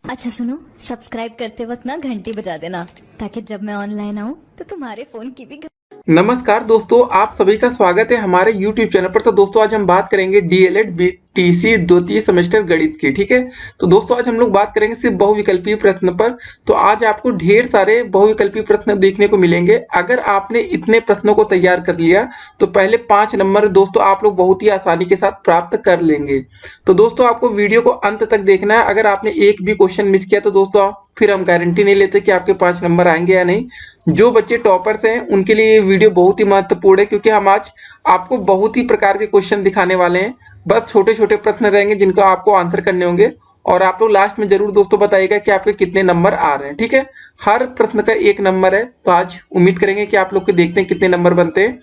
अच्छा सुनो, सब्सक्राइब करते वक्त ना घंटी बजा देना ताकि जब मैं ऑनलाइन आऊँ तो तुम्हारे फोन की भी नमस्कार दोस्तों, आप सभी का स्वागत है हमारे YouTube चैनल पर। तो दोस्तों आज हम बात करेंगे डीएलएड बीटीसी द्वितीय सेमेस्टर गणित की। ठीक है, तो दोस्तों आज हम लोग बात करेंगे सिर्फ बहुविकल्पीय प्रश्न पर। तो आज आपको ढेर सारे बहुविकल्पीय प्रश्न देखने को मिलेंगे। अगर आपने इतने प्रश्नों को तैयार कर लिया तो पहले 5 नंबर दोस्तों आप लोग बहुत ही आसानी के साथ प्राप्त कर लेंगे। तो दोस्तों आपको वीडियो को अंत तक देखना है। अगर आपने एक भी क्वेश्चन मिस किया तो दोस्तों फिर हम गारंटी नहीं लेते कि आपके 5 नंबर आएंगे या नहीं। जो बच्चे टॉपर्स हैं उनके लिए ये वीडियो बहुत ही महत्वपूर्ण है, क्योंकि हम आज आपको बहुत ही प्रकार के क्वेश्चन दिखाने वाले हैं। बस छोटे छोटे प्रश्न रहेंगे जिनको आपको आंसर करने होंगे, और आप लोग लास्ट में जरूर दोस्तों बताइएगा कि आपके कितने नंबर आ रहे हैं। ठीक है, हर प्रश्न का 1 नंबर है। तो आज उम्मीद करेंगे कि आप लोग को देखते हैं कितने नंबर बनते हैं।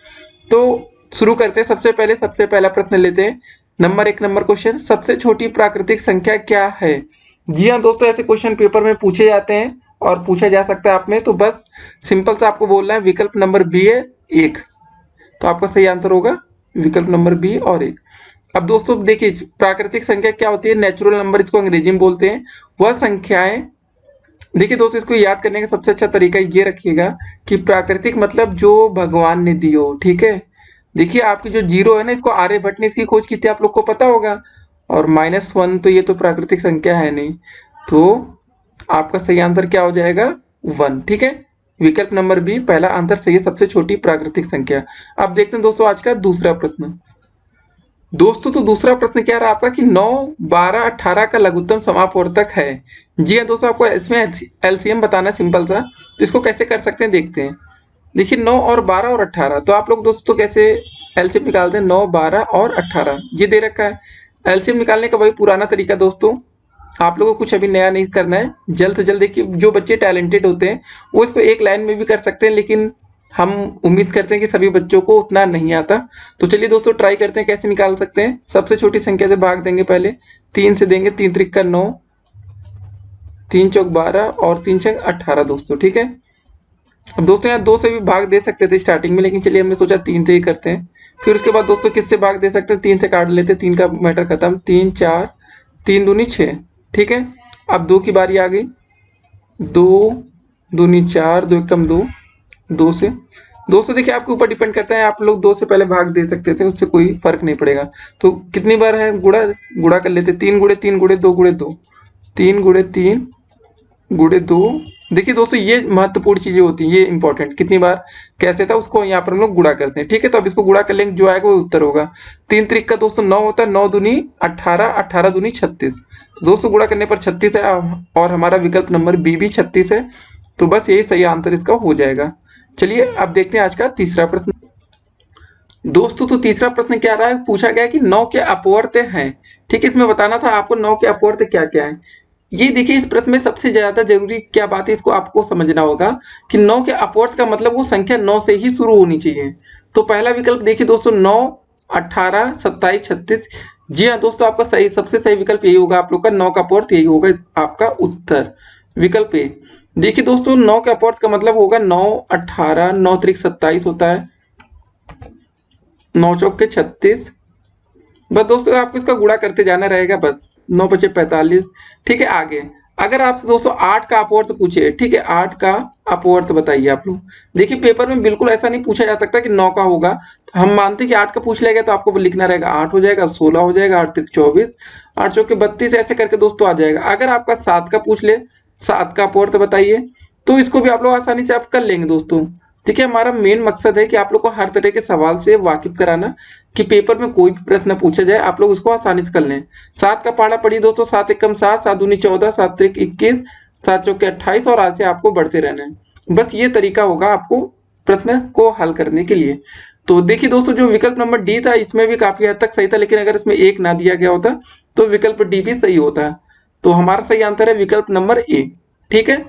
तो शुरू करते हैं। सबसे पहला प्रश्न लेते हैं। नंबर 1 नंबर क्वेश्चन, सबसे छोटी प्राकृतिक संख्या क्या है? जी हाँ दोस्तों, ऐसे क्वेश्चन पेपर में पूछे जाते हैं और पूछा जा सकता है आप में। तो बस सिंपल सा आपको बोलना है विकल्प नंबर बी है 1। तो आपका सही आंसर होगा विकल्प नंबर बी और 1। अब दोस्तों देखिए, प्राकृतिक संख्या क्या होती है? नेचुरल नंबर इसको अंग्रेजी में बोलते हैं। वह संख्याएं, देखिए दोस्तों इसको याद करने का सबसे अच्छा तरीका ये रखिएगा कि प्राकृतिक मतलब जो भगवान ने दी हो। ठीक है, देखिए आपकी जो 0 है ना, इसको आर्यभट्ट ने इसकी खोज की थी, आप लोग को पता होगा। और -1 तो ये तो प्राकृतिक संख्या है नहीं। तो आपका सही आंसर क्या हो जाएगा? 1। ठीक है, विकल्प नंबर बी पहला आंसर सही है, सबसे छोटी प्राकृतिक संख्या। अब देखते हैं दोस्तों आज का दूसरा प्रश्न। दोस्तों तो दूसरा प्रश्न क्या रहा आपका कि 9, 12, 18 का लघुत्तम समापवर्तक है। जी हाँ दोस्तों, आपको इसमें एलसीएम बताना है सिंपल सा। तो इसको कैसे कर सकते हैं देखते हैं। देखिए 9 और 12 और 18, तो आप लोग दोस्तों कैसे एलसीएम निकालते हैं? 9, 12 और 18 ये दे रखा है। एलसीएम निकालने का वही पुराना तरीका दोस्तों, आप लोगों को कुछ अभी नया नहीं करना है। जल्द से जल्द देखिए, जो बच्चे टैलेंटेड होते हैं वो इसको एक लाइन में भी कर सकते हैं, लेकिन हम उम्मीद करते हैं कि सभी बच्चों को उतना नहीं आता। तो चलिए दोस्तों ट्राई करते हैं कैसे निकाल सकते हैं। सबसे छोटी संख्या से भाग देंगे, पहले 3 से देंगे। 3 त्रिक का 9, 3 चौक 12 और 3 छक 18 दोस्तों। ठीक है, अब दोस्तों यहाँ 2 से भी भाग दे सकते थे स्टार्टिंग में, लेकिन चलिए हमने सोचा 3 से ही करते हैं। फिर उसके बाद दोस्तों किससे भाग दे सकते हैं? 3 से काट लेते, 3 का मैटर खत्म। 3 4, 3 दूनी 6। ठीक है, अब 2 की बारी आ गई। 2 दूनी 4, 2 एकम 2, 2 से दोस्तों देखिए आपके ऊपर डिपेंड करता है। आप लोग 2 से पहले भाग दे सकते थे, उससे कोई फर्क नहीं पड़ेगा। तो कितनी बार है गुड़ा कर लेते। 3 गुड़े 3 गुड़े 2 गुड़े 2, 3 गुड़े 3 गुड़े 2। देखिए दोस्तों ये महत्वपूर्ण चीजें होती हैं, ये इंपॉर्टेंट। कितनी बार कैसे था उसको यहाँ पर हम लोग गुड़ा करते हैं। ठीक है, तो अब इसको गुड़ा कर लेंगे, जो आएगा वो उत्तर होगा। 3 त्रिक का दोस्तों 9 होता है। 9 दूनी 18, 18 दूनी 36। दोस्तों गुड़ा करने पर 36 है, और हमारा विकल्प नंबर बी भी 36 है। तो बस यही सही आंसर इसका हो जाएगा। चलिए अब देखते हैं आज का तीसरा प्रश्न। दोस्तों तो तीसरा प्रश्न क्या रहा है? पूछा गया कि 9 के अपवर्त हैं। ठीक है, इसमें बताना था आपको 9 के अपवर्त क्या क्या है। ये देखिए इस प्रश्न में सबसे ज्यादा जरूरी क्या बात है, इसको आपको समझना होगा कि 9 के अपवर्त का मतलब वो संख्या 9 से ही शुरू होनी चाहिए। तो पहला विकल्प देखिए दोस्तों, 9, 18, 27, 36। जी हाँ दोस्तों, आपका सही सबसे सही विकल्प यही होगा। आप लोग का 9 का अपवर्त यही होगा आपका उत्तर, विकल्प ए। देखिए दोस्तों 9 के अपवर्त का मतलब होगा 9, 18, 9 त्रिक 27 होता है, 9 चौक के 36। बस दोस्तों आपको इसका गुणा करते जाना रहेगा, बस 9 पचे 45। ठीक है, आगे अगर आपसे दोस्तों 8 का अपवर्त पूछे, ठीक है 8 का अपवर्त बताइए आप लोग। देखिए पेपर में बिल्कुल ऐसा नहीं पूछा जा सकता कि 9 का होगा। तो हम मानते हैं कि 8 का पूछ लेगा, तो आपको लिखना रहेगा 8 हो जाएगा, 16 हो जाएगा, 8 त्रिक 24, 8 चौके 32, ऐसे करके दोस्तों आ जाएगा। अगर आपका 7 का पूछ ले, 7 का अपवर्त बताइए, तो इसको भी आप लोग आसानी से आप कर लेंगे दोस्तों। ठीक है, हमारा मेन मकसद है कि आप लोग को हर तरह के सवाल से वाकिफ कराना, कि पेपर में कोई भी प्रश्न पूछा जाए आप लोग उसको आसानी से कर लें। 7 का पहाड़ा पढ़िए दोस्तों। 7 एकम 7, 7 दूनी 14, 7 त्रिक 21, 7 चौके 28, और आज से आपको बढ़ते रहना है। बस ये तरीका होगा आपको प्रश्न को हल करने के लिए। तो देखिए दोस्तों जो विकल्प नंबर डी था इसमें भी काफी हद तक सही था, लेकिन अगर इसमें 1 ना दिया गया होता तो विकल्प डी भी सही होता। तो हमारा सही आंसर है विकल्प नंबर ए। ठीक है,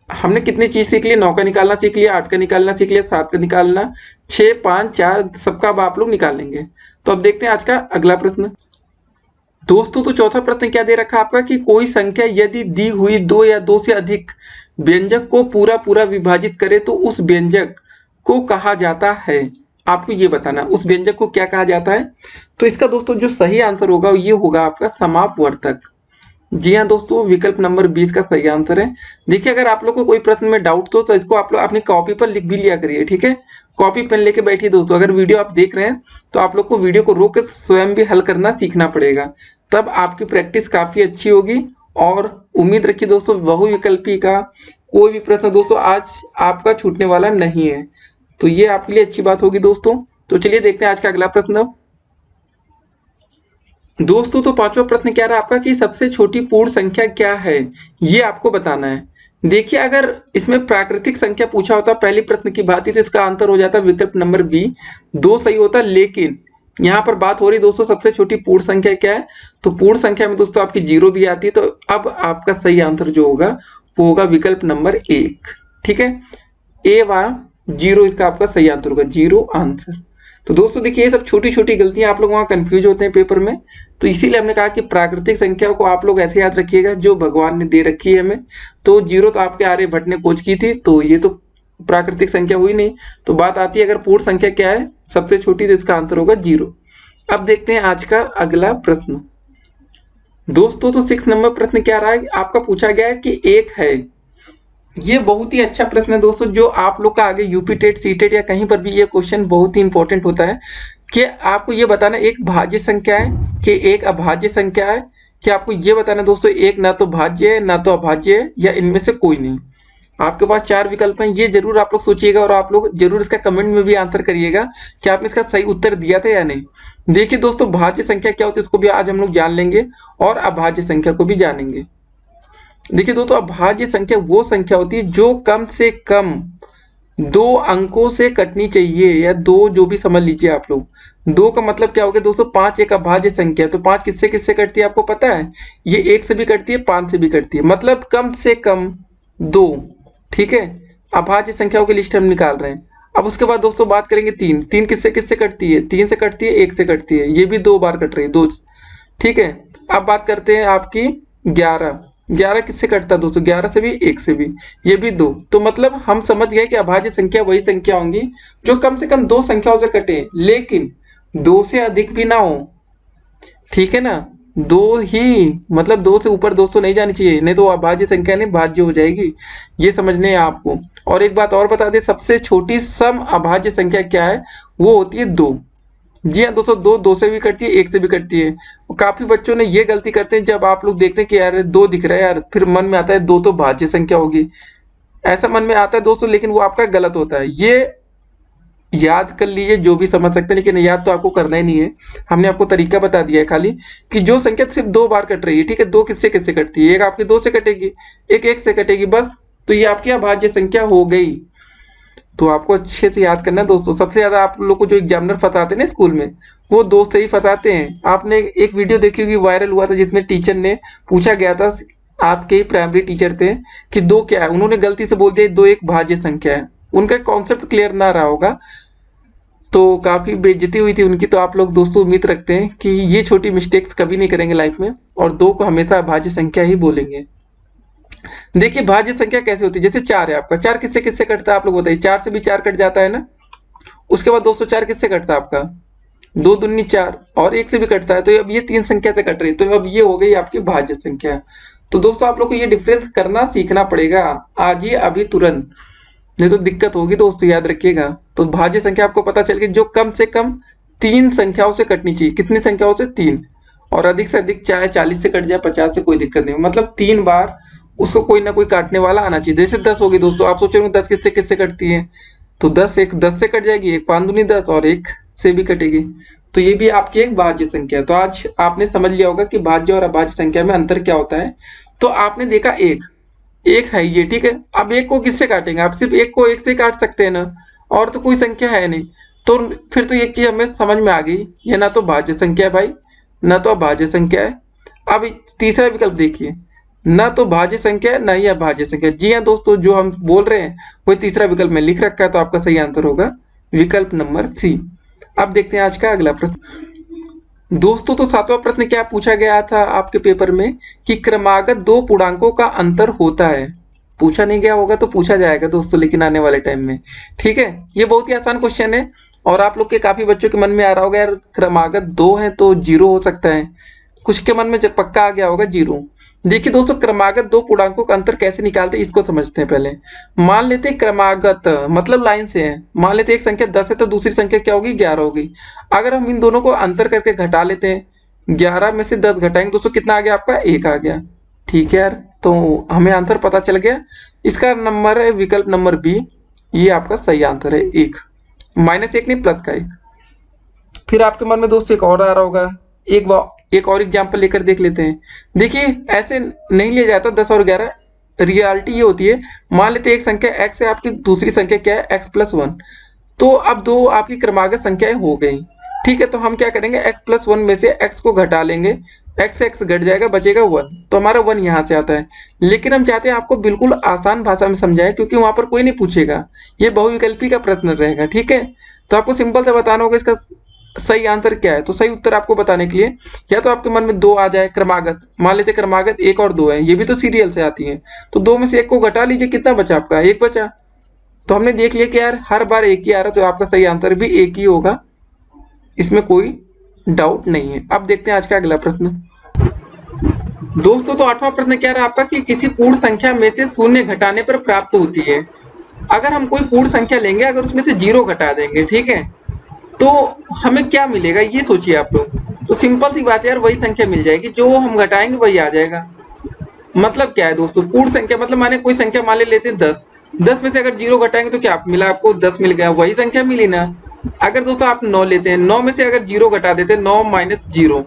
हमने कितनी चीज सीख ली? 9 का निकालना सीख लिया, 8 का निकालना सीख लिया, 7 का निकालना, 6, 5, 4 सबका अब आप लोग निकाल लेंगे। तो अब देखते हैं आज का अगला प्रश्न। दोस्तों तो चौथा प्रश्न क्या दे रखा है आपका कि कोई संख्या यदि दी हुई 2 या 2 से अधिक व्यंजक को पूरा पूरा विभाजित करे तो उस व्यंजक को कहा जाता है। आपको ये बताना उस व्यंजक को क्या कहा जाता है। तो इसका दोस्तों जो सही आंसर होगा ये होगा आपका समापवर्तक। जी हाँ दोस्तों, विकल्प नंबर 20 का सही आंसर है। देखिए, अगर आप लोग को कोई प्रश्न में डाउट तो इसको आप लोग अपनी कॉपी पर लिख भी लिया करिए, ठीक है। कॉपी पेन लेके बैठिए दोस्तों। अगर वीडियो आप देख रहे हैं तो आप लोग को वीडियो को रोक के स्वयं भी हल करना सीखना पड़ेगा, तब आपकी प्रैक्टिस काफी अच्छी होगी। और उम्मीद रखिए दोस्तों, बहुविकल्पी का कोई भी प्रश्न दोस्तों आज आपका छूटने वाला नहीं है, तो ये आपके लिए अच्छी बात होगी दोस्तों। तो चलिए देखते हैं आज का अगला प्रश्न। दोस्तों तो पांचवा प्रश्न क्या रहा आपका कि सबसे छोटी पूर्ण संख्या क्या है, ये आपको बताना है। देखिए, अगर इसमें प्राकृतिक संख्या पूछा होता पहली प्रश्न की बात ही, तो इसका आंसर हो जाता विकल्प नंबर बी, 2 सही होता। लेकिन यहाँ पर बात हो रही दोस्तों सबसे छोटी पूर्ण संख्या क्या है, तो पूर्ण संख्या में दोस्तों आपकी 0 भी आती है। तो अब आपका सही आंसर जो होगा वो होगा विकल्प नंबर 1, ठीक है। ए व 0 इसका आपका सही आंसर होगा, 0 आंसर। तो दोस्तों देखिए, ये सब छोटी छोटी गलतियां आप लोग वहां कंफ्यूज होते हैं पेपर में, तो इसीलिए हमने कहा कि प्राकृतिक संख्या को आप लोग ऐसे याद रखिएगा जो भगवान ने दे रखी है हमें। तो 0 तो आपके आर्यभट्ट ने खोज की थी, तो ये तो प्राकृतिक संख्या हुई नहीं। तो बात आती है अगर पूर्ण संख्या क्या है सबसे छोटी, तो इसका आंसर होगा 0। अब देखते हैं आज का अगला प्रश्न। दोस्तों तो 6 नंबर प्रश्न क्या रहा है आपका, पूछा गया है कि 1 है। ये बहुत ही अच्छा प्रश्न है दोस्तों, जो आप लोग का आगे यूपी टेट सी टेट या कहीं पर भी ये क्वेश्चन बहुत ही इंपॉर्टेंट होता है कि आपको ये बताना एक भाज्य संख्या है कि एक अभाज्य संख्या है, कि आपको ये बताना दोस्तों एक ना तो भाज्य है ना तो अभाज्य है या इनमें से कोई नहीं। आपके पास 4 विकल्प हैं, ये जरूर आप लोग सोचिएगा और आप लोग जरूर इसका कमेंट में भी आंसर करिएगा कि आपने इसका सही उत्तर दिया था या नहीं। देखिए दोस्तों, भाज्य संख्या क्या होती है इसको भी आज हम लोग जान लेंगे और अभाज्य संख्या को भी जानेंगे। देखिए दोस्तों, अभाज्य संख्या वो संख्या होती है जो कम से कम 2 अंकों से कटनी चाहिए, या 2 जो भी समझ लीजिए आप लोग। 2 का मतलब क्या हो गया दोस्तों, 5 एक अभाज्य संख्या है, तो 5 किससे किससे कटती है आपको पता है, ये 1 से भी कटती है 5 से भी कटती है, मतलब कम से कम 2, ठीक है। अभाज्य संख्याओं की लिस्ट हम निकाल रहे हैं। अब उसके बाद दोस्तों बात करेंगे 3। 3 किससे किससे कटती है, 3 से कटती है, 1 से कटती है, ये भी 2 बार कट रही है, 2, ठीक है। अब बात करते हैं आपकी 11। 11 किससे कटता है दोस्तों, 11 से भी, 1 से भी, ये भी 2। तो मतलब हम समझ गए कि अभाज्य संख्या वही संख्या होंगी जो कम से कम 2 संख्याओं से कटे, लेकिन 2 से अधिक भी ना हो, ठीक है ना। 2 ही, मतलब 2 से ऊपर दोस्तों नहीं जानी चाहिए, नहीं तो अभाज्य संख्या नहीं भाज्य हो जाएगी, ये समझने हैं आपको। और एक बात और बता दें, सबसे छोटी सम अभाज्य संख्या क्या है, वो होती है 2। जी हाँ दोस्तों, 2 से भी कटती है, 1 से भी कटती है। काफी बच्चों ने ये गलती करते हैं, जब आप लोग देखते हैं कि यार 2 दिख रहा है यार, फिर मन में आता है 2 तो भाज्य संख्या होगी, ऐसा मन में आता है दोस्तों, लेकिन वो आपका गलत होता है। ये याद कर लीजिए जो भी समझ सकते हैं, लेकिन याद तो आपको करना ही नहीं है, हमने आपको तरीका बता दिया है खाली कि जो संख्या सिर्फ 2 बार कट रही है, ठीक है। 2 किससे किससे कटती है, एक आपकी 2 से कटेगी, एक 1 से कटेगी, बस। तो ये आपकी अभाज्य संख्या हो गई। तो आपको अच्छे से याद करना है दोस्तों। सबसे ज्यादा आप लोग को जो एग्जामिनर फंसाते हैं ना स्कूल में, वो 2 से ही फंसाते हैं। आपने एक वीडियो देखी होगी, वायरल हुआ था, जिसमें टीचर ने पूछा गया था, आपके ही प्राइमरी टीचर थे, कि 2 क्या है, उन्होंने गलती से बोल दिया 2 एक भाज्य संख्या है, उनका कॉन्सेप्ट क्लियर ना रहा होगा, तो काफी बेइज्जती हुई थी उनकी। तो आप लोग दोस्तों उम्मीद रखते हैं कि ये छोटी मिस्टेक्स कभी नहीं करेंगे लाइफ में, और 2 को हमेशा भाज्य संख्या ही बोलेंगे। देखिए भाज्य संख्या कैसे होती है, जैसे 4 है आपका, 4 किससे किससे कटता है आप लोग बताइए, 4 से भी 4 कट जाता है ना। उसके बाद दोस्तों 4 किससे कटता है आपका, 2 दूनी 4, और 1 से भी कटता है। तो अब ये 3 संख्या से कट रही है, तो अब ये हो गई आपकी भाज्य संख्या। तो दोस्तों आप लोग को ये डिफरेंस करना सीखना पड़ेगा आज ही, अभी तुरंत, नहीं तो दिक्कत होगी दोस्तों, याद रखिएगा। तो भाज्य संख्या आपको पता चल गई, जो कम से कम 3 संख्याओं से कटनी चाहिए। कितनी संख्याओं से, 3, और अधिक से अधिक चाहे 40 से कट जाए, 50 से कोई दिक्कत नहीं, मतलब 3 बार उसको कोई ना कोई काटने वाला आना चाहिए। जैसे 10 होगी दोस्तों, आप सोच रहे हो 10 किससे किससे कटती है, तो 10 एक 10 से कट जाएगी, एक 5 दूनी 10, और 1 से भी कटेगी। तो ये भी आपकी एक भाज्य संख्या है। तो आज आपने समझ लिया होगा कि भाज्य और अभाज्य संख्या में अंतर क्या होता है। तो आपने देखा एक है ये, ठीक है। अब 1 को किससे काटेंगे, आप सिर्फ 1 को 1 से काट सकते हैं ना, और तो कोई संख्या है नहीं। तो फिर तो एक चीज हमें समझ में आ गई, ये ना तो भाज्य संख्या है भाई, ना तो अभाज्य संख्या है। अब तीसरा विकल्प देखिए, ना तो भाज्य संख्या है ना ही अभाज्य संख्या। जी हाँ दोस्तों, जो हम बोल रहे हैं वही तीसरा विकल्प में लिख रखा है, तो आपका सही आंसर होगा विकल्प नंबर सी। अब देखते हैं आज का अगला प्रश्न। दोस्तों तो 7वां प्रश्न क्या पूछा गया था आपके पेपर में कि क्रमागत 2 पूर्णांकों का अंतर होता है। पूछा नहीं गया होगा तो पूछा जाएगा दोस्तों, लेकिन आने वाले टाइम में, ठीक है। ये बहुत ही आसान क्वेश्चन है, और आप लोग के काफी बच्चों के मन में आ रहा होगा यार क्रमागत 2 है तो 0 हो सकता है, कुछ के मन में जब पक्का आ गया होगा 0। देखिए दोस्तों, क्रमागत दो पूर्णांकों का अंतर कैसे निकालते हैं इसको समझते हैं पहले। मान लेते हैं क्रमागत मतलब लाइन से है, मान लेते हैं एक संख्या 10 है तो दूसरी संख्या क्या होगी, 11 होगी। अगर हम इन दोनों को अंतर करके घटा लेते हैं, 11 में से 10 घटाएंगे दोस्तों कितना आ गया आपका, 1 आ गया। ठीक है यार, तो हमें आंसर पता चल गया। इसका नंबर है विकल्प नंबर बी, ये आपका सही आंसर है 1, -1 नहीं प्लस का 1। फिर आपके मन में दोस्तों एक और आ रहा होगा, एक और एग्जाम्पल लेकर देख लेते हैं। देखिए ऐसे नहीं लिया जाता 10 और 11, रियलिटी ये होती है, मान लेते हैं एक संख्या x है आपकी, दूसरी संख्या क्या है x+1, तो अब दो आपकी क्रमागत संख्याएं हो गई। ठीक है, तो हम क्या करेंगे, x+1 में से x को घटा लेंगे, x से x घट जाएगा, बचेगा 1, तो हमारा 1 यहाँ से आता है। लेकिन हम चाहते हैं आपको बिल्कुल आसान भाषा में समझाएं, क्योंकि वहां पर कोई नहीं पूछेगा, ये बहुविकल्पी का प्रश्न रहेगा। ठीक है, तो आपको सिंपल से बताना होगा इसका सही आंसर क्या है। तो सही उत्तर आपको बताने के लिए या तो आपके मन में 2 आ जाए क्रमागत, मान लेते क्रमागत 1 और 2 है, ये भी तो सीरियल से आती है, तो 2 में से 1 को घटा लीजिए, कितना बचा आपका, 1 बचा। तो हमने देख लिया कि यार हर बार 1 ही आ रहा है, तो आपका सही आंसर भी 1 ही होगा, इसमें कोई डाउट नहीं है। अब देखते हैं आज का अगला प्रश्न। दोस्तों तो 8वां प्रश्न क्या रहा आपका कि किसी पूर्ण संख्या में से शून्य घटाने पर प्राप्त होती है। अगर हम कोई पूर्ण संख्या लेंगे, अगर उसमें से 0 घटा देंगे, ठीक है, तो हमें क्या मिलेगा ये सोचिए आप लोग। तो सिंपल सी बात है यार, वही संख्या मिल जाएगी, जो हम घटाएंगे वही आ जाएगा। मतलब क्या है दोस्तों, पूर्ण संख्या मतलब माने कोई संख्या मान लेते हैं 10, 10 में से अगर 0 घटाएंगे तो क्या मिला आपको, 10 मिल गया, वही संख्या मिली ना। अगर दोस्तों आप 9 लेते हैं, 9 में से अगर 0 घटा देते हैं, 9 - 0,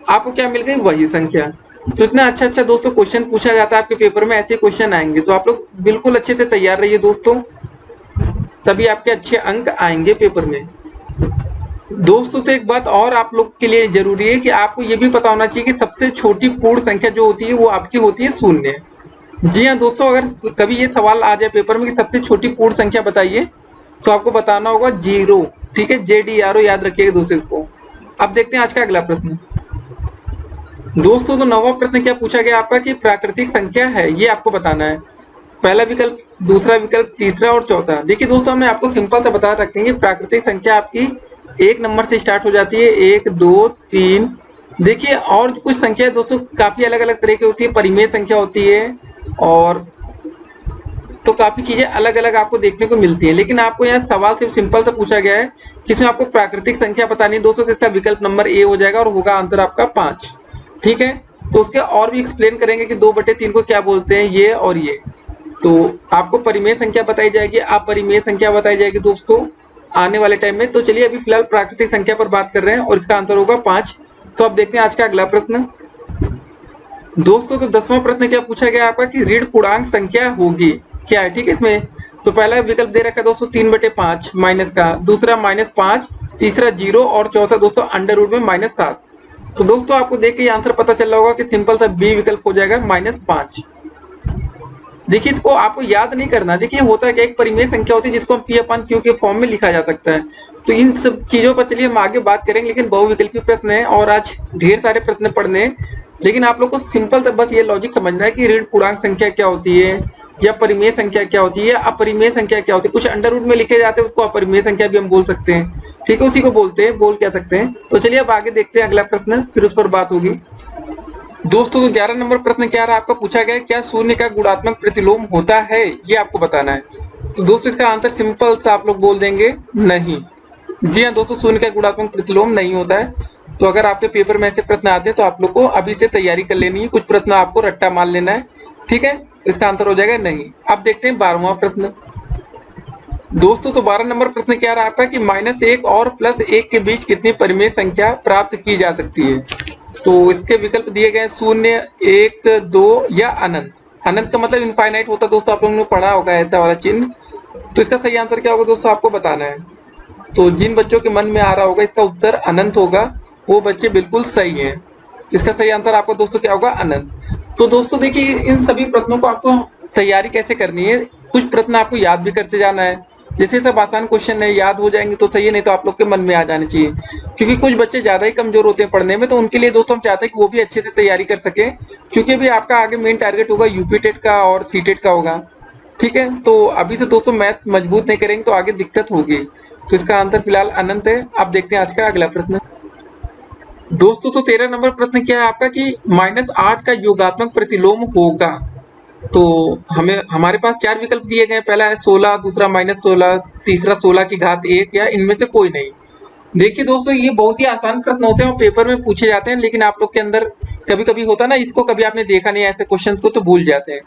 आपको क्या मिल गई, वही संख्या। तो इतना अच्छा दोस्तों क्वेश्चन पूछा जाता है आपके पेपर में, ऐसे क्वेश्चन आएंगे, तो आप लोग बिल्कुल अच्छे से तैयार रहिए दोस्तों, तभी आपके अच्छे अंक आएंगे पेपर में। दोस्तों तो एक बात और आप लोग के लिए जरूरी है कि आपको ये भी पता होना चाहिए कि सबसे छोटी पूर्ण संख्या जो होती है वो आपकी होती है 0। जी हाँ दोस्तों, अगर कभी ये सवाल आ जाए पेपर में कि सबसे छोटी पूर्ण संख्या बताइए, तो आपको बताना होगा 0। ठीक है, JDRO याद रखिएगा दोस्तों इसको। अब देखते हैं आज का अगला प्रश्न। दोस्तों तो 9वां प्रश्न क्या पूछा गया आपका कि प्राकृतिक संख्या है, ये आपको बताना है। पहला विकल्प, दूसरा विकल्प, तीसरा और चौथा। देखिए दोस्तों, हमने आपको सिंपल से बता रखते हैं कि प्राकृतिक संख्या आपकी 1 नंबर से स्टार्ट हो जाती है, 1 2 3। देखिए और कुछ संख्या दोस्तों काफी अलग अलग तरह की होती है, परिमेय संख्या होती है, और तो काफी चीजें अलग अलग आपको देखने को मिलती है। लेकिन आपको यहाँ सवाल सिर्फ सिंपल से पूछा गया है कि इसमें आपको प्राकृतिक संख्या बतानी है दोस्तों, तो इसका विकल्प नंबर ए हो जाएगा और होगा आंसर आपका 5। ठीक है, तो उसके और भी एक्सप्लेन करेंगे कि 2/3 को क्या बोलते हैं, ये और ये। तो आपको परिमेय संख्या बताई जाएगी, अपरिमेय संख्या बताई जाएगी दोस्तों आने वाले टाइम में। तो चलिए अभी फिलहाल प्राकृतिक संख्या पर बात कर रहे हैं और इसका आंसर होगा 5। तो अब देखते हैं आज का अगला प्रश्न। दोस्तों तो 10वां प्रश्न क्या पूछा गया आपका कि ऋण पूर्णांक संख्या होगी क्या है। ठीक है, इसमें तो पहला विकल्प दे रखा है दोस्तों 3/5 माइनस का, दूसरा -5, तीसरा 0 और चौथा दोस्तों अंडर रूट में -7। तो दोस्तों आपको देख के ये आंसर पता चल रहा होगा कि सिंपल सा बी विकल्प हो जाएगा -5। देखिए इसको आपको याद नहीं करना। देखिए होता है कि एक परिमेय संख्या होती है जिसको हम P/Q के फॉर्म में लिखा जा सकता है। तो इन सब चीजों पर चलिए हम आगे बात करेंगे, लेकिन बहुविकल्पी प्रश्न है और आज ढेर सारे प्रश्न पढ़ने हैं। लेकिन आप लोग को सिंपल तो बस ये लॉजिक समझना है कि ऋण पूर्णांक संख्या क्या होती है, या परिमेय संख्या क्या होती है, या अपरिमेय संख्या क्या होती है। कुछ अंडर रूट में लिखे जाते हैं, उसको अपरिमेय संख्या भी हम बोल सकते हैं। ठीक है, उसी को बोलते हैं, बोल क्या सकते हैं। तो चलिए अब आगे देखते हैं अगला प्रश्न, फिर उस पर बात होगी। दोस्तों तो 11 नंबर प्रश्न क्या रहा आपका, पूछा गया क्या शून्य का गुणात्मक प्रतिलोम होता है, ये आपको बताना है। तो दोस्तों इसका आंसर सिंपल सा आप लोग बोल देंगे नहीं। जी हाँ दोस्तों, शून्य का गुणात्मक प्रतिलोम नहीं होता है। तो अगर आपके पेपर में ऐसे प्रश्न आते हैं तो आप लोग को अभी से तैयारी कर लेनी है, कुछ प्रश्न आपको रट्टा मार लेना है। ठीक है, तो इसका आंसर हो जाएगा नहीं। अब देखते हैं 12वां प्रश्न। दोस्तों तो 12 नंबर प्रश्न क्या रहा आपका कि -1 और +1 के बीच कितनी परिमेय संख्या प्राप्त की जा सकती है। तो इसके विकल्प दिए गए 0, 1, 2 या अनंत। अनंत का मतलब इनफाइनाइट होता है दोस्तों, आप लोगों ने पढ़ा होगा ऐसा वाला चिन्ह। तो इसका सही आंसर क्या होगा दोस्तों, आपको बताना है। तो जिन बच्चों के मन में आ रहा होगा इसका उत्तर अनंत होगा, वो बच्चे बिल्कुल सही हैं। इसका सही आंसर आपका दोस्तों क्या होगा, अनंत। तो दोस्तों देखिए इन सभी प्रश्नों को आपको तैयारी कैसे करनी है, कुछ प्रश्न आपको याद भी करते जाना है। जैसे सब आसान क्वेश्चन है, याद हो जाएंगे तो सही है, नहीं तो आप लोग के मन में आ जाने चाहिए। क्योंकि कुछ बच्चे ज्यादा ही कमजोर होते हैं पढ़ने में, तो उनके लिए दोस्तों हम चाहते हैं कि वो भी अच्छे से तैयारी कर सके। क्योंकि अभी आपका आगे मेन टारगेट होगा यूपी टेट का और सीटेट का होगा। ठीक है, तो अभी से दोस्तों मैथ मजबूत नहीं करेंगे तो आगे दिक्कत होगी। तो इसका आंसर फिलहाल अनंत है। अब देखते हैं आज का अगला प्रश्न। दोस्तों तो 13 नंबर प्रश्न क्या है आपका कि -8 का योगात्मक प्रतिलोम होगा। तो हमें हमारे पास 4 विकल्प दिए गए हैं, पहला है 16, दूसरा -16, तीसरा 16 की घात 1 या इनमें से कोई नहीं। देखिए दोस्तों, ये बहुत ही आसान प्रश्न होते हैं और पेपर में पूछे जाते हैं, लेकिन आप लोग के अंदर कभी कभी होता है ना, इसको कभी आपने देखा नहीं ऐसे क्वेश्चंस को तो भूल जाते हैं।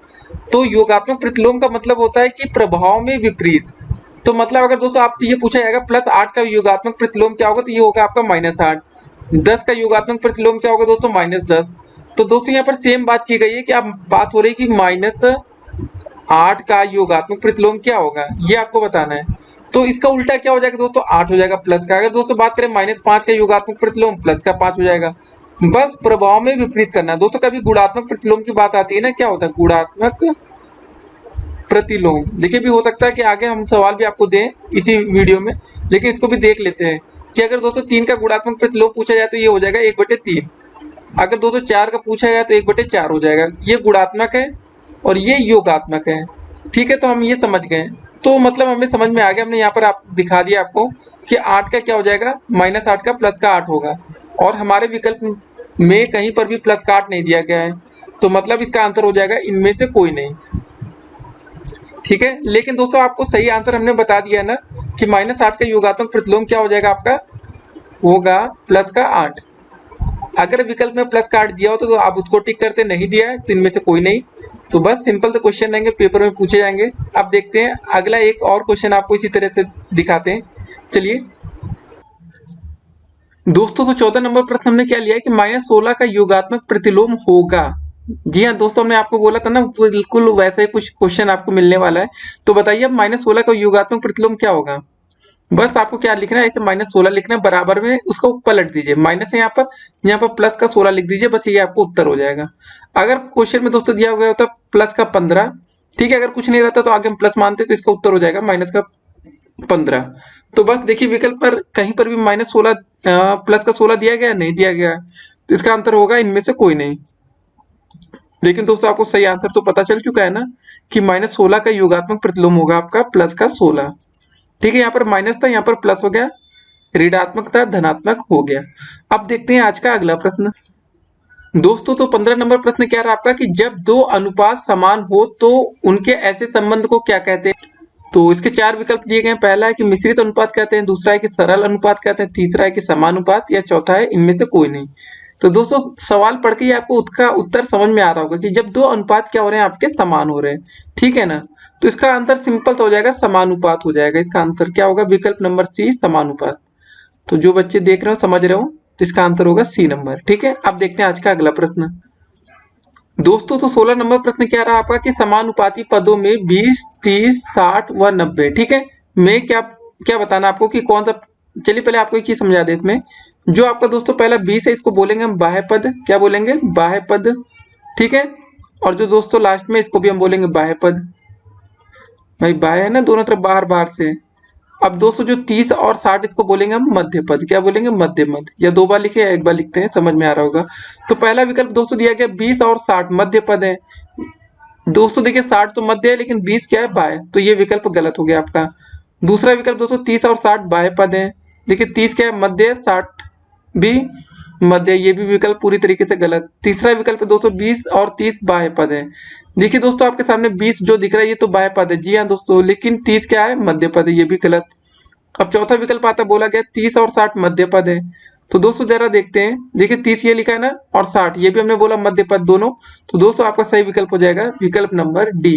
तो योगात्मक प्रतिलोम का मतलब होता है कि प्रभाव में विपरीत। तो मतलब अगर दोस्तों आपसे ये पूछा जाएगा +8 का योगात्मक प्रतिलोम क्या होगा, तो ये होगा आपका -8। 10 का योगात्मक प्रतिलोम क्या होगा दोस्तों, -10। तो दोस्तों यहाँ पर सेम बात की गई है कि आप बात हो रही है कि -8 का योगात्मक प्रतिलोम क्या होगा, ये आपको बताना है। तो इसका उल्टा क्या हो जाएगा दोस्तों, 8 हो जाएगा प्लस का। अगर दोस्तों बात करें -5 का योगात्मक प्रतिलोम, प्लस का 5 हो जाएगा। बस प्रभाव में विपरीत करना है दोस्तों। कभी गुणात्मक प्रतिलोम की बात आती है ना, क्या होता है गुणात्मक प्रतिलोम। देखिए भी हो सकता है कि आगे हम सवाल भी आपको दें इसी वीडियो में, लेकिन इसको भी देख लेते हैं कि अगर दोस्तों 3 का गुणात्मक प्रतिलोम पूछा जाए तो ये हो जाएगा 1/3। अगर दोस्तों 4 का पूछा जाए तो 1/4 हो जाएगा। ये गुणात्मक है और ये योगात्मक है। ठीक है, तो हम ये समझ गए। तो मतलब हमें समझ में आ गया, हमने यहाँ पर आप दिखा दिया आपको कि 8 का क्या हो जाएगा, -8 का प्लस का 8 होगा। और हमारे विकल्प में कहीं पर भी प्लस का 8 नहीं दिया गया है, तो मतलब इसका आंसर हो जाएगा इनमें से कोई नहीं। ठीक है, लेकिन दोस्तों आपको सही आंसर हमने बता दिया है ना कि -8 का योगात्मक प्रतिलोम क्या हो जाएगा आपका, होगा प्लस का 8। अगर विकल्प में प्लस का 8 दिया हो तो आप उसको टिक करते, नहीं दिया है तो इनमें से कोई नहीं। तो बस सिंपल से क्वेश्चन रहेंगे, पेपर में पूछे जाएंगे। अब देखते हैं अगला एक और क्वेश्चन आपको इसी तरह से दिखाते हैं। चलिए दोस्तों, तो 14 नंबर प्रश्न हमने क्या लिया है कि -16 का योगात्मक प्रतिलोम होगा। जी हाँ दोस्तों, हमने आपको बोला था ना बिल्कुल वैसा ही कुछ क्वेश्चन आपको मिलने वाला है। तो बताइए अब -16 का योगात्मक प्रतिलोम क्या होगा। बस आपको क्या लिखना है, ऐसे -16 लिखना है, बराबर में उसको पलट दीजिए, माइनस है यहाँ पर प्लस का 16 लिख दीजिए, बस ये आपको उत्तर हो जाएगा। अगर क्वेश्चन में दोस्तों दिया गया होता प्लस का 15, ठीक है, अगर कुछ नहीं रहता तो आगे हम प्लस मानते तो इसका उत्तर हो जाएगा -15। तो बस देखिए विकल्प पर कहीं पर भी -16 प्लस का 16 दिया गया, नहीं दिया गया, तो इसका आंसर होगा इनमें से कोई नहीं। लेकिन दोस्तों आपको सही आंसर तो पता चल चुका है ना कि -16 का योगात्मक प्रतिलोम होगा आपका प्लस का 16। ठीक है, यहाँ पर माइनस था, यहाँ पर प्लस हो गया, ऋणात्मक था धनात्मक हो गया। अब देखते हैं आज का अगला प्रश्न। दोस्तों तो 15 नंबर प्रश्न क्या रहा आपका कि जब दो अनुपात समान हो तो उनके ऐसे संबंध को क्या कहते हैं। तो इसके 4 विकल्प दिए गए हैं। पहला है कि मिश्रित अनुपात कहते हैं, दूसरा है कि सरल अनुपात कहते हैं, तीसरा है कि समानुपात, या चौथा है इनमें से कोई नहीं। तो दोस्तों सवाल पढ़ के ही आपको उसका उत्तर समझ में आ रहा होगा कि जब दो अनुपात क्या हो रहे हैं आपके, समान हो रहे हैं। ठीक है ना, तो इसका आंसर सिंपल तो हो जाएगा, समानुपात हो जाएगा। इसका आंसर क्या होगा, विकल्प नंबर सी, समानुपात। तो जो बच्चे देख रहे हो समझ रहे हो, तो इसका आंसर होगा सी नंबर। ठीक है, अब देखते हैं आज का अगला प्रश्न। दोस्तों तो 16 नंबर प्रश्न क्या रहा आपका कि समानुपाती पदों में 20, 30, 60 व 90। ठीक है, मैं क्या क्या बताना आपको कि कौन सा। चलिए पहले आपको एक चीज समझा दे इसमें। जो आपका दोस्तों पहला 20 है, इसको बोलेंगे हम बाह्य पद। क्या बोलेंगे, बाह्य पद। ठीक है, और जो दोस्तों लास्ट में, इसको भी हम बोलेंगे बाह्य पद। भाई बाह्य है ना, दोनों तरफ बाहर बाहर से। अब दोस्तों जो 30 और 60, इसको बोलेंगे हम मध्य पद। क्या बोलेंगे, मध्य पद। या 2 बार लिखे या 1 बार लिखते हैं, समझ में आ रहा होगा। तो पहला विकल्प दोस्तों दिया गया 20 और 60 मध्य पद है। दोस्तों देखिए 60 तो मध्य है, लेकिन 20 क्या है, बाह्य, तो ये विकल्प गलत हो गया आपका। दूसरा विकल्प दोस्तों 30 और 60 बाह्य पद है, देखिए 30 क्या है, मध्य है, 60 भी मध्य, ये भी विकल्प पूरी तरीके से गलत। तीसरा विकल्प दोस्तों 20 और 30 बाह्य पद है। देखिए दोस्तों आपके सामने 20 जो दिख रहा है ये तो बाह्य पद है, जी हाँ दोस्तों, लेकिन 30 क्या है, मध्य पद है, ये भी गलत। अब चौथा विकल्प आता, बोला गया 30 और 60 मध्य पद है। तो दोस्तों जरा देखते हैं, देखिए 30 ये लिखा है ना, और 60 ये भी हमने बोला मध्य पद दोनों। तो दोस्तों आपका सही विकल्प हो जाएगा विकल्प नंबर डी।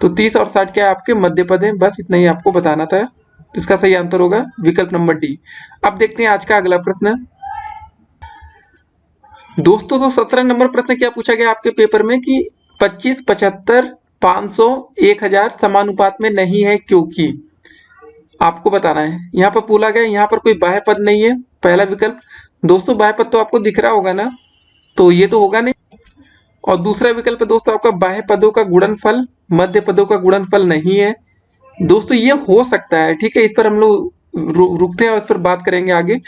तो 30 और 60 क्या है, आपके मध्य पद है। बस इतना ही आपको बताना था, इसका सही आंसर होगा विकल्प नंबर डी। अब देखते हैं आज का अगला प्रश्न। दोस्तों तो 17 नंबर प्रश्न क्या पूछा गया आपके पेपर में कि 25, 75, 500, 1000 समानुपात में नहीं है क्योंकि। आपको बताना है, यहाँ पर बोला गया यहाँ पर कोई बाह्य पद नहीं है, पहला विकल्प। दोस्तों बाह्य पद तो आपको दिख रहा होगा ना, तो ये तो होगा नहीं। और दूसरा विकल्प दोस्तों आपका बाह्य पदों का गुणनफल मध्य पदों का गुणनफल नहीं है। दोस्तों ये हो सकता है, ठीक है, इस पर हम लोग रुकते हैं और इस पर बात करेंगे आगे।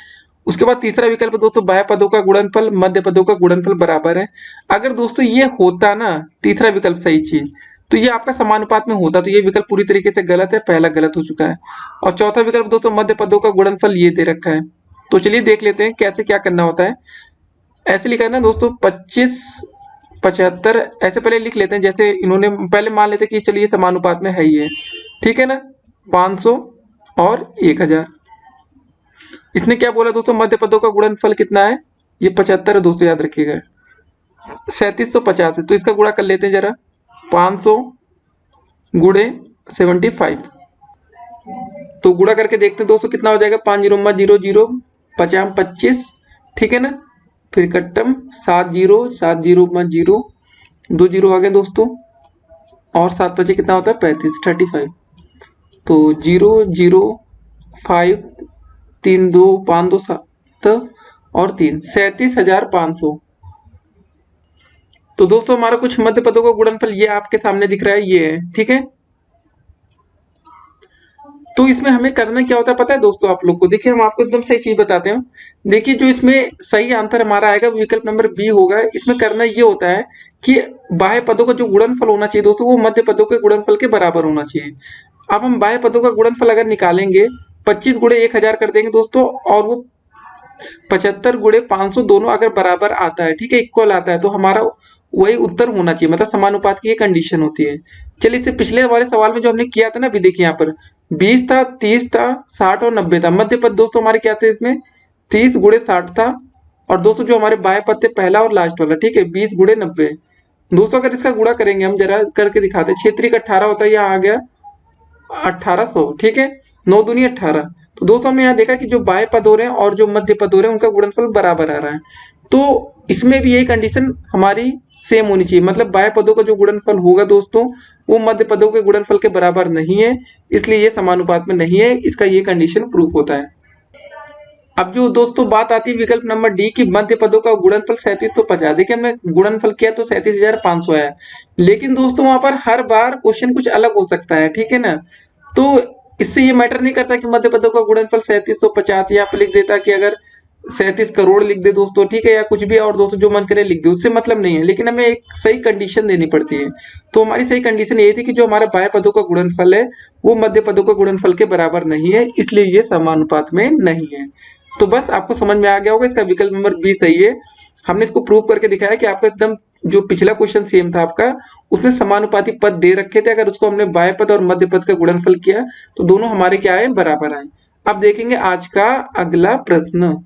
उसके बाद तीसरा विकल्प दोस्तों बाह्य पदों का गुणनफल मध्य पदों का गुणनफल बराबर है। अगर दोस्तों ये होता ना, तीसरा विकल्प सही चीज, तो ये आपका समानुपात में होता, तो ये विकल्प पूरी तरीके से गलत है, पहला गलत हो चुका है। और चौथा विकल्प दोस्तों मध्य पदों का गुणनफल ये दे रखा है, तो चलिए देख लेते हैं कैसे क्या करना होता है। ऐसे लिखा है ना दोस्तों 25 75, ऐसे पहले लिख लेते हैं। जैसे इन्होंने पहले मान लेते कि चलिए समानुपात में है ही है, ठीक है ना, 500 और 1000। इसने क्या बोला दोस्तों, मध्य पदों का गुणनफल कितना है, ये 75 है दोस्तों, याद रखिएगा। 3750 है, तो इसका गुणा कर लेते हैं जरा। 500 गुणे 75, तो गुणा करके देखते हैं दोस्तों कितना हो जाएगा। 5 0 0 0 50 25, ठीक है ना। फिर कट्टम 7 0 7 0 0, 2 0 आ गए दोस्तों, और 7 बचे कितना होता है 35 35। तो 0 0 5 3 2 5 2 7 और 3 37,500। तो दोस्तों हमारा कुछ मध्य पदों का गुणनफल ये आपके सामने दिख रहा है, ये है, ठीक है। तो इसमें हमें करना क्या होता है पता है दोस्तों आप लोग को, देखिए हम आपको एकदम सही चीज बताते हैं। देखिए जो इसमें सही आंसर हमारा आएगा विकल्प नंबर बी होगा। इसमें करना ये होता है कि बाह्य पदों का जो गुणनफल होना चाहिए दोस्तों, वो मध्य पदों के गुणनफल के बराबर होना चाहिए। अब हम बाह्य पदों का गुणनफल अगर निकालेंगे, 25 गुणे 1000 कर देंगे दोस्तों, और वो 75 गुणे 500 दोनों अगर बराबर आता है, ठीक है, इक्वल आता है, तो हमारा वही उत्तर होना चाहिए, मतलब समानुपात की ये कंडीशन होती है। चलिए इससे पिछले वाले सवाल में जो हमने किया था ना, अभी देखिए यहाँ पर 20 था, 30 था, 60 और 90 था। मध्य पद दोस्तों हमारे क्या थे इसमें, 30 गुणे 60 था, और दोस्तों जो हमारे बाएं पद थे पहला और लास्ट वाला, ठीक है, 20 गुणे 90। दोस्तों अगर इसका गुणा करेंगे, हम जरा करके दिखाते हैं। क्षेत्रीय 18 होता है, यहाँ आ गया 1800, ठीक है, 9 दूनी 18। तो दोस्तों हमने यहाँ देखा कि जो बाह्य पद हो रहे हैं और जो मध्य पद हो रहे हैं उनका गुणनफल बराबर आ रहा है। तो इसमें भी यही कंडीशन हमारी सेम होनी चाहिए, मतलब बाह्य पदों का जो गुणनफल होगा दोस्तों वो मध्य पदों के गुणनफल के बराबर नहीं है, इसलिए ये समानुपात में नहीं है। इसका ये कंडीशन प्रूफ होता है। अब जो दोस्तों बात आती है विकल्प नंबर डी की मध्य पदों का गुणनफल 3750। देखिए हमने गुणनफल किया तो 37,500 आया, लेकिन दोस्तों वहां पर हर बार क्वेश्चन कुछ अलग हो सकता है, ठीक है ना। तो इससे ये मैटर नहीं करता कि मध्य पदों का गुणनफल 3750, या आप लिख देता कि अगर 37 करोड़ लिख दे दोस्तों, ठीक है, या कुछ भी और दोस्तों जो मन करे लिख दे, उससे मतलब नहीं है। लेकिन हमें एक सही कंडीशन देनी पड़ती है। तो हमारी सही कंडीशन ये थी कि जो हमारा बाह्य पदों का गुणनफल है वो मध्य पदों का गुणनफल के बराबर नहीं है, इसलिए ये समानुपात में नहीं है। तो बस आपको समझ में आ गया होगा, इसका विकल्प नंबर बी सही है। हमने इसको प्रूव करके दिखाया कि आपका एकदम जो पिछला क्वेश्चन सेम था आपका, उसमें समानुपाती पद दे रखे थे, अगर उसको हमने बाह्य पद और मध्य पद का गुणनफल किया तो दोनों हमारे क्या आए, बराबर आए। अब देखेंगे आज का अगला प्रश्न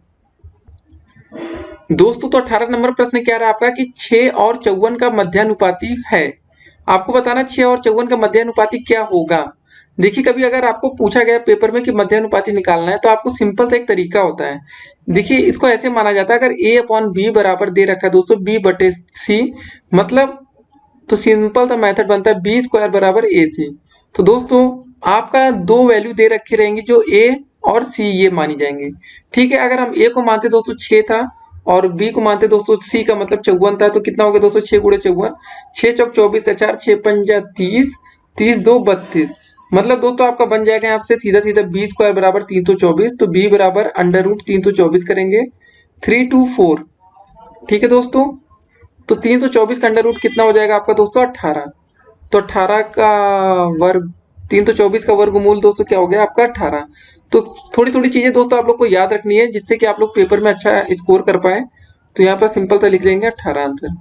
दोस्तों। तो 18 नंबर प्रश्न क्या रहा आपका कि 6 और 54 का मध्यानुपाती है। आपको बताना 6 और 54 का मध्यानुपाती क्या होगा। देखिए कभी अगर आपको पूछा गया पेपर में कि मध्यानुपाती निकालना है, तो आपको सिंपल सा एक तरीका होता है। देखिए इसको ऐसे माना जाता है, अगर a/b बराबर दे रखा है दोस्तों b/c, मतलब तो सिंपल सा मेथड बनता है b² बराबर ac। तो दोस्तों आपका दो वैल्यू दे रखी रहेंगी जो a और c ये मानी जाएंगी, ठीक है। अगर हम a को मानते दोस्तों 6 था और b को मानते दोस्तों c का मतलब 54 था, तो कितना हो गया दोस्तों 6 गुणे 54, 6 चौक 24 का 4, 6 पंजा 30, 30 2 32। मतलब दोस्तों आपका बन जाएगा यहाँ से सीधा सीधा b² बराबर 324, तो b बराबर √324 करेंगे 324, ठीक है दोस्तों। तो 324 का अंडर रूट कितना हो जाएगा आपका दोस्तों 18। तो 18 का वर्ग, 324 का वर्गमूल दोस्तों क्या हो गया आपका 18। तो थोड़ी थोड़ी चीजें दोस्तों आप लोग को याद रखनी है, जिससे कि आप लोग पेपर में अच्छा स्कोर कर पाए। तो यहाँ पर सिंपल सा लिख लेंगे 18 आंसर।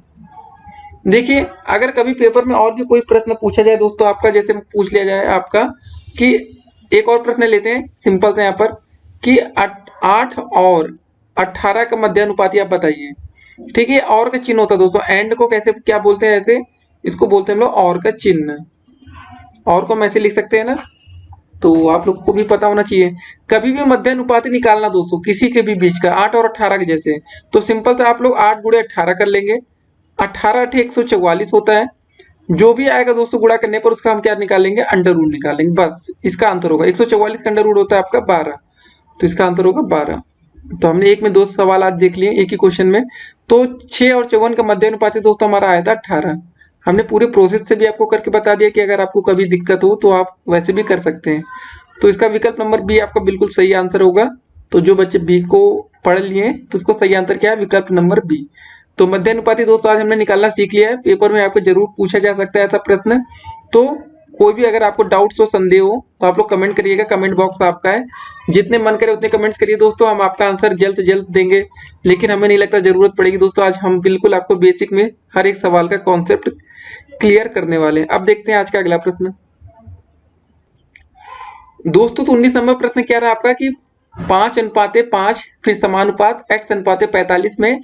देखिए अगर कभी पेपर में और भी कोई प्रश्न पूछा जाए दोस्तों आपका, जैसे पूछ लिया जाए आपका कि एक और प्रश्न लेते हैं सिंपल सा यहाँ पर कि 8 और 18 का मध्यानुपाती आप बताइए, ठीक है। और का चिन्ह होता है दोस्तों, एंड को कैसे क्या बोलते हैं, ऐसे इसको बोलते हैं हम लोग और का चिन्ह, और को हम ऐसे लिख सकते हैं ना। तो आप लोग को भी पता होना चाहिए, कभी भी मध्यानुपाती निकालना दोस्तों किसी के भी बीच का 8 और 18 के जैसे, तो सिंपल से आप लोग 8 गुणे 18 कर लेंगे। 18 × 144 होता है, जो भी आएगा दोस्तों गुणा करने पर उसका हम क्या निकालेंगे, अंडर रूट निकालेंगे, बस इसका आंसर होगा 144 का अंडर रूट होता है आपका 12, तो इसका आंसर होगा 12। तो हमने एक में दो सवाल आज देख लिए एक ही क्वेश्चन में। तो 6 और 54 का मध्यानुपाती दोस्तों हमारा आया था 18। हमने पूरे प्रोसेस से भी आपको करके बता दिया कि अगर आपको कभी दिक्कत हो तो आप वैसे भी कर सकते हैं। तो इसका विकल्प नंबर बी आपका बिल्कुल सही आंसर होगा। तो जो बच्चे बी को पढ़ लिए तो उसको सही आंसर क्या है, विकल्प नंबर बी। तो मध्यानुपाती दोस्तों आज हमने निकालना सीख लिया है, पेपर में आपको जरूर पूछा जा सकता है ऐसा प्रश्न। तो कोई भी अगर आपको डाउट्स हो, संदेह हो, तो आप लोग कमेंट करिएगा, कमेंट बॉक्स आपका है, जितने मन करे उतने कमेंट्स करिए दोस्तों, हम आपका आंसर जल्द से जल्द देंगे। लेकिन हमें नहीं लगता जरूरत पड़ेगी दोस्तों, आज हम बिल्कुल आपको बेसिक में हर एक सवाल का कॉन्सेप्ट क्लियर करने वाले हैं। अब देखते हैं आज का अगला प्रश्न दोस्तों। तो 19 नंबर प्रश्न क्या रहा आपका कि 5:5 फिर समानुपात x:45 में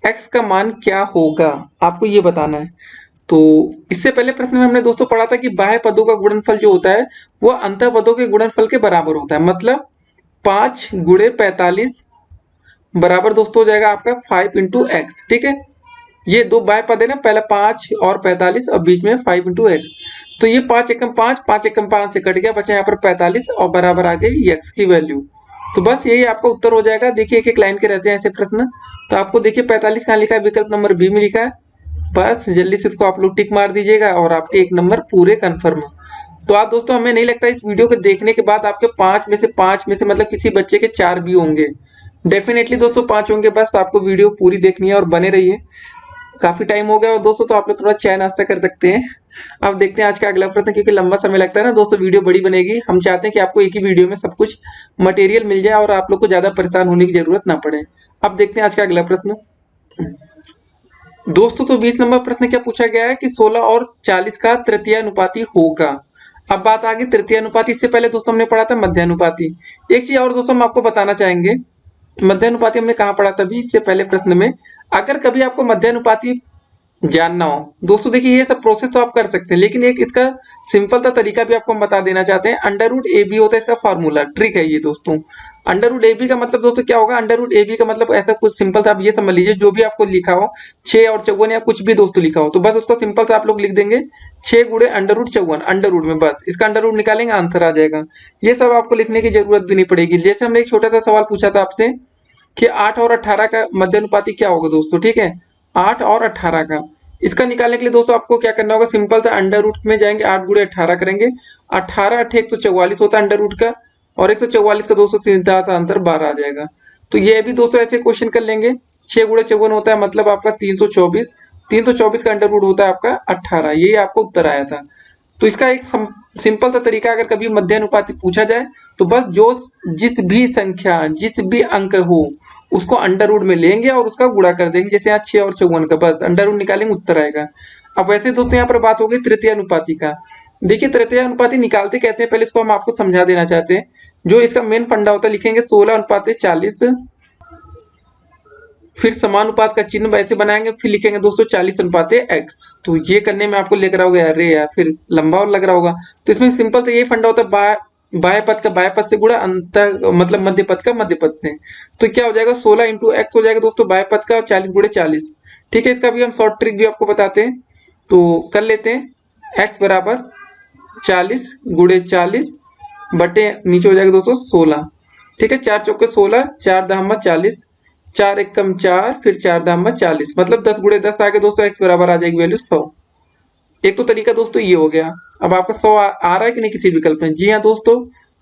x का मान क्या होगा, आपको ये बताना है। तो इससे पहले प्रश्न में हमने दोस्तों पढ़ा था कि बाह्य पदों का गुणनफल जो होता है वो अंतः पदों के गुणनफल के बराबर होता है। मतलब 5 गुणे 45 बराबर दोस्तों हो जाएगा आपका 5 इंटू एक्स। ठीक है, ये दो बाह्य पद है ना, पहला 5 और 45 और बीच में 5 इंटू एक्स। तो ये 5 एकम 5, 5 एकम 5 से कट गया, बचा यहाँ पर 45 और बराबर आ गई एक्स की वैल्यू। तो बस यही आपका उत्तर हो जाएगा। देखिए एक एक लाइन के रहते हैं ऐसे प्रश्न। तो आपको देखिए 45 कहाँ लिखा है, विकल्प नंबर बी में लिखा है। बस जल्दी से इसको आप लोग टिक मार दीजिएगा और आपके 1 नंबर पूरे कंफर्म। तो आप दोस्तों, हमें नहीं लगता इस वीडियो को देखने के बाद आपके 5 में से मतलब किसी बच्चे के 4 भी होंगे। डेफिनेटली दोस्तों 5 होंगे। बस आपको वीडियो पूरी देखनी है और बने रहिए। काफी टाइम हो गया और दोस्तों तो आप लोग थोड़ा चाय नाश्ता कर सकते हैं। अब देखते हैं आज का अगला प्रश्न, क्योंकि लंबा समय लगता है ना दोस्तों, वीडियो बड़ी बनेगी। हम चाहते हैं कि आपको एक ही वीडियो में सब कुछ मटेरियल मिल जाए और आप लोग को ज्यादा परेशान होने की जरूरत ना पड़े। अब देखते हैं आज का अगला प्रश्न दोस्तों। तो 20 नंबर प्रश्न क्या पूछा गया है कि 16 और 40 का तृतीयानुपाती होगा। अब बात आ गई तृतीयानुपाती। इससे पहले दोस्तों हमने पढ़ा था मध्यानुपाती। एक चीज और दोस्तों हम आपको बताना चाहेंगे, मध्यानुपाती हमने कहाँ पढ़ा था अभी इससे पहले प्रश्न में। अगर कभी आपको मध्यानुपाती जानना हो दोस्तों, देखिए ये सब प्रोसेस तो आप कर सकते हैं, लेकिन एक इसका सिंपल सा तरीका भी आपको हम बता देना चाहते हैं। अंडर रूट ए बी होता है इसका फॉर्मूला, ट्रिक है ये दोस्तों। अंडर रूट ए बी का मतलब दोस्तों क्या होगा, अंडर रूट ए बी का मतलब ऐसा कुछ सिंपल सा आप ये समझ लीजिए, जो भी आपको लिखा हो 6 और 54 या कुछ भी दोस्तों लिखा हो, तो बस उसको सिंपल सा आप लोग लिख देंगे 6 गुणे अंडर रूट 54 अंडर रूट में, बस इसका अंडर रूट निकालेंगे, आंसर आ जाएगा। ये सब आपको लिखने की जरूरत भी नहीं पड़ेगी। जैसे हमने एक छोटा सा सवाल पूछा था आपसे कि 8 और 18 का मध्यानुपाती क्या होगा दोस्तों। ठीक है, 8 और 18 का, इसका निकालने के लिए दोस्तों आपको क्या करना होगा, सिंपल सा अंडर रूट में जाएंगे, 8 गुणे 18 करेंगे, 18 8 144 होता है अंडर रूट का, और 144 का दोस्तों सीधा सा आंसर 12 आ जाएगा। तो ये भी दोस्तों ऐसे क्वेश्चन कर लेंगे। 6 गुणे 54 होता है मतलब आपका 324, 324 का अंडर रूट होता है आपका 18, यही आपको उत्तर आया था। तो इसका एक सिंपल सा तरीका, अगर कभी मध्यानुपाती पूछा जाए तो बस जो जिस भी संख्या जिस भी अंक हो उसको अंडर रूट में लेंगे और उसका गुणा कर देंगे। जैसे यहाँ 6 और 54 का, बस अंडर रूट निकालेंगे, उत्तर आएगा। अब वैसे दोस्तों यहाँ पर बात हो गई तृतीय अनुपाती का। देखिए तृतीय अनुपाती निकालते कैसे हैं, पहले इसको हम आपको समझा देना चाहते हैं। जो इसका मेन फंडा होता है, लिखेंगे 16:40, फिर समानुपात का चिन्ह वैसे बनाएंगे, फिर लिखेंगे दोस्तों 40:x। तो ये करने में आपको लग रहा होगा अरे यार फिर लंबा और लग रहा होगा। तो इसमें सिंपल से ये फंडा होता है, बाह्य पद का बाह्य पद से गुणा, अंत मतलब मध्य पद का मध्य पद से। तो क्या हो जाएगा 16 इंटू एक्स हो जाएगा दोस्तों बाह्य पद का, और 40 गुणे 40। ठीक है, इसका भी हम शॉर्ट ट्रिक भी आपको बताते हैं, तो कर लेते हैं। x बराबर 40 गुणे 40 बटे नीचे हो जाएगा दोस्तों 16। ठीक है, 4 चौके 16, 4 दाम 40, 4 एकम 4, फिर 4 दाम 40, मतलब 10 गुणे 10 आगे दोस्तों x बराबर आ जाएगी वैल्यू 100। एक तो तरीका दोस्तों ये हो गया। अब आपका 100 आ रहा है कि नहीं किसी विकल्प में? जी हाँ दोस्तों,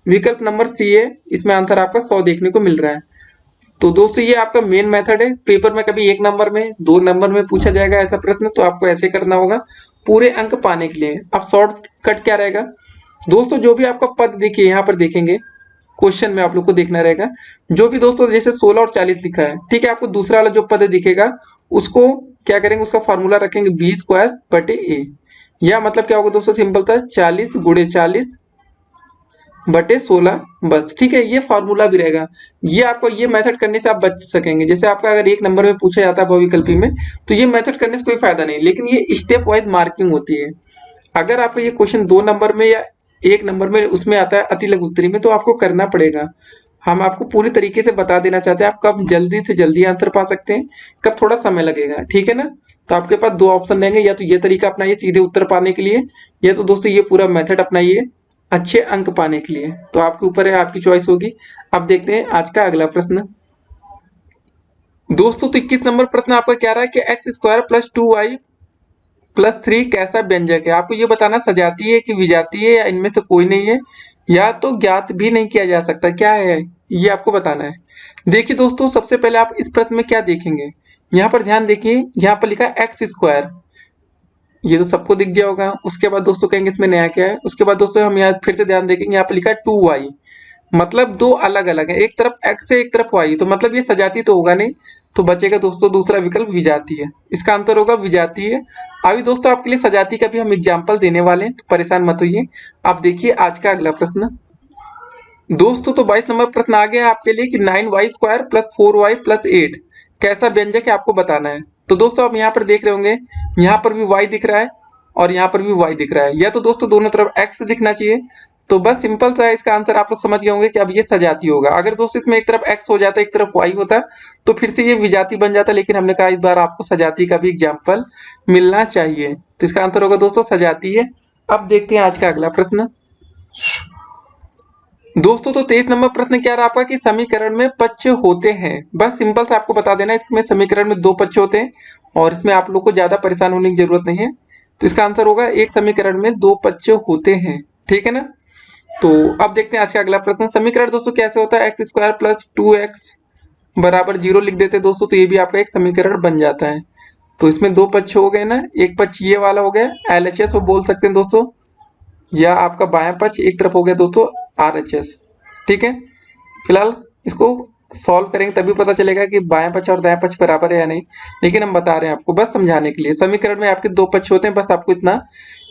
विकल्प नंबर सी है, इसमें आंसर आपका 100 देखने को मिल रहा है। तो दोस्तों ये आपका मेन मेथड है। पेपर में कभी 1 नंबर में 2 नंबर में पूछा जाएगा ऐसा प्रश्न, तो आपको ऐसे करना होगा पूरे अंक पाने के लिए। अब शॉर्ट कट क्या रहेगा दोस्तों, जो भी आपका पद देखिए यहाँ पर देखेंगे क्वेश्चन में आप लोग को देखना रहेगा, जो भी दोस्तों जैसे 16 और 40 लिखा है, ठीक है, आपको दूसरा वाला जो पद दिखेगा उसको क्या करेंगे, उसका फॉर्मूला रखेंगे बी स्क्वायर बटे ए, या मतलब क्या होगा दोस्तों सिंपल था 40 गुणे 40 बटे 16, बस। ठीक है, ये फॉर्मूला भी रहेगा। ये आपको ये मेथड करने से आप बच सकेंगे। जैसे आपका अगर 1 नंबर में पूछा जाता है बहुविकल्पी में, तो ये मेथड करने से कोई फायदा नहीं, लेकिन ये स्टेप वाइज मार्किंग होती है। अगर आपको ये क्वेश्चन 2 नंबर में या 1 नंबर में उसमें आता है अति लघु उत्तरी में, तो आपको करना पड़ेगा। हम आपको पूरी तरीके से बता देना चाहते हैं आप कब जल्दी से जल्दी आंसर पा सकते हैं, कब थोड़ा समय लगेगा। ठीक है ना, तो आपके पास 2 ऑप्शन रहेंगे, या तो ये तरीका अपनाइए सीधे उत्तर पाने के लिए, या तो दोस्तों ये पूरा मेथड अपनाइए अच्छे अंक पाने के लिए। तो आपके ऊपर है, आपकी चॉइस होगी। अब देखते हैं आज का अगला प्रश्न दोस्तों। तो 21 नंबर प्रश्न आपका क्या रहा है कि x² + 2y + 3 कैसा व्यंजक है। आपको ये बताना सजाती है कि विजाती है, या इनमें से कोई नहीं है, या तो ज्ञात भी नहीं किया जा सकता, क्या है ये आपको बताना है। देखिए दोस्तों, सबसे पहले आप इस प्रश्न में क्या देखेंगे, यहाँ पर ध्यान देखिए, यहाँ पर लिखा है x²। ये तो सबको दिख गया होगा। उसके बाद दोस्तों कहेंगे इसमें नया क्या है। उसके बाद दोस्तों हम यहाँ फिर से ध्यान देखेंगे, यहाँ पर लिखा है 2y, मतलब दो अलग अलग है, एक तरफ x है एक तरफ y, तो मतलब ये सजाती तो होगा नहीं, तो बचेगा दोस्तों दूसरा विकल्प विजातीय है। इसका आंसर होगा विजातीय। अभी दोस्तों आपके लिए सजाती का भी हम एग्जाम्पल देने वाले हैं, तो परेशान मत होइए। आप देखिए आज का अगला प्रश्न दोस्तों, तो 22 नंबर प्रश्न आ गया आपके लिए कि 9y² प्लस 4y प्लस 8 कैसा व्यंजक है आपको बताना है। तो दोस्तों आप यहाँ पर देख रहे होंगे, यहाँ पर भी y दिख रहा है और यहाँ पर भी y दिख रहा है, या तो दोस्तों दोनों तरफ x दिखना चाहिए। तो बस सिंपल सा है, इसका आंसर आप लोग समझ गए होंगे कि अब ये सजाती होगा। अगर दोस्तों इसमें एक तरफ x हो जाता एक तरफ y होता तो फिर से ये विजाती बन जाता, लेकिन हमने कहा इस बार आपको सजाती का भी एग्जाम्पल मिलना चाहिए, तो इसका आंसर होगा दोस्तों सजाती है। अब देखते हैं आज का अगला प्रश्न दोस्तों, तो 23 नंबर प्रश्न क्या रहा आपका कि समीकरण में पक्ष होते हैं। बस सिंपल से आपको बता देना, इसमें समीकरण में दो पक्ष होते हैं और इसमें आप लोग को ज्यादा परेशान होने की जरूरत नहीं है। तो इसका आंसर होगा एक समीकरण में दो पक्ष होते हैं, ठीक है ना। तो अब देखते हैं आज का अगला प्रश्न। समीकरण दोस्तों कैसे होता है, x² प्लस 2x बराबर 0 लिख देते हैं दोस्तों, तो ये भी आपका एक समीकरण बन जाता है। तो इसमें दो पक्ष हो गए ना, एक पक्ष ये वाला हो गया LHS वो बोल सकते हैं दोस्तों, या आपका बायां पक्ष एक तरफ हो गया दोस्तों RHS, ठीक है। फिलहाल इसको सॉल्व करेंगे तभी पता चलेगा कि बायां पक्ष और दायां पक्ष बराबर है या नहीं, लेकिन हम बता रहे हैं आपको बस समझाने के लिए। समीकरण में आपके दो पक्ष होते हैं, बस आपको इतना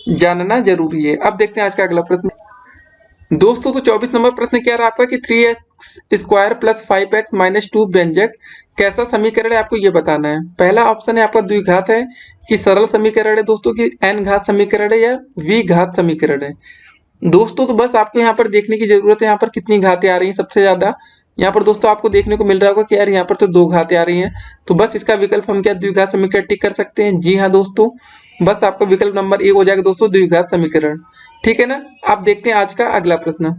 जानना जरूरी है। अब देखते हैं आज का अगला प्रश्न दोस्तों, तो 24 नंबर प्रश्न क्या रहा आपका कि 3x² प्लस 5x माइनस 2 व्यंजक कैसा समीकरण है, आपको ये बताना है। पहला ऑप्शन है आपका द्विघात है कि सरल समीकरण है दोस्तों, कि n घात समीकरण है या द्विघात समीकरण है दोस्तों। तो बस आपको यहाँ पर देखने की जरूरत है, यहाँ पर कितनी घातें आ रही हैं सबसे ज्यादा। यहाँ पर दोस्तों आपको देखने को मिल रहा होगा कि यार यहाँ पर तो दो घातें आ रही हैं, तो बस इसका विकल्प हम क्या द्विघात समीकरण टिक कर सकते हैं। जी हाँ दोस्तों, बस आपका विकल्प नंबर ए हो जाएगा दोस्तों द्विघात समीकरण, ठीक है ना। आप देखते हैं आज का अगला प्रश्न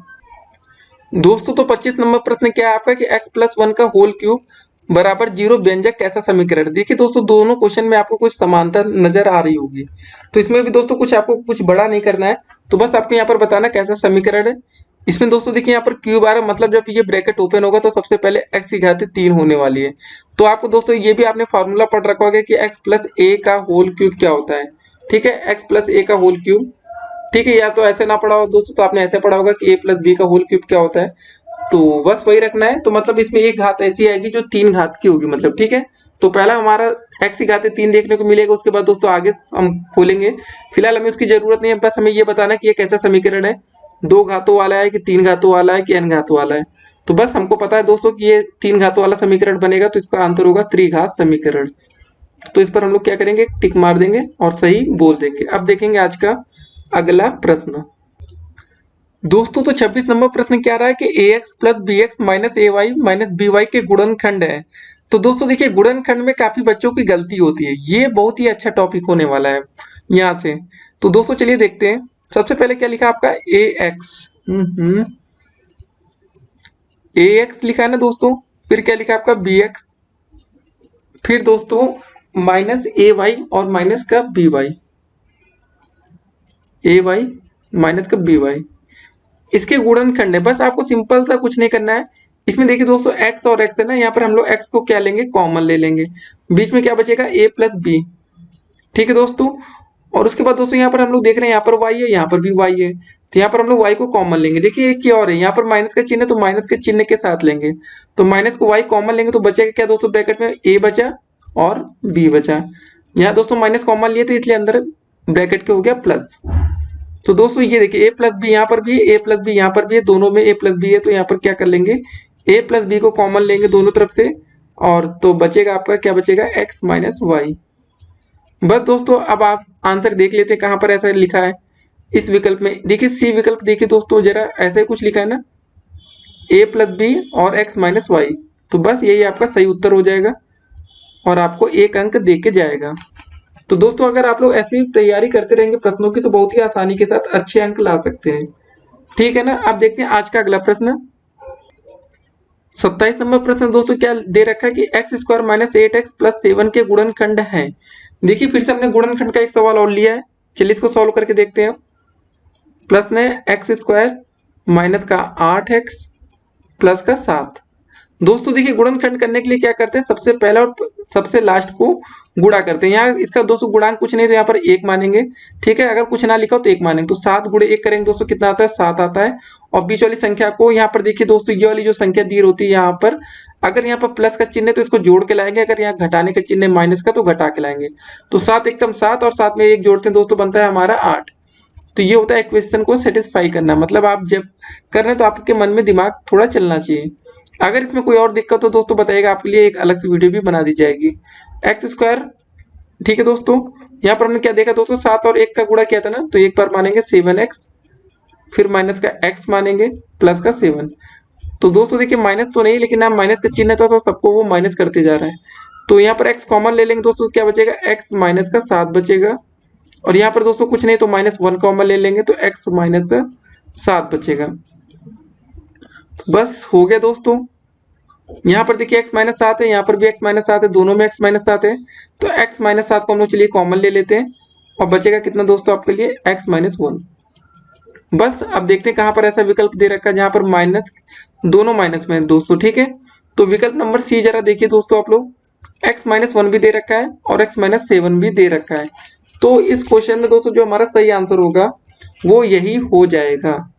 दोस्तों, तो 25 नंबर प्रश्न क्या है आपका कि x प्लस 1 का होल क्यूब बराबर 0 व्यंजक कैसा समीकरण। देखिए दोस्तों दोनों क्वेश्चन में आपको कुछ समानता नजर आ रही होगी, तो इसमें भी दोस्तों कुछ आपको कुछ बड़ा नहीं करना है, तो बस आपको यहाँ पर बताना कैसा समीकरण है। इसमें दोस्तों देखिए यहाँ पर क्यूब आ रहा है, मतलब जब ये ब्रैकेट ओपन होगा तो सबसे पहले x की घात 3 होने वाली है। तो आपको दोस्तों ये भी आपने फॉर्मूला पढ़ रखा होगा कि x प्लस a का होल क्यूब क्या होता है, ठीक है, x प्लस a का होल क्यूब, ठीक है। या तो ऐसे ना पढ़ा हो दोस्तों तो आपने ऐसे पढ़ा होगा कि a प्लस b का होल क्यूब क्या होता है, तो बस वही रखना है। तो मतलब इसमें एक घात ऐसी आएगी जो 3 घात की होगी, मतलब ठीक है। तो पहला हमारा x की घात 3 देखने को मिलेगा, उसके बाद दोस्तों आगे हम खोलेंगे, फिलहाल हमें उसकी जरूरत नहीं है, बस हमें ये बताना कि ये कैसा समीकरण है, दो घातों वाला है कि 3 घातों वाला है कि n घातों वाला है। तो बस हमको पता है दोस्तों कि ये 3 घातों वाला समीकरण बनेगा, तो इसका आंसर होगा त्रिघात समीकरण। तो इस पर हम लोग क्या करेंगे, टिक मार देंगे और सही बोल देंगे। अब देखेंगे आज का अगला प्रश्न दोस्तों, तो 26 नंबर प्रश्न क्या रहा है कि ax plus bx minus ay minus by के गुणनखंड है। तो दोस्तों देखिए गुणनखंड में काफी बच्चों की गलती होती है, ये बहुत ही अच्छा टॉपिक होने वाला है यहाँ से। तो दोस्तों चलिए देखते हैं, सबसे पहले क्या लिखा आपका ax लिखा है ना दोस्तों, फिर क्या लिखा आपका bx, फिर दोस्तों माइनस ay और माइनस का by, ay माइनस का by, इसके गुणनखंड है। बस आपको सिंपल सा कुछ नहीं करना है। इसमें देखिए दोस्तों x और x है ना, यहाँ पर हम लोग x को क्या लेंगे, कॉमन ले लेंगे, बीच में क्या बचेगा a प्लस b, ठीक है दोस्तों। और उसके बाद दोस्तों यहाँ पर हम लोग देख रहे हैं यहाँ पर y है यहाँ पर भी y है, तो यहाँ पर हम लोग y को कॉमन लेंगे। देखिए एक क्या और है, यहाँ पर माइनस का चिन्ह है तो माइनस के चिन्ह के साथ लेंगे, तो माइनस को y कॉमन लेंगे तो बचेगा क्या दोस्तों, ब्रैकेट में a बचा और b बचा। यहाँ दोस्तों माइनस कॉमन लिए थे इसलिए अंदर ब्रैकेट के हो गया प्लस। तो दोस्तों ये देखिए a प्लस बी यहाँ पर भी है, a प्लस बी यहाँ पर भी है, दोनों में a प्लस बी है, तो यहाँ पर क्या कर लेंगे a प्लस बी को कॉमन लेंगे दोनों तरफ से, और तो बचेगा आपका क्या बचेगा x माइनस वाई। बस दोस्तों अब आप आंसर देख लेते हैं कहाँ पर ऐसा लिखा है इस विकल्प में। देखिए सी विकल्प देखिए दोस्तों जरा ऐसा ही कुछ लिखा है ना, a प्लस बी और x माइनस वाई, तो बस यही आपका सही उत्तर हो जाएगा और आपको एक अंक दे के जाएगा। तो दोस्तों अगर आप लोग ऐसी तैयारी करते रहेंगे प्रश्नों की तो बहुत ही आसानी के साथ अच्छे अंक ला सकते हैं, ठीक है ना। अब देखते हैं आज का अगला प्रश्न 27 नंबर प्रश्न दोस्तों क्या दे रखा है कि x² माइनस 8x प्लस 7 के गुणनखंड है। देखिए फिर से हमने गुणनखंड का एक सवाल और लिया है, चलिए इसको सॉल्व करके देखते हैं। प्लस ने x² माइनस का 8x प्लस का 7, दोस्तों देखिए गुणनखंड करने के लिए क्या करते हैं, सबसे पहला और सबसे लास्ट को गुणा करते हैं। यहाँ इसका दोस्तों गुणांक कुछ नहीं तो यहाँ पर 1 मानेंगे, ठीक है। अगर कुछ ना लिखा हो तो 1 मानेंगे, तो 7 गुणे 1 करेंगे दोस्तों, कितना आता है 7 आता है। और बीच वाली संख्या को यहाँ पर देखिए दोस्तों, ये वाली जो संख्या दी होती है यहाँ पर, अगर यहाँ पर प्लस का चिन्ह है तो इसको जोड़ के लाएंगे, अगर यहाँ घटाने का चिन्ह है माइनस का तो घटा के लाएंगे। तो 7 एकम 7 और 7 में 1 जोड़ते हैं दोस्तों, बनता है हमारा 8। तो ये होता है इक्वेशन को सेटिस्फाई करना, मतलब आप जब कर रहे हैं तो आपके मन में दिमाग थोड़ा चलना चाहिए। अगर इसमें कोई और दिक्कत हो दोस्तों बताइएगा, आपके लिए एक अलग से वीडियो भी बना दी जाएगी। एक्स स्क्वायर, ठीक है दोस्तों। यहाँ पर हमने क्या देखा दोस्तों, 7 और 1 का गुणा किया था ना, तो एक बार मानेंगे 7x, फिर माइनस का x मानेंगे, प्लस का 7। तो दोस्तों देखिए माइनस तो नहीं, लेकिन यहाँ माइनस का चिन्ह था तो सबको वो माइनस करते जा रहा है। तो यहाँ पर x कॉमन ले लेंगे दोस्तों, क्या बचेगा x माइनस का 7 बचेगा। और यहाँ पर दोस्तों कुछ नहीं तो -1 कॉमन ले लेंगे तो x माइनस 7 बचेगा। तो बस हो गया दोस्तों। यहाँ पर देखिए x माइनस 7 है, यहाँ पर भी x माइनस 7 है, दोनों में x माइनस 7 है। तो x माइनस 7 को हम लोग चलिए कॉमन ले लेते हैं और बचेगा कितना दोस्तों आपके लिए, x माइनस 1। बस अब देखते हैं कहाँ पर ऐसा विकल्प दे रखा है जहाँ पर माइनस, दोनों माइनस में दोस्तों, ठीक है। तो विकल्प नंबर सी जरा देखिए दोस्तों आप लोग, x माइनस 1 भी दे रखा है और x माइनस 7 भी दे रखा है। तो इस क्वेश्चन में दोस्तों जो हमारा सही आंसर होगा वो यही हो जाएगा।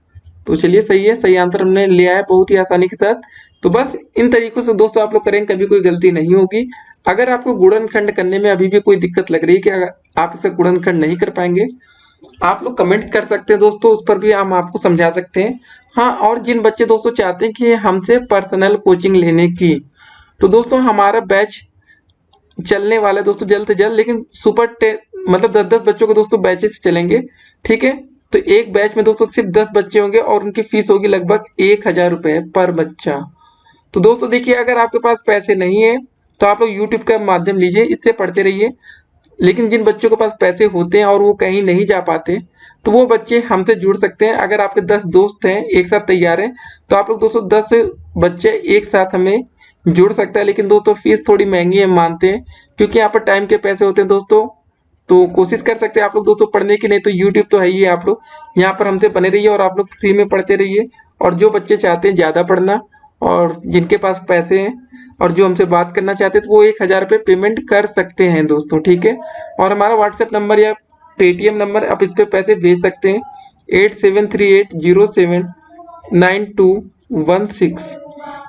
तो चलिए सही है, सही आंसर हमने ले आया बहुत ही आसानी के साथ। तो बस इन तरीकों से दोस्तों आप लोग करेंगे, कभी कोई गलती नहीं होगी। अगर आपको गुणनखंड करने में अभी भी कोई दिक्कत लग रही है कि आप इसका गुणनखंड नहीं कर पाएंगे, आप लोग कमेंट कर सकते हैं दोस्तों, उस पर भी हम आपको समझा सकते हैं। हाँ, और जिन बच्चे दोस्तों चाहते हैं कि हमसे पर्सनल कोचिंग लेने की, तो दोस्तों हमारा बैच चलने वाला है दोस्तों जल्द से जल्द, लेकिन मतलब 10-10 बच्चों के दोस्तों बैचेस चलेंगे, ठीक है। तो एक बैच में दोस्तों सिर्फ 10 बच्चे होंगे और उनकी फीस होगी लगभग 1000 रुपए पर बच्चा। तो दोस्तों देखिए अगर आपके पास पैसे नहीं है तो आप लोग यूट्यूब का माध्यम लीजिए, इससे पढ़ते रहिए। लेकिन जिन बच्चों के पास पैसे होते हैं और वो कहीं नहीं जा पाते, तो वो बच्चे हमसे जुड़ सकते हैं। अगर आपके 10 दोस्त हैं एक साथ तैयार हैं तो आप लोग दोस्तों 10 बच्चे एक साथ हमें जुड़ सकता है। लेकिन दोस्तों फीस थोड़ी महंगी है, मानते हैं, क्योंकि यहाँ पर टाइम के पैसे होते हैं दोस्तों। तो कोशिश कर सकते हैं आप लोग दोस्तों पढ़ने की, नहीं तो यूट्यूब तो है ही है, आप लोग यहाँ पर हमसे बने रहिए और आप लोग फ्री में पढ़ते रहिए। और जो बच्चे चाहते हैं ज़्यादा पढ़ना और जिनके पास पैसे हैं और जो हमसे बात करना चाहते हैं तो वो 1000 रुपये पेमेंट कर सकते हैं दोस्तों, ठीक है। और हमारा व्हाट्सएप नंबर या पेटीएम नंबर, आप इस पर पैसे भेज सकते हैं 8738079216।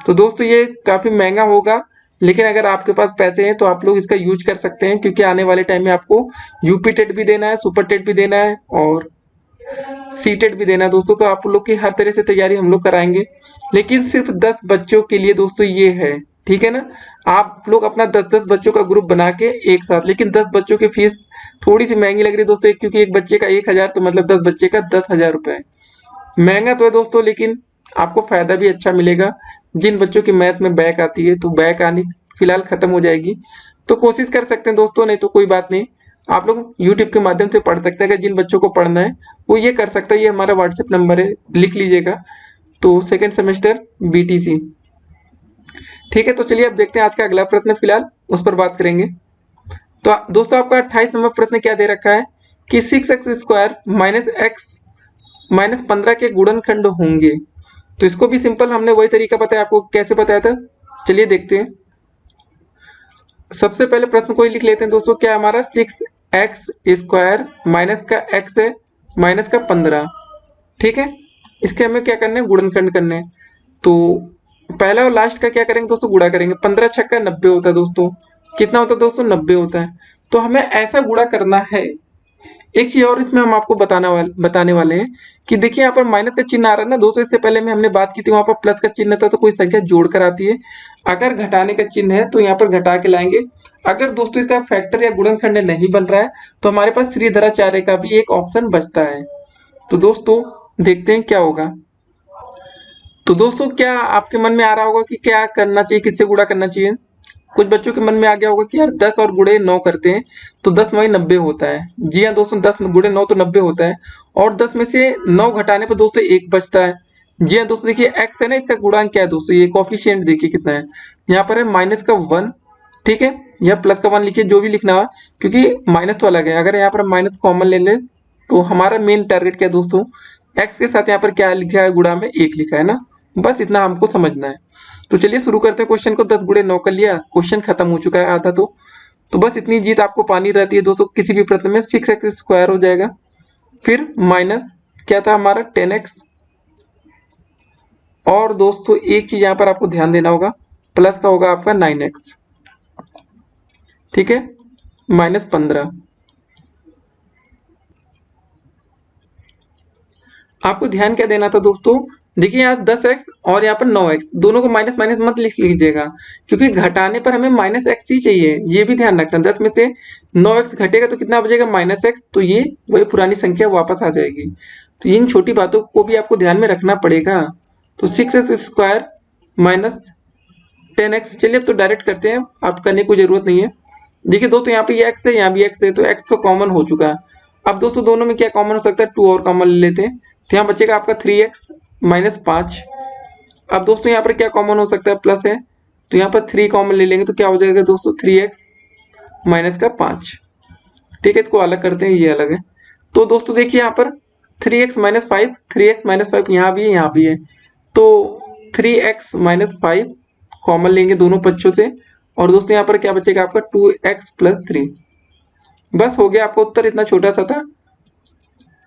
तो दोस्तों ये काफ़ी महंगा होगा, लेकिन अगर आपके पास पैसे हैं तो आप लोग इसका यूज कर सकते हैं, क्योंकि आने वाले टाइम में आपको यूपी टेट भी देना है, सुपर टेट भी देना है और सी टेट भी देना है दोस्तों। तो आप लोग की हर तरह से तैयारी हम लोग कराएंगे, लेकिन सिर्फ 10 बच्चों के लिए दोस्तों ये है, ठीक है ना। आप लोग अपना 10-10 बच्चों का ग्रुप बना के एक साथ, लेकिन 10 बच्चों की फीस थोड़ी सी महंगी लग रही है दोस्तों, क्योंकि एक बच्चे का 1000 तो मतलब 10 बच्चे का 10,000 रुपये। महंगा तो है दोस्तों, लेकिन आपको फायदा भी अच्छा मिलेगा। जिन बच्चों की मैथ में बैक आती है तो बैक आनी फिलहाल खत्म हो जाएगी, तो कोशिश कर सकते हैं दोस्तों, नहीं तो कोई बात नहीं, आप लोग यूट्यूब के माध्यम से पढ़ सकते हैं। अगर जिन बच्चों को पढ़ना है वो ये कर सकता है, ये हमारा व्हाट्सएप नंबर है, लिख लीजिएगा। तो सेकेंड सेमेस्टर BTC, ठीक है। तो चलिए अब देखते हैं आज का अगला प्रश्न, फिलहाल उस पर बात करेंगे। तो दोस्तों आपका 28 नंबर प्रश्न क्या दे रखा है कि 6x² माइनस x माइनस 15 के गुणनखंड होंगे। तो इसको भी सिंपल हमने वही तरीका बताया, आपको कैसे बताया था, चलिए देखते हैं। सबसे पहले प्रश्न को ही लिख लेते हैं दोस्तों, क्या हमारा 6x² माइनस का x है माइनस का 15, ठीक है। इसके हमें क्या करना है, गुणनखंड करना है। तो पहला और लास्ट का क्या करेंगे दोस्तों, गुणा करेंगे। 15 छक्का 90 होता है दोस्तों, कितना होता है दोस्तों, 90 होता है। तो हमें ऐसा गुणा करना है। एक चीज और इसमें हम आपको बताने वाले हैं कि देखिए यहाँ पर माइनस का चिन्ह आ रहा है ना दोस्तों, इससे पहले में हमने बात की थी वहां पर प्लस का चिन्ह था तो कोई संख्या जोड़ कर आती है। अगर घटाने का चिन्ह है तो यहाँ पर घटा के लाएंगे। अगर दोस्तों इसका फैक्टर या गुणनखंड नहीं बन रहा है तो हमारे पास श्रीधराचार्य का भी एक ऑप्शन बचता है। तो दोस्तों देखते हैं क्या होगा। तो दोस्तों क्या आपके मन में आ रहा होगा कि क्या करना चाहिए, किससे गुणा करना चाहिए। कुछ बच्चों के मन में आ गया होगा कि यार 10 और गुणे 9 करते हैं तो 10 में 90 होता है। जी हाँ दोस्तों, 10 गुणे 9 तो 90 होता है, और 10 में से 9 घटाने पर दोस्तों 1 बचता है। जी हाँ दोस्तों, देखिए x है ना, इसका गुणांक क्या है दोस्तों, ये कोफिशिएंट देखिए कितना है, यहाँ पर है माइनस का 1, ठीक है, या प्लस का 1 लिखिए, जो भी लिखना है, क्योंकि माइनस तो अलग है। अगर यहाँ पर माइनस कॉमन ले ले तो हमारा मेन टारगेट क्या है दोस्तों, x के साथ यहाँ पर क्या लिखा है, गुणा में 1 लिखा है ना, बस इतना हमको समझना है। तो चलिए शुरू करते हैं क्वेश्चन को। 10 गुणे 9 कर लिया, क्वेश्चन खत्म हो चुका है आधा। तो बस इतनी जीत आपको पानी रहती है दोस्तों किसी भी प्रश्न में। 6x स्क्वायर हो जाएगा, फिर माइनस क्या था हमारा 10x, और दोस्तों एक चीज यहाँ पर आपको ध्यान देना होगा, प्लस का होगा आपका 9x, ठीक है, माइनस 15। आपको ध्यान क्या देना था दोस्तों, देखिए यहाँ 10x और यहाँ पर 9x, दोनों को माइनस माइनस मत लिख लीजिएगा, क्योंकि घटाने पर हमें माइनस एक्स ही चाहिए, ये भी ध्यान रखना। 10 में से 9x घटेगा तो कितना बचेगा, माइनस एक्स, तो ये वही पुरानी संख्या वापस आ जाएगी। तो इन छोटी बातों को भी आपको ध्यान में रखना पड़ेगा। तो 6x स्क्वायर माइनस 10x, चलिए अब तो डायरेक्ट करते हैं, आप करने की जरूरत नहीं है। देखिए दोस्तों यहाँ पे ये x है, यहाँ भी x है, तो x तो कॉमन हो चुका है। अब दोस्तों दोनों में क्या कॉमन हो सकता है, 2 और कॉमन ले लेते हैं, तो यहाँ बचेगा आपका 3x माइनस 5। अब दोस्तों यहाँ पर क्या कॉमन हो सकता है, प्लस है, तो यहाँ पर 3 कॉमन ले लेंगे, तो क्या हो जाएगा दोस्तों 3x माइनस का 5। ठीक है, इसको अलग करते हैं, ये अलग है। तो दोस्तों देखिए यहाँ पर 3x माइनस 5, 3x माइनस 5 यहाँ भी है, यहाँ भी है, तो 3x माइनस 5 कॉमन लेंगे दोनों पक्षों से, और दोस्तों यहाँ पर क्या बचेगा आपका 2x प्लस 3। बस हो गया, आपका उत्तर इतना छोटा सा था।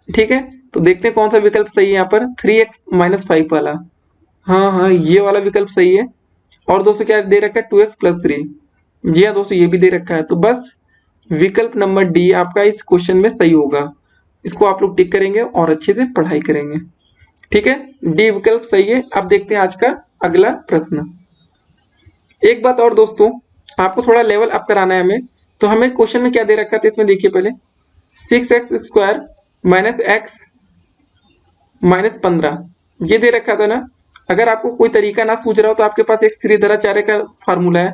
ठीक है, तो देखते हैं कौन सा विकल्प सही है यहाँ पर, 3x माइनस 5 वाला। हाँ हाँ, ये वाला विकल्प सही है। और दोस्तों क्या दे रखा है, 2x प्लस 3। जी हाँ दोस्तों, ये भी दे रखा है। तो बस विकल्प नंबर डी आपका इस क्वेश्चन में सही होगा। इसको आप लोग टिक करेंगे और अच्छे से पढ़ाई करेंगे। ठीक है, डी विकल्प सही है। अब देखते हैं आज का अगला प्रश्न। एक बात और दोस्तों, आपको थोड़ा लेवल अप कराना है हमें। तो हमें क्वेश्चन में क्या दे रखा था, इसमें देखिए पहले 6x square minus x minus 15 ये दे रखा था ना। अगर आपको कोई तरीका ना सूझ रहा हो तो आपके पास एक श्रीधराचार्य का फार्मूला है,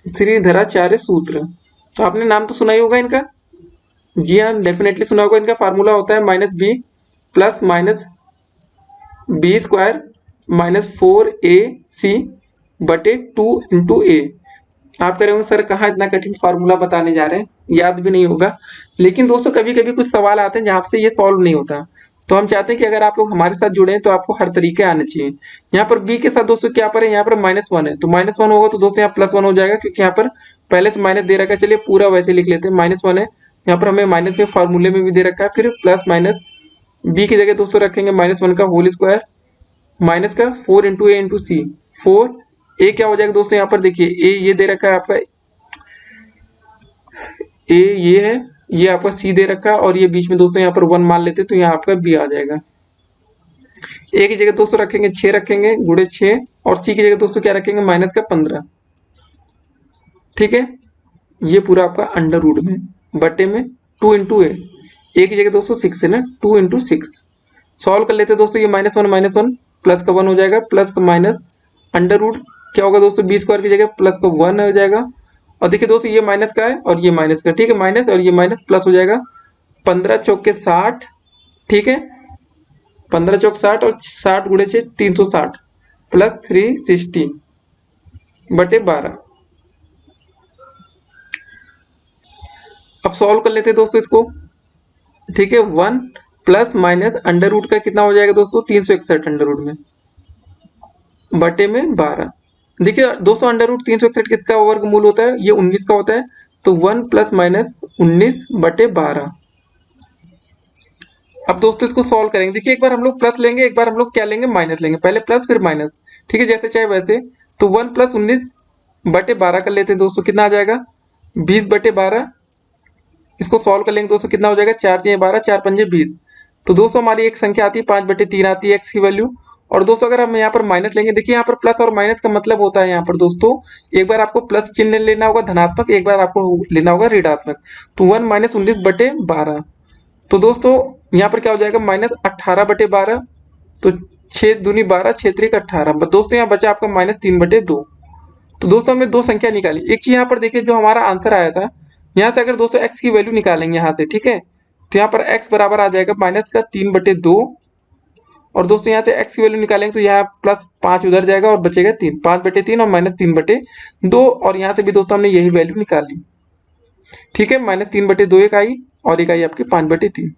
श्रीधराचार्य सूत्र। तो आपने नाम तो सुना ही होगा इनका। जी हाँ, डेफिनेटली सुना होगा। इनका फार्मूला होता है minus B plus minus B square minus 4ac बटे 2 इंटू ए। आप कह रहे होंगे सर कहाँ इतना कठिन फार्मूला बताने जा रहे हैं, याद भी नहीं होगा। लेकिन दोस्तों कभी कभी कुछ सवाल आते हैं जहाँ से ये सॉल्व नहीं होता, तो हम चाहते हैं कि अगर आप लोग हमारे साथ जुड़े हैं तो आपको हर तरीके आने चाहिए। यहाँ पर b के साथ दोस्तों क्या पर है, यहाँ पर -1 है, तो -1 होगा तो दोस्तों यहाँ +1 हो जाएगा, क्योंकि यहाँ पर पहले से माइनस दे रखा है। चलिए पूरा वैसे लिख लेते हैं, -1 है, यहाँ पर हमें माइनस में फार्मूले में भी दे रखा है, फिर प्लस माइनस b की जगह दोस्तों रखेंगे -1 का होल स्क्वायर माइनस का 4 इंटू ए इंटू सी। 4 ए क्या हो जाएगा दोस्तों, यहाँ पर देखिए ए ये दे रखा है आपका, ए ये है, ये आपका सी दे रखा है, और ये बीच में दोस्तों यहाँ पर 1 मान लेते हैं, तो यहाँ आपका बी आ जाएगा। ए की जगह दोस्तों रखेंगे 6 रखेंगे गुणे 6, और सी की जगह दोस्तों क्या रखेंगे माइनस का 15। ठीक है, ये पूरा आपका अंडर रूट में बटे में 2 इंटू ए की जगह दोस्तों 6 है ना, 2 इंटू 6। सॉल्व कर लेते हैं दोस्तों, ये -1 प्लस का 1 हो जाएगा, प्लस का माइनस अंडर रूट क्या होगा दोस्तों, बी स्क्वायर की जगह प्लस का 1 हो जाएगा। और देखिए दोस्तों ये माइनस का है और ये माइनस का, ठीक है, माइनस और ये माइनस प्लस हो जाएगा। 15 चौके 60, ठीक है, 15 चौक 60 और 60 गुणे 6 360 प्लस 360 बटे 12। अब सॉल्व कर लेते हैं दोस्तों इसको। ठीक है, 1 प्लस माइनस अंडर रूट का कितना हो जाएगा दोस्तों, 361 अंडर रूट में बटे में 12। देखिए दोस्तों अंडर रूट 361 किसका वर्गमूल होता है, ये 19 का होता है, तो 1 प्लस माइनस 19 बटे 12। अब दोस्तों इसको सॉल्व करेंगे। देखिए एक बार हम लोग प्लस लेंगे, एक बार हम लोग क्या लेंगे, माइनस लेंगे, पहले प्लस फिर माइनस, ठीक है, जैसे चाहे वैसे। तो 1 प्लस 19 बटे 12 कर लेते हैं दोस्तों, कितना आ जाएगा 20 बटे 12। इसको सॉल्व कर लेंगे दोस्तों, कितना हो जाएगा 4 × 12 4 × 5 20। तो दोस्तों हमारी एक संख्या आती है 5 बटे 3 आती है एक्स की वैल्यू। और दोस्तों अगर हम यहाँ पर माइनस लेंगे, देखिए यहाँ पर प्लस और माइनस का मतलब होता है यहाँ पर दोस्तों, एक बार आपको प्लस चिन्ह लेना होगा धनात्मक, एक बार आपको लेना होगा ऋणात्मक। तो 1 माइनस 19 बटे 12, तो दोस्तों यहाँ पर क्या हो जाएगा -18 बटे 12, तो 6 दूनी 12 6 त्रिक 18। दोस्तों यहाँ बचा आपका -3 बटे 2। तो दोस्तों हमने दो संख्या निकाली। एक चीज यहाँ पर देखिए, जो हमारा आंसर आया था, यहाँ से अगर दोस्तों x की वैल्यू निकालेंगे यहाँ से, ठीक है, तो यहाँ पर x बराबर आ जाएगा -3 बटे 2, और दोस्तों यहाँ से x की वैल्यू निकालेंगे तो यहाँ +5 उधर जाएगा और बचेगा 3, 5 बटे 3 और -3 बटे 2, और यहाँ से भी दोस्तों हमने यही वैल्यू निकाली। ठीक है, -3 बटे 2 एक आई और एक आई आपकी 5 बटे 3।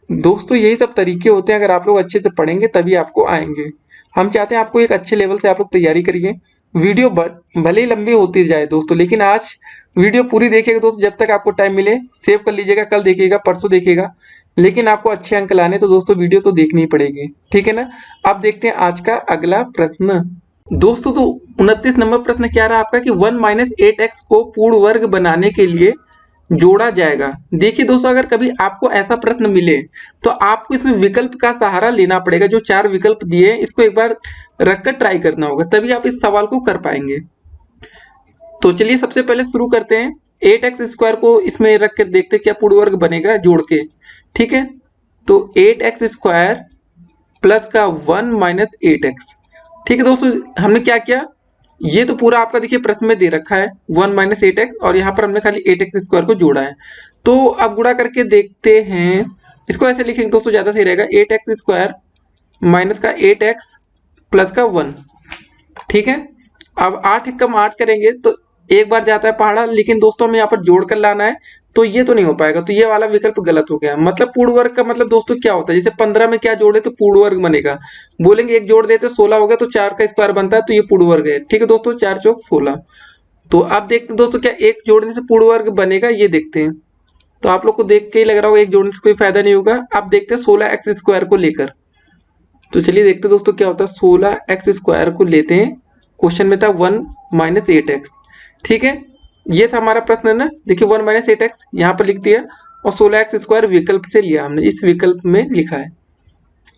दोस्तों यही सब तरीके होते हैं, अगर आप लोग अच्छे से पढ़ेंगे तभी आपको आएंगे। हम चाहते हैं आपको एक अच्छे लेवल से आप लोग तैयारी करिए। वीडियो भले ही लंबी होती जाए दोस्तों, लेकिन आज वीडियो पूरी देखिएगा दोस्तों, जब तक आपको टाइम मिले। सेव कर लीजिएगा, कल देखिएगा, परसों देखिएगा, लेकिन आपको अच्छे अंक लाने तो दोस्तों वीडियो तो देखनी ही पड़ेगी, ठीक है ना। अब देखते हैं आज का अगला प्रश्न। दोस्तों तो 29 नंबर प्रश्न क्या रहा आपका कि 1 - 8x को पूर्ण वर्ग बनाने के लिए जोड़ा जाएगा। देखिए दोस्तों, अगर कभी आपको ऐसा प्रश्न मिले तो आपको इसमें विकल्प का सहारा लेना पड़ेगा। जो 4 विकल्प दिए हैं इसको एक बार रखकर ट्राई करना होगा, तभी आप इस सवाल को कर पाएंगे। तो चलिए सबसे पहले शुरू करते हैं। 8x² को इसमें रख कर देखते हैं क्या पूर्ण वर्ग बनेगा जोड़ के, ठीक है। तो 8x² प्लस का 1 - 8x, ठीक है दोस्तों। हमने क्या किया, ये तो पूरा आपका देखिए प्रश्न में दे रखा है 1 - 8x, और यहाँ पर हमने खाली 8x² को जोड़ा है। तो अब गुणा करके देखते हैं, इसको ऐसे लिखेंगे दोस्तों ज्यादा सही रहेगा, 8x² माइनस का 8x प्लस का 1, ठीक है। अब 8 कम 8 करेंगे तो एक बार जाता है पहाड़ा, लेकिन दोस्तों हमें यहाँ पर जोड़ कर लाना है, तो ये तो नहीं हो पाएगा, तो ये वाला विकल्प गलत हो गया। मतलब पूर्ण वर्ग का मतलब दोस्तों क्या होता है, जैसे 15 में क्या जोड़े तो पूर्ण वर्ग बनेगा, बोलेंगे एक जोड़ देते 16 हो गया, तो 4 का स्क्वायर बनता है, तो ये पूर्ण वर्ग है, ठीक है दोस्तों। 4 चौक 16। तो अब देखते हैं दोस्तों क्या एक जोड़ने से पूर्ण वर्ग बनेगा, ये देखते हैं। तो आप लोग को देख के ही लग रहा होगा एक जोड़ने से कोई फायदा नहीं होगा। अब देखते हैं 16x² को लेकर। तो चलिए देखते हैं दोस्तों क्या होता है। 16x² को लेते हैं, क्वेश्चन में था 1 - 8x, ठीक है। ये था हमारा प्रश्न ना, देखिए 1 - 8x यहाँ पर लिख दिया, और 16x² विकल्प से लिया हमने, इस विकल्प में लिखा है।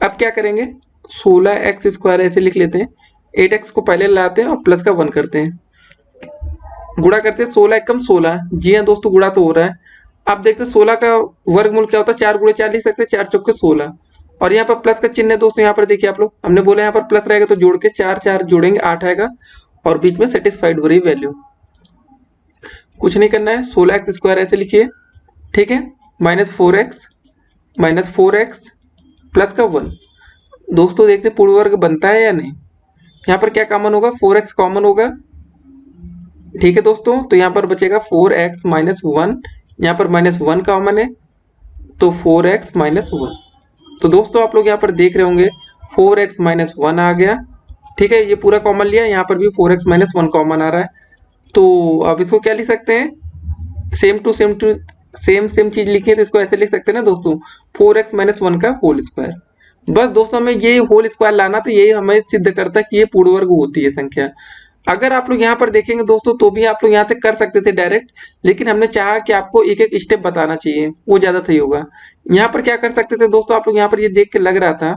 अब क्या करेंगे, 16x² ऐसे लिख लेते हैं, 8x को पहले लाते हैं और प्लस का 1 करते हैं, गुणा करते हैं 16 एकम 16। जी हाँ दोस्तों, गुणा तो हो रहा है। अब देखते हैं 16 का वर्गमूल क्या होता है, 4 × 4 लिख सकते हैं, 4 चौके 16, और यहाँ पर प्लस का चिन्ह है दोस्तों। यहाँ पर देखिए आप लोग, हमने बोला यहाँ पर प्लस रहेगा तो जोड़ के 4 4 जोड़ेंगे 8 आएगा, और बीच में सेटिस्फाइड हो रही वैल्यू। कुछ नहीं करना है, 16x² ऐसे लिखिए, ठीक है, -4x प्लस का 1। दोस्तों देखते पूर्ण वर्ग बनता है या नहीं। यहाँ पर क्या कॉमन होगा, 4x कॉमन होगा, ठीक है दोस्तों। तो यहाँ पर बचेगा 4x - 1, यहाँ पर -1 कॉमन है, तो 4x - 1। तो दोस्तों आप लोग यहाँ पर देख रहे होंगे 4x - 1 आ गया, ठीक है। ये पूरा कॉमन लिया, यहाँ पर भी 4x - 1 कॉमन आ रहा है। तो अब इसको क्या लिख सकते हैं, सेम चीज लिखिए, तो इसको ऐसे लिख सकते हैं ना दोस्तों, 4x - 1 का होल स्क्वायर। बस दोस्तों हमें ये होल स्क्वायर लाना, तो यही हमें सिद्ध करता है कि ये पूर्ण वर्ग होती है संख्या। अगर आप लोग यहाँ पर देखेंगे दोस्तों, तो भी आप लोग यहाँ तक कर सकते थे डायरेक्ट, लेकिन हमने चाहा कि आपको एक एक स्टेप बताना चाहिए, वो ज्यादा सही होगा। यहाँ पर क्या कर सकते थे दोस्तों, आप लोग यहाँ पर ये देख के लग रहा था,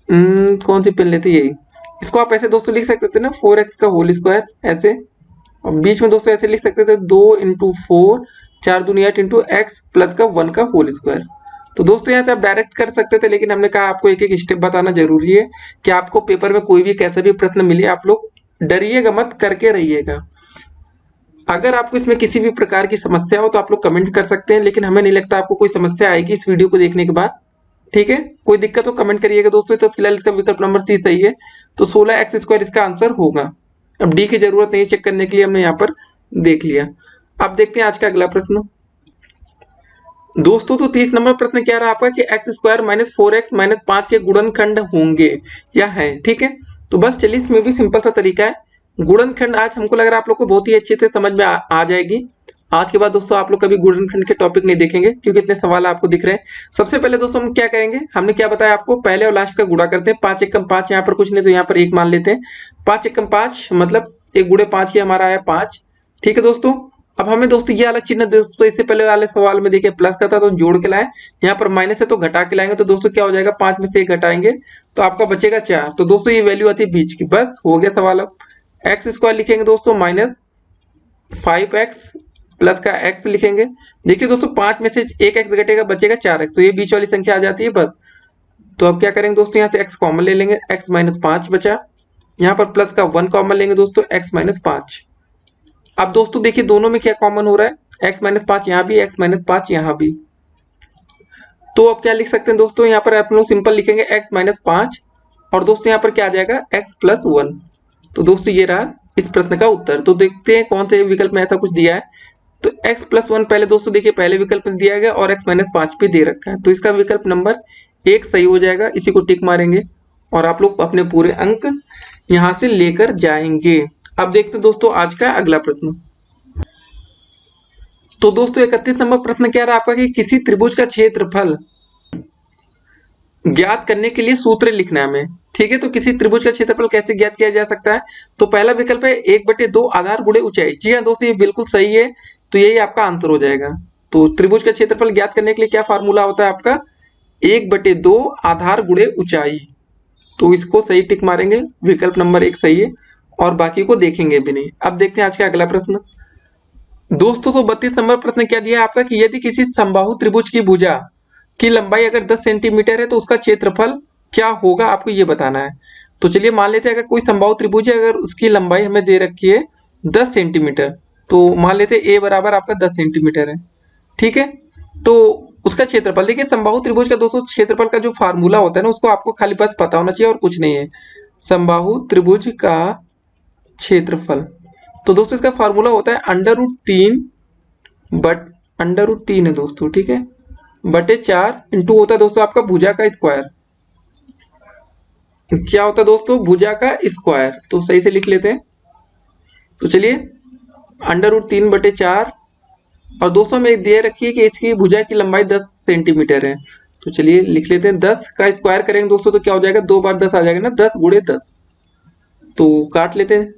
कौन सी पेन लेते, यही, इसको आप ऐसे दोस्तों लिख सकते थे ना, 4x का होल स्क्वायर ऐसे, और बीच में दोस्तों ऐसे लिख सकते थे 2 × 4, 4 दूनी 8 × x प्लस का 1 का होल स्क्वायर। तो दोस्तों यहाँ से आप डायरेक्ट कर सकते थे, लेकिन हमने कहा आपको एक एक स्टेप बताना जरूरी है, कि आपको पेपर में कोई भी कैसा भी प्रश्न मिले, आप लोग डरिएगा मत, करके रहिएगा। अगर आपको इसमें किसी भी प्रकार की समस्या हो तो आप लोग कमेंट कर सकते हैं, लेकिन हमें नहीं लगता आपको कोई समस्या आएगी इस वीडियो को देखने के बाद, ठीक है। कोई दिक्कत हो कमेंट करिएगा दोस्तों। तो फिलहाल इसका विकल्प नंबर सी सही है, तो 16x² इसका आंसर होगा। अब डी की जरूरत नहीं चेक करने के लिए, हमने यहाँ पर देख लिया। अब देखते हैं आज का अगला प्रश्न दोस्तों। तो 30 नंबर प्रश्न क्या रहा आपका कि x² - 4x - 5 के गुणनखंड होंगे या है, ठीक है। तो बस चलिए, इसमें भी सिंपल सा तरीका है। गुणनखंड आज हमको लग रहा है आप लोग को बहुत ही अच्छे से समझ में आ जाएगी। आज के बाद दोस्तों आप लोग कभी गुणनखंड के टॉपिक नहीं देखेंगे, क्योंकि इतने सवाल आपको दिख रहे हैं। सबसे पहले दोस्तों हम क्या करेंगे, हमने क्या बताया आपको, पहले और लास्ट का गुणा करते हैं। 5 एकम 5, यहाँ पर कुछ नहीं तो यहाँ पर 1 मान लेते हैं। 5 एकम 5 मतलब 1 × 5 ही हमारा आया 5, ठीक है दोस्तों। अब हमें दोस्तों ये वाला चिन्ह दोस्तों इससे पहले वाले सवाल में देखिए प्लस का था, तो जोड़ के लाए, यहाँ पर माइनस है तो घटा के लाएंगे, तो दोस्तों क्या हो जाएगा, 5 में से 1 घटाएंगे तो आपका बचेगा 4। तो दोस्तों ये वैल्यू आती है बीच की, बस हो गया सवाल। अब x² लिखेंगे दोस्तों -5x प्लस का x लिखेंगे। देखिए दोस्तों 5 में से 1 x घटेगा, बचेगा 4x, तो ये बीच वाली संख्या आ जाती है बस। तो अब क्या करेंगे दोस्तों, यहाँ से x कॉमन ले लेंगे, x - 5 बचा, यहाँ पर प्लस का 1 कॉमन लेंगे दोस्तों, x - 5। अब दोस्तों देखिए दोनों में क्या कॉमन हो रहा है, x - 5 यहाँ भी, x - 5 यहाँ भी। तो अब क्या लिख सकते हैं दोस्तों, यहाँ पर आप लोग सिंपल लिखेंगे x - 5, और दोस्तों यहाँ पर क्या आ जाएगा, x + 1। तो दोस्तों ये रहा इस प्रश्न का उत्तर। तो देखते हैं कौन से विकल्प में ऐसा कुछ दिया है। तो x+1 पहले दोस्तों देखिए पहले विकल्प में दिया गया और x-5 भी दे रखा है, तो इसका विकल्प नंबर 1 सही हो जाएगा। इसी को टिक मारेंगे और आप लोग अपने पूरे अंक यहां से लेकर जाएंगे। अब देखते हैं दोस्तों आज का अगला प्रश्न। तो दोस्तों 31 नंबर प्रश्न क्या रहा आपका कि किसी त्रिभुज का क्षेत्रफल ज्ञात करने के लिए सूत्र लिखना है हमें। ठीक है, तो किसी त्रिभुज का क्षेत्रफल कैसे ज्ञात किया जा सकता है? तो पहला विकल्प है 1/2 आधार गुणे ऊंचाई। जी हाँ दोस्तों, ये बिल्कुल सही है, तो यही आपका आंसर हो जाएगा। तो त्रिभुज का क्षेत्रफल ज्ञात करने के लिए क्या फार्मूला होता है आपका? 1/2 आधार गुणे ऊंचाई। तो इसको सही टिक मारेंगे, विकल्प नंबर 1 सही है और बाकी को देखेंगे भी नहीं। अब देखते हैं आज का अगला प्रश्न। दोस्तों तो 32 नंबर प्रश्न क्या दिया है आपका कि यदि किसी समबाहु त्रिभुज की भुजा की लंबाई अगर 10 सेंटीमीटर है तो उसका क्षेत्रफल क्या होगा, आपको ये बताना है। तो चलिए मान लेते हैं अगर कोई समबाहु त्रिभुज है, अगर उसकी लंबाई हमें दे रखी है 10 सेंटीमीटर, तो मान लेते हैं ए बराबर आपका 10 सेंटीमीटर है। ठीक है, तो उसका क्षेत्रफल देखिए, समबाहु त्रिभुज का दोस्तों क्षेत्रफल का जो फार्मूला होता है ना, उसको आपको खाली बस पता होना चाहिए और कुछ नहीं है। समबाहु त्रिभुज का क्षेत्रफल, तो दोस्तों इसका फार्मूला होता है √3 है दोस्तों, ठीक है, बटे 4 इंटू होता है दोस्तों आपका भुजा का स्क्वायर। क्या होता है दोस्तों? भुजा का स्क्वायर। तो सही से लिख लेते हैं। तो चलिए √3/4 और दोस्तों में दे रखी है कि इसकी भुजा की लंबाई 10 सेंटीमीटर है। तो चलिए लिख लेते हैं, 10 का स्क्वायर करेंगे दोस्तों तो क्या हो जाएगा, 2 बार 10 आ जाएगा ना, 10 गुणे 10। तो काट लेते हैं,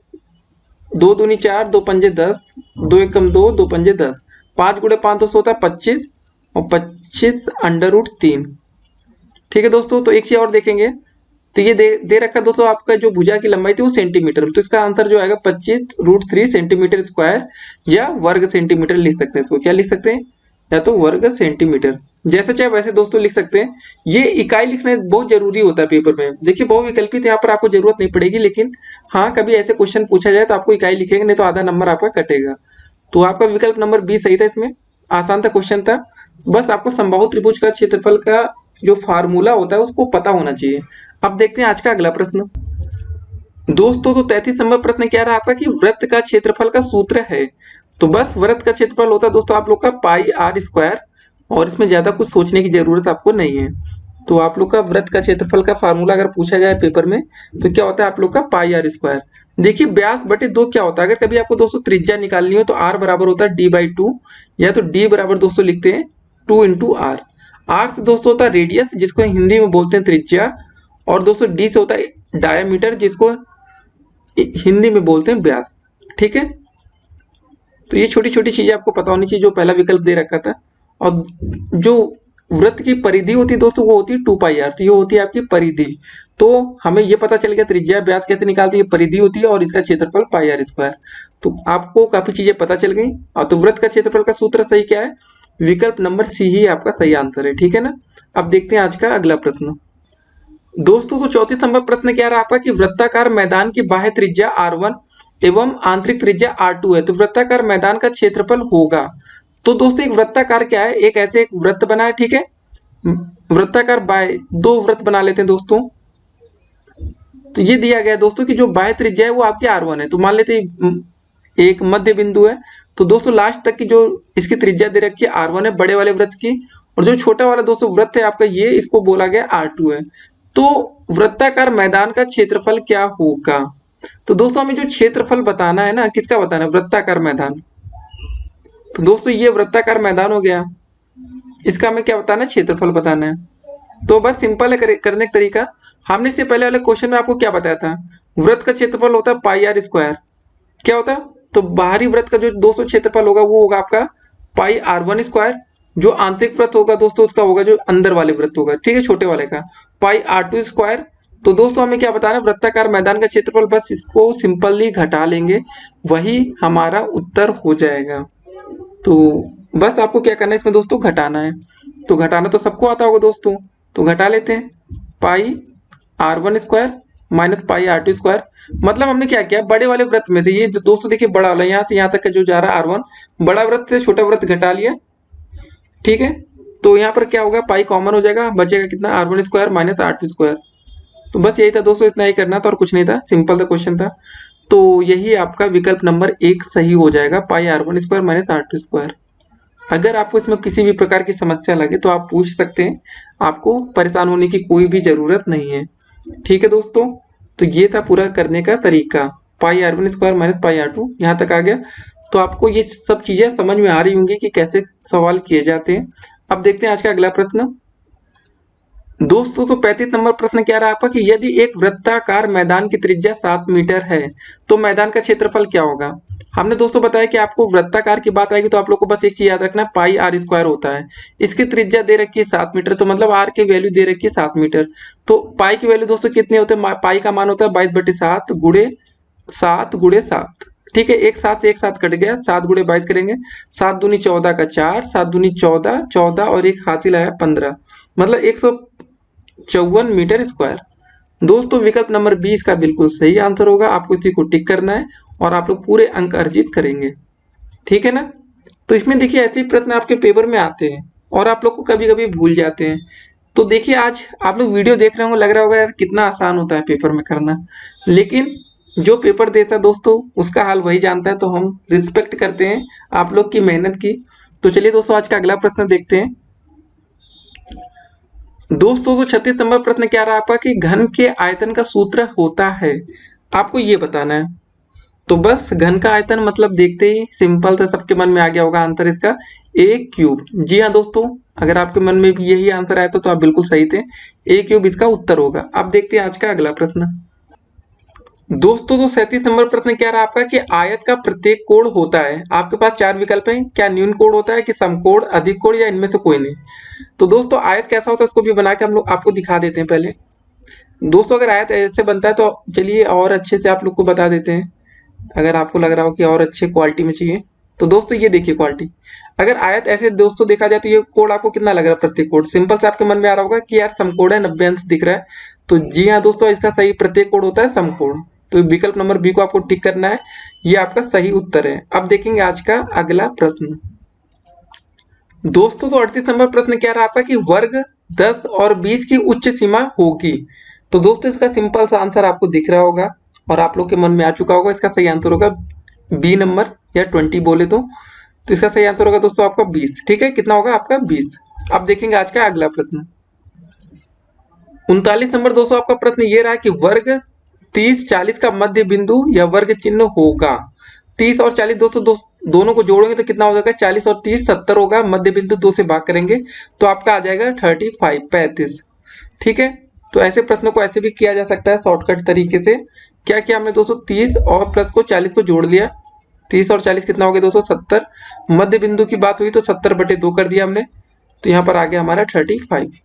2 दूनी 4, 2 पंजे 10, 2 एकम 2, 2 पंजे 10, 5 गुणे 5 दोस्तों होता है 25 और 25 √3। ठीक है दोस्तों, तो एक चीज और देखेंगे, तो ये दे रखा दोस्तों आपका जो भुजा की लंबाई थी वो सेंटीमीटर में, तो इसका आंसर जो आएगा 25√3 सेंटीमीटर स्क्वायर या वर्ग सेंटीमीटर लिख सकते हैं। इसको क्या लिख सकते हैं, या तो वर्ग सेंटीमीटर, जैसे चाहे वैसे दोस्तों लिख सकते हैं। ये इकाई लिखना बहुत जरूरी होता है पेपर में। देखिए बहुविकल्पित यहाँ पर आपको जरूरत नहीं पड़ेगी, लेकिन हाँ कभी ऐसे क्वेश्चन पूछा जाए तो आपको इकाई लिखेंगे, नहीं तो आधा नंबर आपका कटेगा। तो आपका विकल्प नंबर 20 सही था, इसमें आसान था क्वेश्चन था। बस आपको समबाहु त्रिभुज का क्षेत्रफल का जो फार्मूला होता है उसको पता होना चाहिए। अब देखते हैं आज का अगला प्रश्न। दोस्तों तो 33 नंबर प्रश्न क्या रहा आपका कि वृत्त का क्षेत्रफल का सूत्र है। तो बस वृत्त का क्षेत्रफल होता है दोस्तों आप लोग का πr², और इसमें ज्यादा कुछ सोचने की जरूरत आपको नहीं है। तो आप लोग का वृत्त का क्षेत्रफल का फार्मूला अगर पूछा जाए पेपर में तो क्या होता है आप लोग का πr²। देखिए व्यास बटे 2 क्या होता है, अगर कभी आपको दोस्तों त्रिज्या निकालनी हो तो r बराबर होता है d/2, या तो d बराबर दोस्तों लिखते हैं 2 × r। r से दोस्तों होता है रेडियस जिसको हिंदी में बोलते हैं त्रिज्या, और दोस्तों d से होता है डायमीटर जिसको हिंदी में बोलते हैं व्यास। ठीक है, तो ये छोटी छोटी चीजें आपको पता होनी चाहिए जो पहला विकल्प दे रखा था। और जो वृत्त की परिधि होती है दोस्तों वो होती है 2πr, तो ये होती है आपकी परिधि। तो हमें ये पता चल गया त्रिज्या व्यास कैसे निकालते हैं, ये परिधि होती है और इसका क्षेत्रफल πr²। तो आपको काफी चीजें पता चल गई। और तो वृत्त का क्षेत्रफल का सूत्र सही क्या है, विकल्प नंबर सी ही आपका सही आंसर है। ठीक है ना, अब देखते हैं आज का अगला प्रश्न। दोस्तों तो 34 नंबर प्रश्न क्या रहा आपका कि वृत्ताकार मैदान की बाह्य त्रिज्या r1 एवं आंतरिक त्रिज्या r2 है, तो वृत्ताकार मैदान का क्षेत्रफल होगा। तो दोस्तों एक वृत्ताकार क्या है, एक ऐसे एक वृत्त बना है, ठीक है, वृत्ताकार बाह्य 2 वृत्त बना लेते हैं दोस्तों। तो ये दिया गया है दोस्तों कि जो बाह्य त्रिज्या है वो आपकी r1 है, तो मान लेते हैं एक मध्य बिंदु है, तो दोस्तों लास्ट तक की जो इसकी त्रिज्या दे रखी है r1 है बड़े वाले वृत्त की, और जो छोटा वाला दोस्तों वृत्त है आपका ये, इसको बोला गया r2 है। तो वृत्ताकार मैदान का क्षेत्रफल क्या होगा, तो दोस्तों हमें जो क्षेत्रफल बताना है ना, किसका बताना है, वृत्ताकार मैदान। तो दोस्तों ये वृत्ताकार मैदान हो गया, इसका हमें क्या बताना है, क्षेत्रफल बताना है। तो बस सिंपल है करने का तरीका। हमने इससे पहले वाले क्वेश्चन में आपको क्या बताया था, वृत्त का क्षेत्रफल होता है πr²। क्या होता है, तो बाहरी वृत्त का जो दोस्तों क्षेत्रफल होगा वो होगा आपका πr1²। जो आंतरिक वृत्त होगा दोस्तों उसका होगा जो अंदर वाले वृत्त होगा, ठीक है, छोटे वाले का πr2²। तो दोस्तों हमें क्या बताना है, वृत्ताकार मैदान का क्षेत्रफल, बस इसको सिंपली घटा लेंगे, वही हमारा उत्तर हो जाएगा। तो बस आपको क्या करना है इसमें दोस्तों, घटाना है। तो घटाना तो सबको आता होगा दोस्तों, तो घटा लेते हैं, πr1² माइनस πr2²। मतलब हमने क्या किया, बड़े वाले वृत्त में से ये दोस्तों देखिए बड़ा वाला यहाँ से यहाँ तक का जो जा रहा है r1, बड़ा वृत्त से छोटा वृत्त घटा लिया। ठीक है, तो यहाँ पर क्या होगा, पाई कॉमन हो जाएगा, बचेगा कितना, r1² माइनस r2²। तो बस यही था दोस्तों, इतना ही करना था और कुछ नहीं था, सिंपल सा क्वेश्चन था। तो यही आपका विकल्प नंबर 1 सही हो जाएगा, पाई r1 square minus r2 square. अगर आपको इसमें किसी भी प्रकार की समस्या लगे तो आप पूछ सकते हैं, आपको परेशान होने की कोई भी जरूरत नहीं है। ठीक है दोस्तों, तो ये था पूरा करने का तरीका, पाई r1 square minus pi r2 यहाँ तक आ गया। तो आपको ये सब चीजें समझ में आ रही होंगी कि कैसे सवाल किए जाते हैं। अब देखते हैं आज का अगला प्रश्न। दोस्तों तो 35 नंबर प्रश्न क्या रहा आपका कि यदि एक वृत्ताकार मैदान की त्रिज्या 7 मीटर है तो मैदान का क्षेत्रफल क्या होगा। हमने दोस्तों बताया कि आपको वृत्ताकार की बात आएगी तो आप लोग को बस एक चीज याद रखना है, पाई आर स्क्वायर होता है। इसकी त्रिज्या दे रखी है 7 मीटर, तो मतलब आर की वैल्यू दे रखी है 7 मीटर। तो पाई की वैल्यू दोस्तों कितने होते हैं, पाई का मान होता है 22/7 गुणे 7 ठीक है, एक साथ कट गया, 7 गुणे 22 करेंगे, 7 दूनी 14 का 4, 7 दूनी 14, 14 और एक हासिल आया 15, मतलब 154 मीटर स्क्वायर। दोस्तों विकल्प नंबर 20 का बिल्कुल सही आंसर होगा, आपको इसी को टिक करना है और आप लोग पूरे अंक अर्जित करेंगे। ठीक है ना। तो इसमें देखिए ऐसे ही प्रश्न आपके पेपर में आते हैं और आप लोग को कभी कभी भूल जाते हैं। तो देखिए आज आप लोग वीडियो देख रहे होंगे, लग रहा होगा यार कितना आसान होता है पेपर में करना, लेकिन जो पेपर देता है दोस्तों उसका हाल वही जानता है। तो हम रिस्पेक्ट करते हैं आप लोग की मेहनत की। तो चलिए दोस्तों आज का अगला प्रश्न देखते हैं। दोस्तों तो 36 नंबर प्रश्न क्या रहा आपका कि घन के आयतन का सूत्र होता है, आपको ये बताना है। तो बस घन का आयतन मतलब देखते ही सिंपल से सबके मन में आ गया होगा आंसर इसका, ए क्यूब। जी हाँ दोस्तों, अगर आपके मन में भी यही आंसर आया तो आप बिल्कुल सही थे, ए क्यूब इसका उत्तर होगा। अब देखते हैं आज का अगला प्रश्न। दोस्तों तो 37 नंबर प्रश्न क्या रहा आपका कि आयत का प्रत्येक कोण होता है, आपके पास 4 विकल्प हैं, क्या न्यून कोण होता है कि समकोण, अधिक कोण या इनमें से कोई नहीं। तो दोस्तों आयत कैसा होता है इसको भी बना के हम लोग आपको दिखा देते हैं। पहले दोस्तों अगर आयत ऐसे बनता है तो चलिए और अच्छे से आप लोग को बता देते हैं, अगर आपको लग रहा हो कि और अच्छे क्वालिटी में चाहिए। तो दोस्तों ये देखिए क्वालिटी, अगर आयत ऐसे दोस्तों देखा जाए तो ये कोण आपको कितना लग रहा है प्रत्येक कोण, सिंपल से आपके मन में आ रहा होगा कि यार समकोण है, 90 अंश दिख रहा है। तो जी हाँ दोस्तों, इसका सही प्रत्येक कोण होता है समकोण। तो विकल्प नंबर बी को आपको टिक करना है, ये आपका सही उत्तर है। अब देखेंगे आज का अगला प्रश्न। दोस्तों तो 38 नंबर प्रश्न क्या रहा आपका कि वर्ग 10 और 20 की उच्च सीमा होगी। तो दोस्तों इसका सिंपल सा आंसर आपको दिख रहा होगा और आप लोग के मन में आ चुका होगा, इसका सही आंसर होगा बी नंबर या 20 बोले तो इसका सही आंसर होगा दोस्तों आपका 20। ठीक है, कितना होगा आपका 20। अब देखेंगे आज का अगला प्रश्न। 39 नंबर दोस्तों आपका प्रश्न ये रहा कि वर्ग 30-40 का मध्य बिंदु या वर्ग चिन्ह होगा। 30 और 40 दोस्तों दोनों को जोड़ेंगे तो कितना हो जाएगा, 40 और 30 70 होगा, मध्य बिंदु 2 से भाग करेंगे तो आपका आ जाएगा 35। ठीक है, तो ऐसे प्रश्नों को ऐसे भी किया जा सकता है शॉर्टकट तरीके से। क्या किया हमने दोस्तों, 30 और प्लस को 40 को जोड़ लिया, 30 और 40 कितना हो गया दोस्तों 70, मध्य बिंदु की बात हुई तो 70/2 कर दिया हमने, तो यहाँ पर आ गया हमारा 35।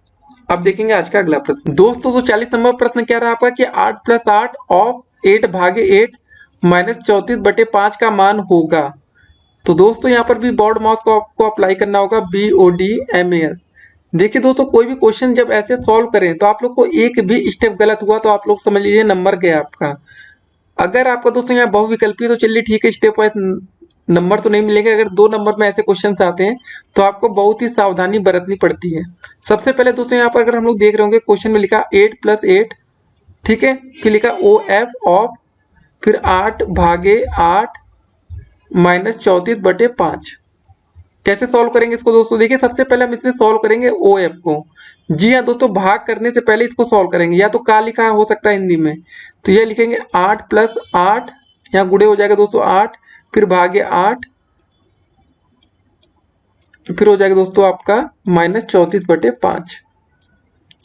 अब देखेंगे आज का अगला प्रश्न। दोस्तों तो 40 नंबर प्रश्न क्या रहा आपका कि 8 + 8 ऑफ 8/8 माइनस 34/5 का मान होगा। तो दोस्तों यहाँ पर भी बोर्ड माउस को आपको अप्लाई करना होगा, BODMAS। देखिए दोस्तों कोई भी क्वेश्चन जब ऐसे सॉल्व करें तो आप लोग को एक भी स्टेप गलत हुआ तो आप लोग समझ लीजिए नंबर गया आपका। अगर आपका दोस्तों यहाँ बहुविकल्पी तो चलिए ठीक है, स्टेप वाइज नंबर तो नहीं मिलेंगे। अगर 2 नंबर में ऐसे क्वेश्चंस आते हैं तो आपको बहुत ही सावधानी बरतनी पड़ती है। सबसे पहले दोस्तों यहाँ पर अगर हम लोग देख रहे होंगे क्वेश्चन में लिखा 8 + 8, ठीक है, फिर लिखा OF ऑफ, फिर 8/8 माइनस 34/5। कैसे सॉल्व करेंगे इसको दोस्तों, देखिए सबसे पहले हम इसमें सॉल्व करेंगे OF को। जी हाँ दोस्तों, भाग करने से पहले इसको सॉल्व करेंगे, या तो का लिखा हो सकता है हिंदी में, तो ये लिखेंगे 8 + 8, यहाँ गुणे हो जाएगा दोस्तों 8, फिर भागे 8, फिर हो जाएगा दोस्तों आपका माइनस 34/5।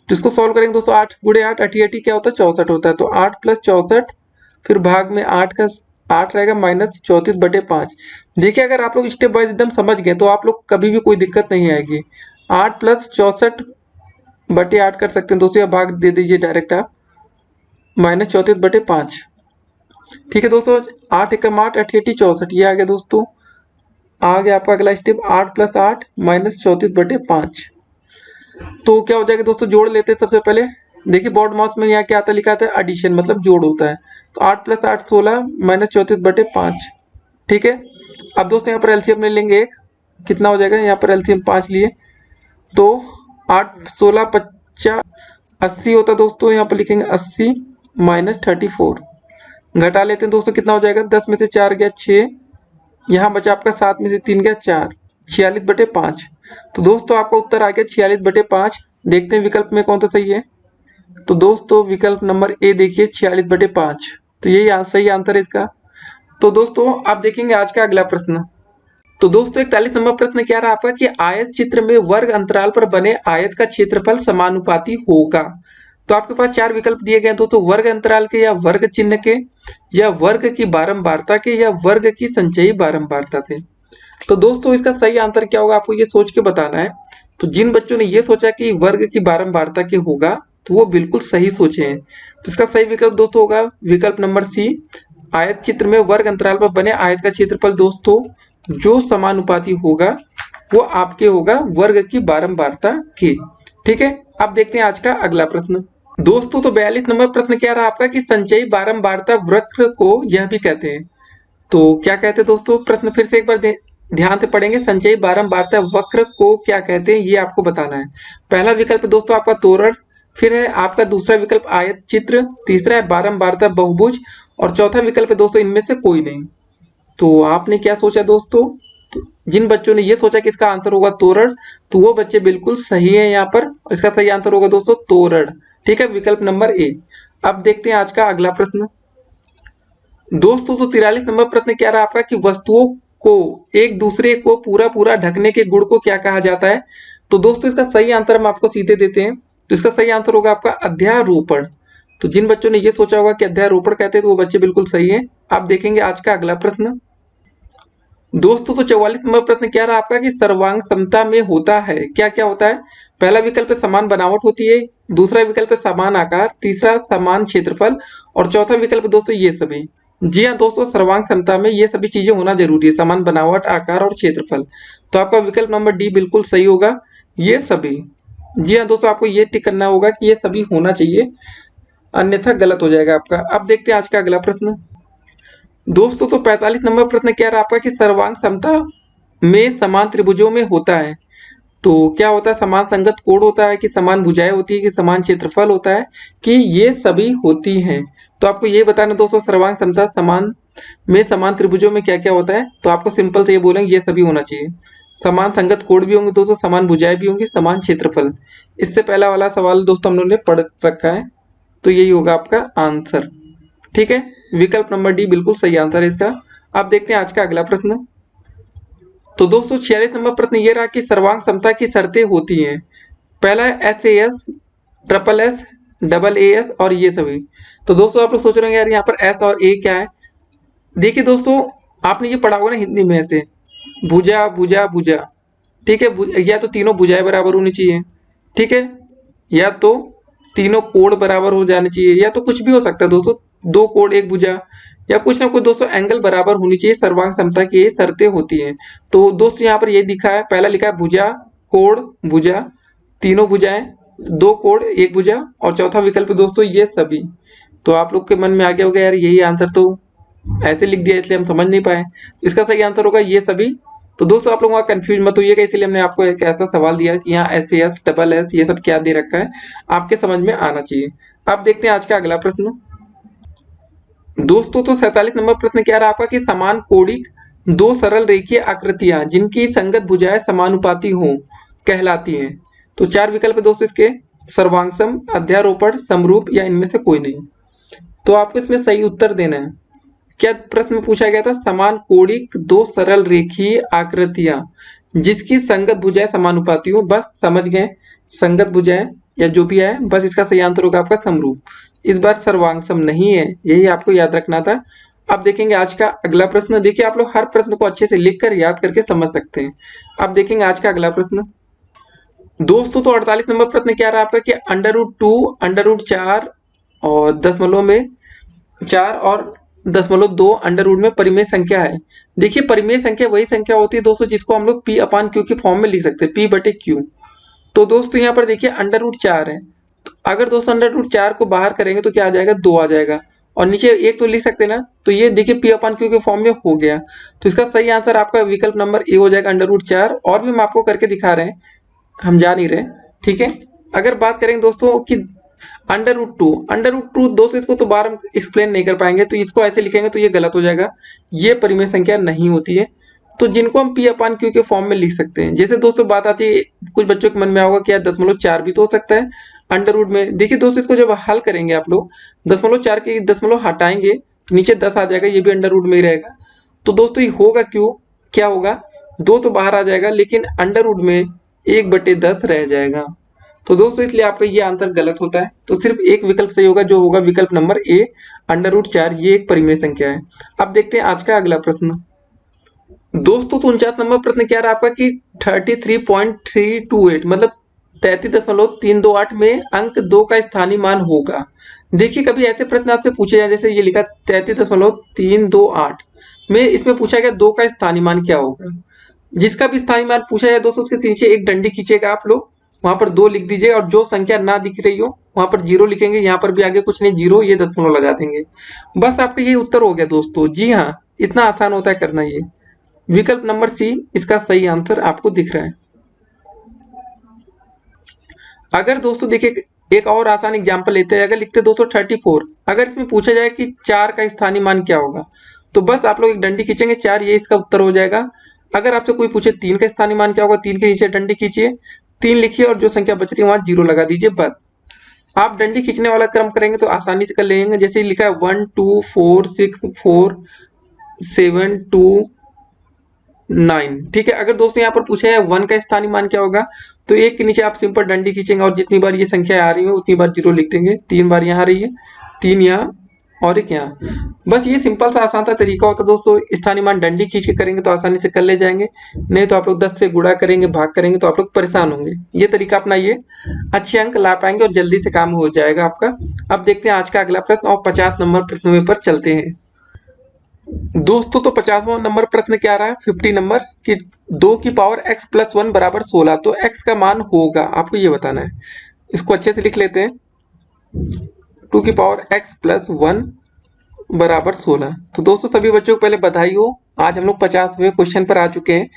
तो इसको सॉल्व करेंगे दोस्तों, 8 गुणे 8 88 क्या होता है 64 होता है, तो 8 + 64, फिर भाग में 8 का 8 रहेगा माइनस 34/5। देखिए अगर आप लोग स्टेप वाइज एकदम समझ गए तो आप लोग कभी भी कोई दिक्कत नहीं आएगी। 8 + 64/8 कर सकते हैं दोस्तों, या भाग दे दीजिए डायरेक्ट आप, माइनस 34/5। ठीक है दोस्तों, 8 एकम 8 88 64, ये आ गया दोस्तों। आ गया आपका अगला स्टेप 8 + 8 माइनस 34/5। तो क्या हो जाएगा दोस्तों, जोड़ लेते हैं सबसे पहले। देखिए बोर्ड माउस में यहाँ क्या आता लिखा था, एडिशन मतलब जोड़ होता है। तो 8 + 8 16 माइनस 34/5। ठीक है, अब दोस्तों यहाँ पर एलसीएम ले लेंगे एक, कितना हो जाएगा, यहाँ पर एलसीएम 5 लिए तो 8 16 50 80 होता दोस्तों, यहाँ पर लिखेंगे 80 माइनस 34। घटा लेते हैं दोस्तों, कितना हो जाएगा, 10 में से 4 गया 6, यहाँ बचा आपका 7 में से 3 गया 4, 46/5। तो दोस्तों आपका उत्तर आ गया 46/5। देखते हैं विकल्प में कौन सा सही है। तो दोस्तों विकल्प नंबर ए देखिए 46/5, तो यही सही आंसर है इसका। तो दोस्तों आप देखेंगे आज का अगला प्रश्न। तो दोस्तों 41 नंबर प्रश्न क्या रहा आपका कि आयत चित्र में वर्ग अंतराल पर बने आयत का क्षेत्रफल समानुपाती होगा। तो आपके पास 4 विकल्प दिए गए हैं दोस्तों, वर्ग अंतराल के, या वर्ग चिन्ह के, या वर्ग की बारंबारता के, या वर्ग की संचयी बारंबारता से। तो दोस्तों इसका सही आंसर क्या होगा आपको ये सोच के बताना है। तो जिन बच्चों ने ये सोचा कि वर्ग की बारंबारता के होगा तो वो बिल्कुल सही सोचे हैं। तो इसका सही विकल्प दोस्तों होगा विकल्प नंबर सी, आयत चित्र में वर्ग अंतराल पर बने आयत का क्षेत्रफल दोस्तों जो समानुपाती होगा वो आपके होगा वर्ग की बारंबारता के। ठीक है, अब देखते हैं आज का अगला प्रश्न। दोस्तों तो 42 नंबर प्रश्न क्या रहा आपका कि संचयी बारंबारता वक्र को यह भी कहते हैं। तो क्या कहते हैं दोस्तों, प्रश्न फिर से एक बार ध्यान से पढ़ेंगे। संचयी बारंबारता वक्र को क्या कहते हैं ये आपको बताना है। पहला विकल्प दोस्तों आपका तोरण, फिर है आपका दूसरा विकल्प आयत चित्र, तीसरा है बारंबारता बहुभुज, और चौथा विकल्प है दोस्तों इनमें से कोई नहीं। तो आपने क्या सोचा दोस्तों, तो जिन बच्चों ने ये सोचा कि इसका आंसर होगा तोरण, तो वो बच्चे बिल्कुल सही है यहाँ पर। इसका सही आंसर होगा दोस्तों तोरण। ठीक है, विकल्प नंबर ए। अब देखते हैं आज का अगला प्रश्न। दोस्तों तो 43 नंबर प्रश्न क्या रहा आपका कि वस्तुओं को एक दूसरे को पूरा पूरा ढकने के गुण को क्या कहा जाता है। तो दोस्तों इसका सही आंसर हम आपको सीधे देते हैं। तो इसका सही आंसर होगा आपका अध्यारोपण। तो जिन बच्चों ने ये सोचा होगा कि अध्यारोपण कहते हैं तो वो बच्चे बिल्कुल सही है। आप देखेंगे आज का अगला प्रश्न। दोस्तों तो 44 नंबर प्रश्न क्या रहा आपका कि सर्वांग समता में होता है क्या क्या होता है। पहला विकल्प समान बनावट होती है, दूसरा विकल्प समान आकार, तीसरा समान क्षेत्रफल, और चौथा विकल्प दोस्तों ये सभी। जी हाँ दोस्तों, सर्वांग समता में ये सभी चीजें होना जरूरी है, समान बनावट, आकार और क्षेत्रफल। तो आपका विकल्प नंबर डी बिल्कुल सही होगा, ये सभी। जी हाँ दोस्तों, आपको ये टिक करना होगा कि ये सभी होना चाहिए, अन्यथा गलत हो जाएगा आपका। अब देखते हैं आज का अगला प्रश्न। दोस्तों तो 45 नंबर प्रश्न क्या रहा आपका कि सर्वांग समता में समान त्रिभुजों में होता है। तो क्या होता है, समान संगत कोण होता है, कि समान भुजाएं होती है, कि समान क्षेत्रफल होता है, कि ये सभी होती हैं। तो आपको ये बताना दोस्तों सर्वांग समता समान में समान त्रिभुजों में क्या क्या होता है। तो आपको सिंपल से ये बोलेंगे ये सभी होना चाहिए। समान संगत कोण भी होंगे दोस्तों, समान भुजाएं भी होंगी, समान क्षेत्रफल। इससे पहला वाला सवाल दोस्तों हम लोगों ने पढ़ रखा है, तो यही होगा आपका आंसर। ठीक है, विकल्प नंबर डी बिल्कुल सही आंसर है इसका। अब देखते हैं आज का अगला प्रश्न। तो दोस्तों 46 नंबर प्रश्न ये रहा कि सर्वांग समता की शर्तें होती हैं। पहला है SAS, triple S, double AS और ये सभी। तो दोस्तों आप लोग सोच रहे होंगे यार यहाँ पर S और A क्या है। देखिए दोस्तों आपने ये पढ़ा होगा ना हिंदी में से, भुजा भुजा भुजा। ठीक है, या तो तीनों भुजाएं बराबर होनी चाहिए, ठीक है, या तो तीनों कोण बराबर हो जाने चाहिए, या तो कुछ भी हो सकता है दोस्तों, दो कोण एक भुजा, या कुछ ना कुछ दोस्तों एंगल बराबर होनी चाहिए। सर्वांग समता की ये शर्तें होती हैं। तो दोस्तों यहाँ पर ये दिखा है, पहला लिखा है भुजा कोण भुजा, तीनों भुजाएं, दो कोण एक भुजा, और चौथा विकल्प दोस्तों ये सभी। तो आप लोग के मन में आ गया होगा यार यही आंसर, तो ऐसे लिख दिया इसलिए हम समझ नहीं पाए। इसका सही आंसर होगा ये सभी। तो दोस्तों आप लोग वहाँ कंफ्यूज मत होइएगा, इसलिए हमने आपको एक ऐसा सवाल दिया कि यहाँ SAS, डबल S ये सब क्या दे रखा है, आपके समझ में आना चाहिए। अब देखते हैं आज का अगला प्रश्न। दोस्तों तो 47 नंबर प्रश्न क्या रहा आपका कि समान कोणिक दो सरल रेखीय आकृतियां जिनकी संगत भुजाएं समानुपाती हों कहलाती हैं। तो 4 विकल्प है दोस्तों इसके, सर्वांगसम, अध्यारोपण, समरूप, या इनमें से कोई नहीं। तो आपको इसमें सही उत्तर देना है। क्या प्रश्न में पूछा गया था, समान कोणिक दो सरल रेखीय आकृतियां जिसकी संगत भुजाएं समानुपाती हो। बस समझ गए, संगत भुजाएं या जो भी है, बस इसका सही आंसर होगा आपका समरूप। इस बार सर्वांगसम नहीं है, यही आपको याद रखना था। अब देखेंगे आज का अगला प्रश्न। देखिए आप लोग हर प्रश्न को अच्छे से लिखकर याद करके समझ सकते हैं। अब देखेंगे आज का अगला प्रश्न। दोस्तों तो 48 नंबर प्रश्न क्या रहा आपका कि √2, √4 और दशमलव में 4 और दशमलव 2 अंडर रूट में परिमेय संख्या है। देखिए परिमेय संख्या वही संख्या होती है दोस्तों जिसको हम लोग P/Q के फॉर्म में लिख सकते हैं, P/Q। तो दोस्तों यहाँ पर देखिए √4 है, तो अगर दोस्तों √4 को बाहर करेंगे तो क्या आ जाएगा, 2 आ जाएगा, और नीचे एक तो लिख सकते हैं ना, तो ये देखिए P/Q के फॉर्म में हो गया। तो इसका सही आंसर आपका विकल्प नंबर ए हो जाएगा, √4। और भी हम आपको करके दिखा रहे हैं, हम जा नहीं रहे, ठीक है। अगर बात करेंगे दोस्तों कि अंडर रूट टू दोस्तों इसको तो बार हम एक्सप्लेन नहीं कर पाएंगे, तो इसको ऐसे लिखेंगे तो ये गलत हो जाएगा, ये परिमेय संख्या नहीं होती है। तो जिनको हम p/q के फॉर्म में लिख सकते हैं, जैसे दोस्तों बात आती है कुछ बच्चों के मन में होगा कि यार 0.4 भी तो हो सकता है अंडर रूट में। देखिए दोस्तों इसको जब हल करेंगे आप लोग 0.4 के दशमलव हटाएंगे तो नीचे 10 आ जाएगा, ये भी अंडर रूट में ही रहेगा। तो दोस्तों ये होगा क्यों, क्या होगा, 2 तो बाहर आ जाएगा लेकिन अंडर रूट में 1/10 रह जाएगा। तो दोस्तों इसलिए आपका ये आंसर गलत होता है। तो सिर्फ एक विकल्प सही होगा जो होगा विकल्प नंबर ए, अंडर रूट 4 ये एक परिमेय संख्या है। अब देखते हैं आज का अगला प्रश्न। दोस्तों तो 49 नंबर प्रश्न क्या रहा आपका कि 33.328 मतलब 33.328 में अंक 2 का स्थानीय मान होगा। देखिए कभी ऐसे प्रश्न आपसे पूछे जाए, जैसे ये लिखा 33.328 में, इसमें पूछा गया 2 का स्थानीय मान क्या होगा। जिसका भी स्थानीय मान पूछा जाए दोस्तों उसके नीचे एक डंडी खींचेगा आप लोग, वहां पर 2 लिख दीजिएगा और जो संख्या ना दिख रही हो वहां पर 0 लिखेंगे, यहाँ पर भी आगे कुछ नहीं 0, ये दशमलव लगा देंगे, बस आपका ये उत्तर हो गया दोस्तों। जी हाँ, इतना आसान होता है करना। ये विकल्प नंबर सी इसका सही आंसर आपको दिख रहा है। अगर दोस्तों देखिए एक और आसान एग्जांपल लेते हैं, अगर लिखते दोस्तों 34, अगर इसमें पूछा जाए कि 4 का स्थानीय मान क्या होगा, तो बस आप लोग एक डंडी खींचेंगे 4, ये इसका उत्तर हो जाएगा। अगर आपसे कोई पूछे 3 का स्थानीय मान क्या होगा, 3 के नीचे डंडी खींचिए, 3 लिखिए और जो संख्या बच रही है वहां 0 लगा दीजिए। बस आप डंडी खींचने वाला क्रम करेंगे तो आसानी से कर लेंगे। जैसे लिखा है 1 2 4 6 4 7 2 9, ठीक है। अगर दोस्तों यहाँ पर पूछा है 1 का स्थानीय मान क्या होगा, तो 1 के नीचे आप सिंपल डंडी खींचेंगे और जितनी बार ये संख्या आ रही है उतनी बार 0 लिख देंगे। 3 बार यहाँ आ रही है, 3 यहाँ और 1 यहाँ। बस ये सिंपल सा आसान सा तरीका होता है दोस्तों। स्थानीय मान डंडी खींच के करेंगे तो आसानी से कर ले जाएंगे, नहीं तो आप लोग 10 से गुणा करेंगे, भाग करेंगे तो आप लोग परेशान होंगे। ये तरीका अपनाइए, अच्छे अंक ला पाएंगे और जल्दी से काम हो जाएगा आपका। अब देखते हैं आज का अगला प्रश्न और 50 नंबर प्रश्न पर चलते हैं। दोस्तों तो 50वां नंबर प्रश्न क्या रहा है, 50 नंबर कि 2 की पावर x + 1 = 16, तो x का मान होगा, आपको ये बताना है। इसको अच्छे से लिख लेते हैं, 2 की पावर x + 1 = 16। तो दोस्तों सभी बच्चों को पहले बधाई हो, आज हम लोग 50वें क्वेश्चन पर आ चुके हैं।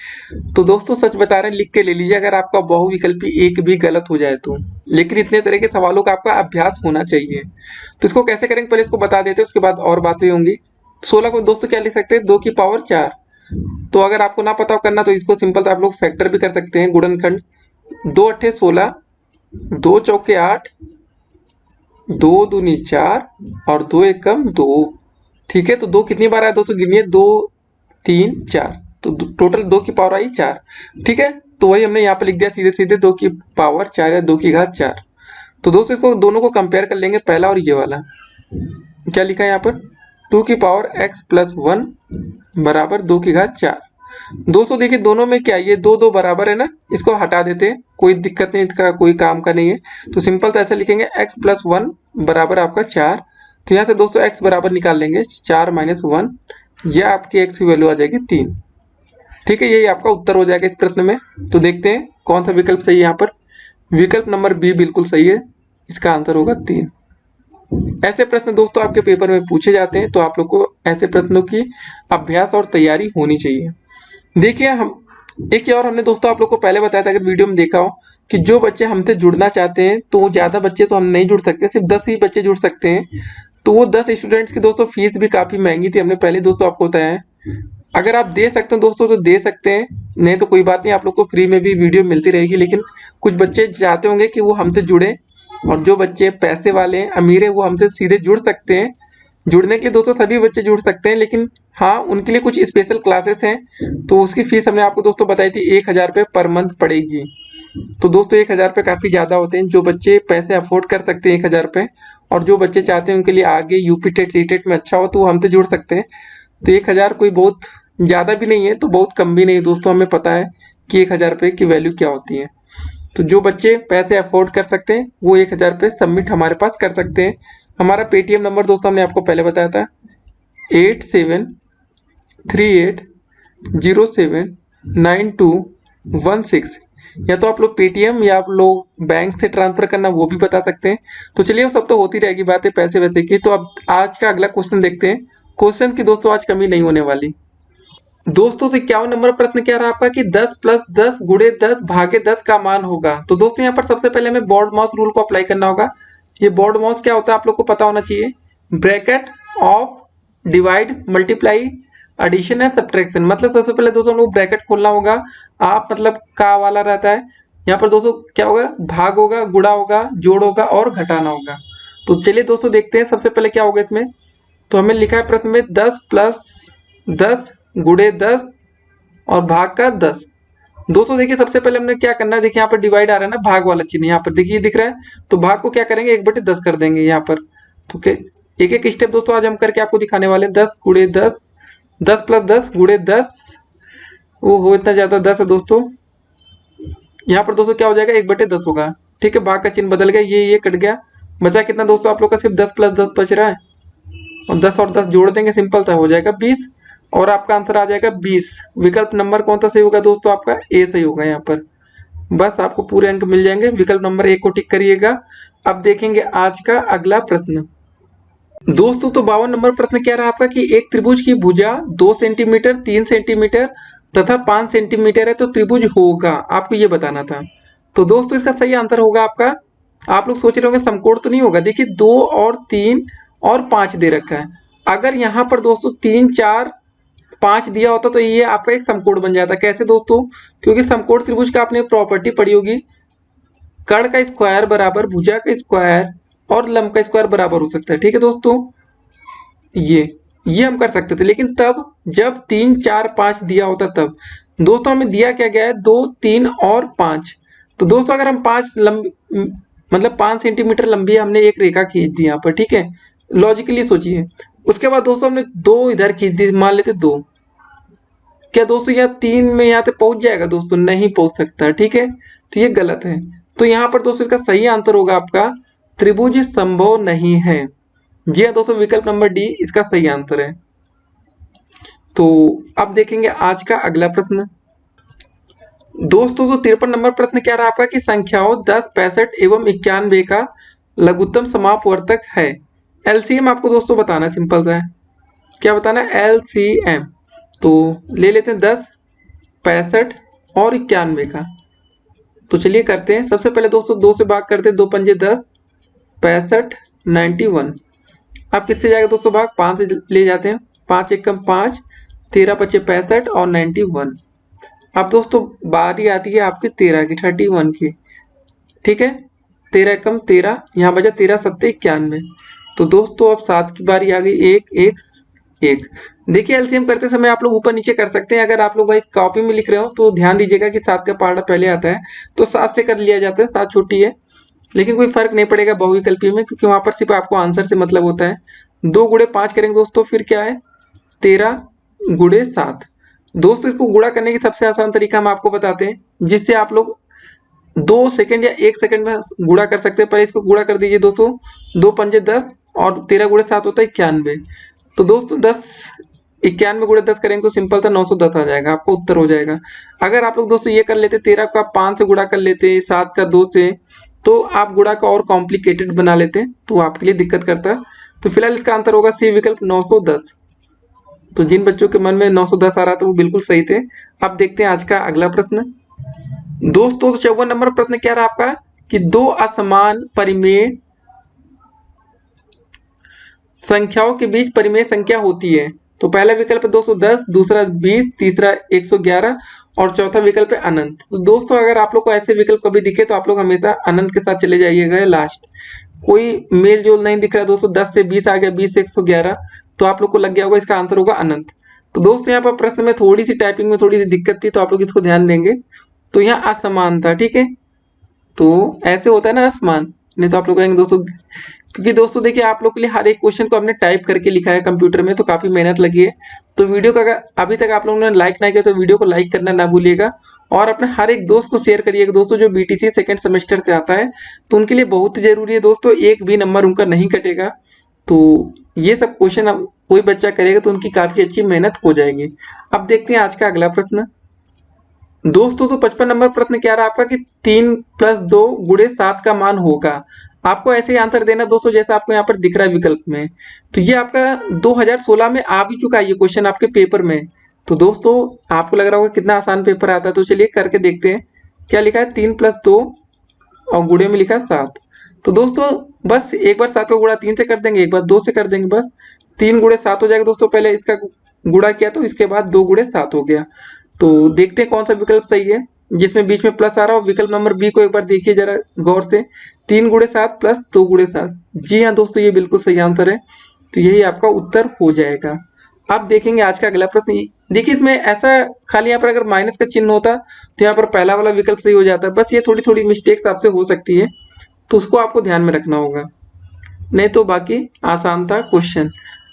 तो दोस्तों सच बता रहे हैं, लिख के ले लीजिए अगर आपका बहुविकल्पी एक भी गलत हो जाए तो, लेकिन इतने तरह के सवालों का आपका अभ्यास होना चाहिए। तो इसको कैसे करेंगे पहले इसको बता देते हैं, उसके बाद और बातें होंगी। 16 को दोस्तों क्या लिख सकते हैं, 2 की पावर 4। तो अगर आपको ना पता हो करना तो इसको सिंपल आप लोग फैक्टर भी कर सकते हैं, गुणनखंड। 2 × 8 = 16, 2 × 4 = 8, 2 × 2 = 4 और 2 × 1 = 2, ठीक है। तो 2 कितनी बार आया दोस्तों, गिनिए, 2 3 4, तो टोटल 2 की पावर आई 4, ठीक है। तो वही हमने यहाँ पे लिख दिया सीधे सीधे 2 की पावर 4 या 2 की घात 4। तो दोस्तों इसको दोनों को कंपेयर कर लेंगे, पहला और ये वाला। क्या लिखा है यहाँ पर, 2 की पावर x + 1 = 2 की घात 4। दोस्तों देखिए दोनों में क्या, ये 2 2 बराबर है ना, इसको हटा देते हैं, कोई दिक्कत नहीं, इसका कोई काम का नहीं है। तो सिंपल तो ऐसा लिखेंगे x + 1 = आपका 4। तो यहाँ से दोस्तों x बराबर निकाल लेंगे 4 - 1, यह आपकी x की वैल्यू आ जाएगी 3, ठीक है। यही आपका उत्तर हो जाएगा इस प्रश्न में। तो देखते हैं कौन सा विकल्प सही है यहाँ पर। विकल्प नंबर बी बिल्कुल सही है, इसका आंसर होगा 3। ऐसे प्रश्न दोस्तों आपके पेपर में पूछे जाते हैं, तो आप लोग को ऐसे प्रश्नों की अभ्यास और तैयारी होनी चाहिए। देखिए हम एक और हमने दोस्तों आप लोग को पहले बताया था, अगर वीडियो में देखा हो, कि जो बच्चे हमसे जुड़ना चाहते हैं तो ज्यादा बच्चे तो हम नहीं जुड़ सकते, सिर्फ 10 ही बच्चे जुड़ सकते हैं। तो वो 10 स्टूडेंट्स की दोस्तों फीस भी काफी महंगी थी, हमने पहले दोस्तों आपको बताया है। अगर आप दे सकते हैं दोस्तों तो दे सकते हैं, नहीं तो कोई बात नहीं, आप लोग को फ्री में भी वीडियो मिलती रहेगी। लेकिन कुछ बच्चे चाहते होंगे कि वो हमसे जुड़े, और जो बच्चे पैसे वाले हैं, अमीर है, वो हमसे सीधे जुड़ सकते हैं। जुड़ने के लिए दोस्तों सभी बच्चे जुड़ सकते हैं, लेकिन हाँ उनके लिए कुछ स्पेशल क्लासेस हैं। तो उसकी फीस हमने आपको दोस्तों बताई थी 1000 रुपये पर मंथ पड़ेगी। तो दोस्तों 1000 रुपये काफ़ी ज़्यादा होते हैं। जो बच्चे पैसे अफोर्ड कर सकते हैं 1000 रुपये, और जो बच्चे चाहते हैं उनके लिए आगे यूपी टेट सी टेट में अच्छा हो, तो वो हमसे जुड़ सकते हैं। तो 1000 कोई बहुत ज़्यादा भी नहीं है, तो बहुत कम भी नहीं है दोस्तों। हमें पता है कि 1000 रुपये की वैल्यू क्या होती है। तो जो बच्चे पैसे अफोर्ड कर सकते हैं वो 1000 रुपये सबमिट हमारे पास कर सकते हैं। हमारा पेटीएम नंबर दोस्तों हमने आपको पहले बताया था 8738079216, या तो आप लोग पेटीएम या आप लोग बैंक से ट्रांसफर करना वो भी बता सकते हैं। तो चलिए वो सब तो होती रहेगी बातें पैसे वैसे की। तो अब आज का अगला क्वेश्चन देखते हैं। क्वेश्चन की दोस्तों आज कमी नहीं होने वाली। दोस्तों तो 51 नंबर प्रश्न क्या रहा आपका कि 10 + 10 × 10 / 10 का मान होगा। तो दोस्तों यहाँ पर सबसे पहले हमें बोर्ड माउस रूल को अप्लाई करना होगा। ये बोर्ड माउस क्या होता है आप लोग को पता होना चाहिए। Bracket of divide multiply addition है सब्ट्रैक्शन, मतलब सबसे पहले दोस्तों हम लोग ब्रैकेट खोलना होगा। आप मतलब का वाला रहता है, यहाँ पर दोस्तों क्या होगा, भाग होगा, गुणा होगा, जोड़ होगा और घटाना होगा। तो चलिए दोस्तों देखते हैं सबसे पहले क्या होगा इसमें। तो हमें लिखा है प्रश्न में 10 प्लस 10 गुणे 10 और भाग का 10। दोस्तों देखिए सबसे पहले हमने क्या करना है, देखिए यहाँ पर डिवाइड आ रहा है ना, भाग वाला चिन्ह यहाँ पर देखिए दिख रहा है, तो भाग को क्या करेंगे 1/10 कर देंगे यहाँ पर। तो एक एक स्टेप दोस्तों आज हम करके आपको दिखाने वाले हैं। 10 गुणे 10, 10 प्लस 10 गुणे 10, वो हो इतना ज्यादा 10 है दोस्तों। यहाँ पर दोस्तों क्या हो जाएगा 1/10 होगा, ठीक है। भाग का चिन्ह बदल गया, ये कट गया, बचा कितना दोस्तों आप लोग का, सिर्फ 10 प्लस 10 बच रहा है, और 10 और 10 जोड़ देंगे, सिंपल था, हो जाएगा 20 और आपका आंसर आ जाएगा 20। विकल्प नंबर कौन सा सही होगा दोस्तों, आपका ए सही होगा यहाँ पर। बस आपको पूरे अंक मिल जाएंगे, विकल्प नंबर ए को टिक करिएगा। अब देखेंगे आज का अगला प्रश्न दोस्तों। तो 52 नंबर प्रश्न क्या रहा आपका कि एक त्रिभुज की भुजा 2 सेंटीमीटर, 3 सेंटीमीटर तथा 5 सेंटीमीटर है, तो त्रिभुज होगा, आपको ये बताना था। तो दोस्तों इसका सही आंसर होगा आपका, आप लोग सोच रहे होंगे समकोण तो नहीं होगा, देखिए 2 और 3 और 5 दे रखा है। अगर यहाँ पर दोस्तों 3 4 5 दिया होता तो ये आपका एक समकोण बन जाता। कैसे दोस्तों, क्योंकि समकोण त्रिभुज का आपने प्रॉपर्टी पढ़ी होगी, कर्ण का स्क्वायर बराबर भुजा का स्क्वायर और लंब का स्क्वायर बराबर हो सकता है, ठीक है दोस्तों। ये हम कर सकते थे, लेकिन तब जब 3 4 5 दिया होता तब। दोस्तों हमें दिया क्या गया है, 2 3 और 5। तो दोस्तों अगर हम 5 मतलब 5 सेंटीमीटर लंबी हमने एक रेखा खींच दी यहाँ पर, ठीक है, लॉजिकली सोचिए। उसके बाद दोस्तों हमने 2 इधर खींच दी, मान लेते 2, क्या दोस्तों यहाँ 3 में यहाँ से पहुंच जाएगा दोस्तों, नहीं पहुंच सकता, ठीक है, तो ये गलत है। तो यहाँ पर दोस्तों इसका सही आंसर होगा आपका त्रिभुज संभव नहीं है। जी हाँ दोस्तों, विकल्प नंबर डी इसका सही आंसर है। तो अब देखेंगे आज का अगला प्रश्न दोस्तों। तो 53 नंबर प्रश्न क्या रहा आपका कि संख्याओं 10 65 एवं 91 का लघुत्तम समापवर्तक है। एलसीएम आपको दोस्तों बताना, सिंपल सा है, क्या बताना है, एलसीएम। तो ले लेते हैं 10 65 और 91 का। तो चलिए करते हैं, सबसे पहले दोस्तों 2 से भाग करते हैं, 2 पंजे 10, 65 91। अब किससे जाएगा दोस्तों भाग, 5 से ले जाते हैं, 5 एकम 5, 13 पचे 65 और 91। अब दोस्तों बारी आती है आपकी 13 की, 31 की, ठीक है, 13 एकम 13, यहाँ बचा 13 सत्ते 91। तो दोस्तों अब 7 की बारी आ गई, 1 1 1। देखिए एलसीएम करते समय आप लोग ऊपर नीचे कर सकते हैं, अगर आप लोग भाई कॉपी में लिख रहे हो तो ध्यान दीजिएगा कि 7 का पहाड़ा पहले आता है, तो 7 से कर लिया जाता है, 7 छोटी है, लेकिन कोई फर्क नहीं पड़ेगा बहुविकल्पी में, क्योंकि वहां पर सिर्फ आपको आंसर से मतलब होता है। 2 गुणे 5 करेंगे दोस्तों, फिर क्या है 13 गुणे 7। दोस्तों इसको गुणा करने की सबसे आसान तरीका हम आपको बताते हैं, जिससे आप लोग 2 सेकंड या 1 सेकंड में गुणा कर सकते हैं। पहले इसको गुणा कर दीजिए दोस्तों, 2 पंजे 10 और 13 गुणे 7 होता है 91। तो दोस्तों 10 91 गुणे 10 करेंगे तो सिंपल था 910 आ जाएगा, आपको उत्तर हो जाएगा। अगर आप लोग दोस्तों ये कर लेते, 13 को आप 5 से गुणा कर लेते, 7 का 2 से, तो आप गुणा का और कॉम्प्लिकेटेड बना लेते हैं, तो आपके लिए दिक्कत करता है। तो फिलहाल इसका आंसर होगा सी विकल्प 910। तो जिन बच्चों के मन में 910 आ रहा था वो बिल्कुल सही थे। अब देखते हैं आज का अगला प्रश्न दोस्तों। तो 54 नंबर प्रश्न क्या रहा आपका कि 2 असमान परिमेय संख्याओं के बीच परिमेय संख्या होती है। तो पहला विकल्प है 210, दूसरा 20, तीसरा 111 और चौथा विकल्प है अनंत। तो दोस्तों अगर आप लोग को ऐसे विकल्प कभी दिखे तो आप लोग हमेशा अनंत के साथ चले जाइएगा लास्ट। कोई मेल जोल नहीं दिख रहा दोस्तों, 10 से 20 आ गया, 20 से 111, तो आप लोग को लग गया होगा इसका आंसर होगा अनंत। तो दोस्तों यहाँ पर प्रश्न में थोड़ी सी टाइपिंग में थोड़ी सी दिक्कत थी, तो आप लोग इसको ध्यान देंगे। तो यहाँ असमान था, ठीक है, तो ऐसे होता है ना असमान, नहीं तो आप लोग कहेंगे दोस्तों, क्योंकि दोस्तों देखिए आप लोग के लिए हर एक क्वेश्चन को हमने टाइप करके लिखा है कंप्यूटर में, तो काफी मेहनत लगी है। तो वीडियो का अगर अभी तक आप लोगों ने लाइक ना किया तो वीडियो को लाइक करना ना भूलिएगा, और अपने हर एक दोस्त को शेयर करिएगा दोस्तों, जो बीटीसी सेकंड सेमेस्टर से आता है, तो उनके लिए बहुत जरूरी है दोस्तों, एक भी नंबर उनका नहीं कटेगा। तो ये सब क्वेश्चन कोई बच्चा करेगा तो उनकी काफी अच्छी मेहनत हो जाएगी। अब देखते हैं आज का अगला प्रश्न दोस्तों। तो 55 नंबर प्रश्न क्या रहा आपका कि 3 + 2 गुणे 7 का मान होगा। आपको ऐसे ही आंसर देना दोस्तों जैसा आपको यहाँ पर दिख रहा है विकल्प में। तो ये आपका 2016 में आ भी चुका है ये क्वेश्चन आपके पेपर में। तो दोस्तों आपको लग रहा होगा कितना आसान पेपर आता है, तो चलिए करके देखते हैं। क्या लिखा है 3 + 2 और गुणे में लिखा है 7। तो दोस्तों बस एक बार 7 का गुणा 3 से कर देंगे, एक बार 2 से कर देंगे, बस 3 गुणे 7 हो जाएगा दोस्तों। पहले इसका गुणा किया तो इसके बाद 2 गुणे 7 हो गया। तो देखते हैं कौन सा विकल्प सही है जिसमें बीच में प्लस आ रहा हो। विकल्प नंबर बी को एक बार देखिए जरा गौर से, 3 गुणे 7 प्लस 2 गुणे 7। जी हाँ दोस्तों, ये बिल्कुल सही आंसर है। तो यही आपका उत्तर हो जाएगा। अब देखेंगे आज का अगला प्रश्न। देखिए इसमें ऐसा खाली यहाँ पर अगर माइनस का चिन्ह होता तो यहाँ पर पहला वाला विकल्प सही हो जाता है। बस ये थोड़ी थोड़ी मिस्टेक्स आपसे हो सकती है, तो उसको आपको ध्यान में रखना होगा, नहीं तो बाकी आसान था क्वेश्चन।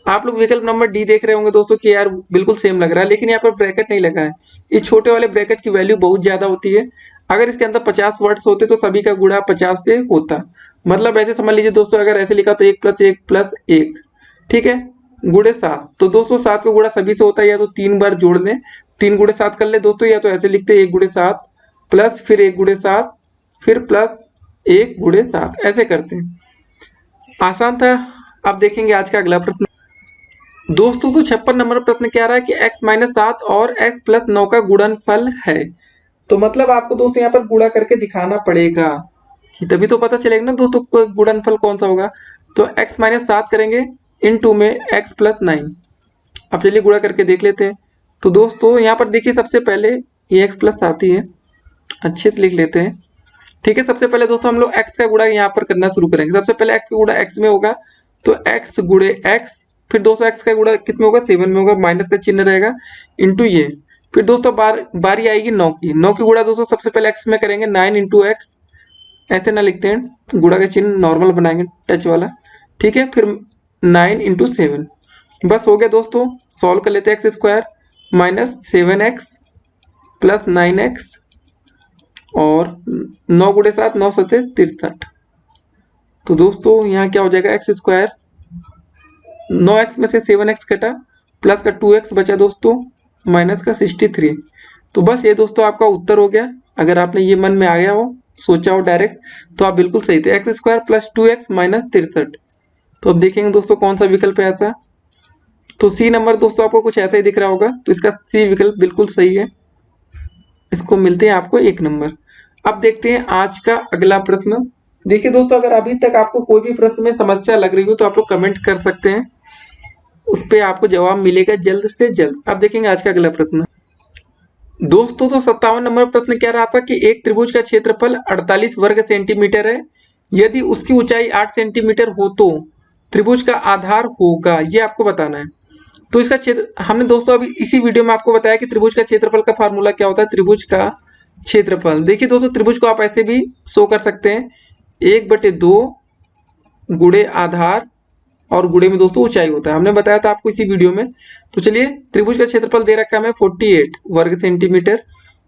आप लोग विकल्प नंबर डी देख रहे होंगे दोस्तों कि यार बिल्कुल सेम लग रहा है, लेकिन यहाँ पर ब्रैकेट नहीं लगा है। इस छोटे वाले ब्रैकेट की वैल्यू बहुत ज्यादा होती है। अगर इसके अंदर 50 वर्ड्स होते तो सभी का गुणा 50 से होता। मतलब ऐसे समझ लीजिए दोस्तों, अगर ऐसे लिखा तो 1 + 1 + 1, ठीक है, गुणे 7। तो दोस्तों 7 का गुणा सभी से होता है, या तो 3 बार जोड़ लें, 3 गुणे 7 कर ले दोस्तों, या तो ऐसे लिखते 1 गुणे 7 प्लस फिर 1 गुणे 7 फिर प्लस 1 गुणे 7, ऐसे करते हैं। आसान था। अब देखेंगे आज का अगला प्रश्न दोस्तों। तो 56 नंबर प्रश्न क्या रहा है कि x - 7 और x + 9 का गुणनफल है। तो मतलब आपको दोस्तों यहाँ पर गुणा करके दिखाना पड़ेगा, कि तभी तो पता चलेगा ना दोस्तों को गुणनफल कौन सा होगा। तो x - 7 करेंगे इनटू में x + 9। अब चलिए गुणा करके देख लेते हैं। तो दोस्तों यहाँ पर देखिए सबसे पहले ये x + 7 ही है, अच्छे से लिख लेते हैं, ठीक है। सबसे पहले दोस्तों हम लोग x का गुणा यहाँ पर करना शुरू करेंगे। सबसे पहले x का गुणा x में होगा, तो x गुणे x, फिर दोस्तों x का गुणा किस में होगा, 7 में होगा, माइनस का चिन्ह रहेगा, इंटू ये। फिर दोस्तों बारी आएगी 9 की। 9 की गुणा दोस्तों सबसे पहले x में करेंगे, 9 × x, ऐसे ना लिखते हैं, गुणा का चिन्ह नॉर्मल बनाएंगे टच वाला, ठीक है। फिर 9 × 7, बस हो गया दोस्तों। सॉल्व कर लेते हैं। x² - 7x + 9x और 9 गुणे 7, 9 × 7 = 63। तो दोस्तों यहाँ क्या हो जाएगा, x², 9x में से 7x कटा, प्लस का 2x बचा दोस्तों, माइनस का 63। तो बस ये दोस्तों आपका उत्तर हो गया। अगर आपने ये मन में आ गया हो, सोचा हो डायरेक्ट, तो आप बिल्कुल सही थे। x² + 2x - 63। तो अब देखेंगे दोस्तों कौन सा विकल्प है ऐसा। तो सी नंबर दोस्तों आपको कुछ ऐसा ही दिख रहा होगा, तो इसका सी विकल्प बिल्कुल सही है। इसको मिलते हैं आपको 1 नंबर। अब देखते हैं आज का अगला प्रश्न। देखिए दोस्तों, अगर अभी तक आपको कोई भी प्रश्न में समस्या लग रही हो तो आप लोग कमेंट कर सकते हैं, उस पे आपको जवाब मिलेगा जल्द से जल्द। अब देखेंगे आज का अगला प्रश्न दोस्तों। तो 57 नंबर प्रश्न क्या रहा आपका कि एक त्रिभुज का क्षेत्रफल 48 वर्ग सेंटीमीटर है। यदि उसकी ऊंचाई 8 सेंटीमीटर हो तो त्रिभुज का आधार होगा, ये आपको बताना है। तो इसका क्षेत्र हमने दोस्तों अभी इसी वीडियो में आपको बताया कि त्रिभुज का क्षेत्रफल का फार्मूला क्या होता है। त्रिभुज का क्षेत्रफल, देखिए दोस्तों त्रिभुज को आप ऐसे भी शो कर सकते हैं, 1/2 गुणे आधार और गुणे में दोस्तों ऊंचाई होता है, हमने बताया था आपको इसी वीडियो में। तो चलिए त्रिभुज का क्षेत्रफल दे रखा है हमें 48 वर्ग सेंटीमीटर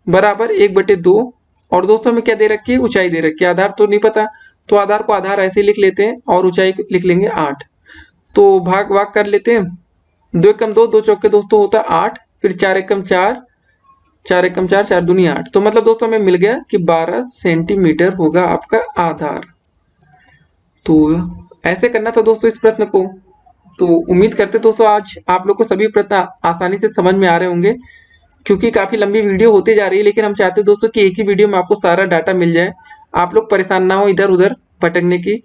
बराबर 1/2, और दोस्तों हमें क्या दे रखी है, ऊंचाई दे रखी है। आधार तो नहीं पता, तो आधार को आधार ऐसे लिख लेते हैं और ऊंचाई लिख लेंगे 8। तो भाग भाग कर लेते हैं, 2 एकम 2, 2 चौके दोस्तों होता है 8, फिर 4 एकम 4, 4 एकम 4, 4 दूनी 8। तो मतलब दोस्तों हमें मिल गया कि 12 सेंटीमीटर होगा आपका आधार। तो ऐसे करना था दोस्तों इस प्रश्न को। तो उम्मीद करते दोस्तों आज आप लोग को सभी प्रश्न आसानी से समझ में आ रहे होंगे, क्योंकि काफी लंबी वीडियो होती जा रही है, लेकिन हम चाहते दोस्तों कि एक ही वीडियो में आपको सारा डाटा मिल जाए, आप लोग परेशान ना हो इधर उधर भटकने की।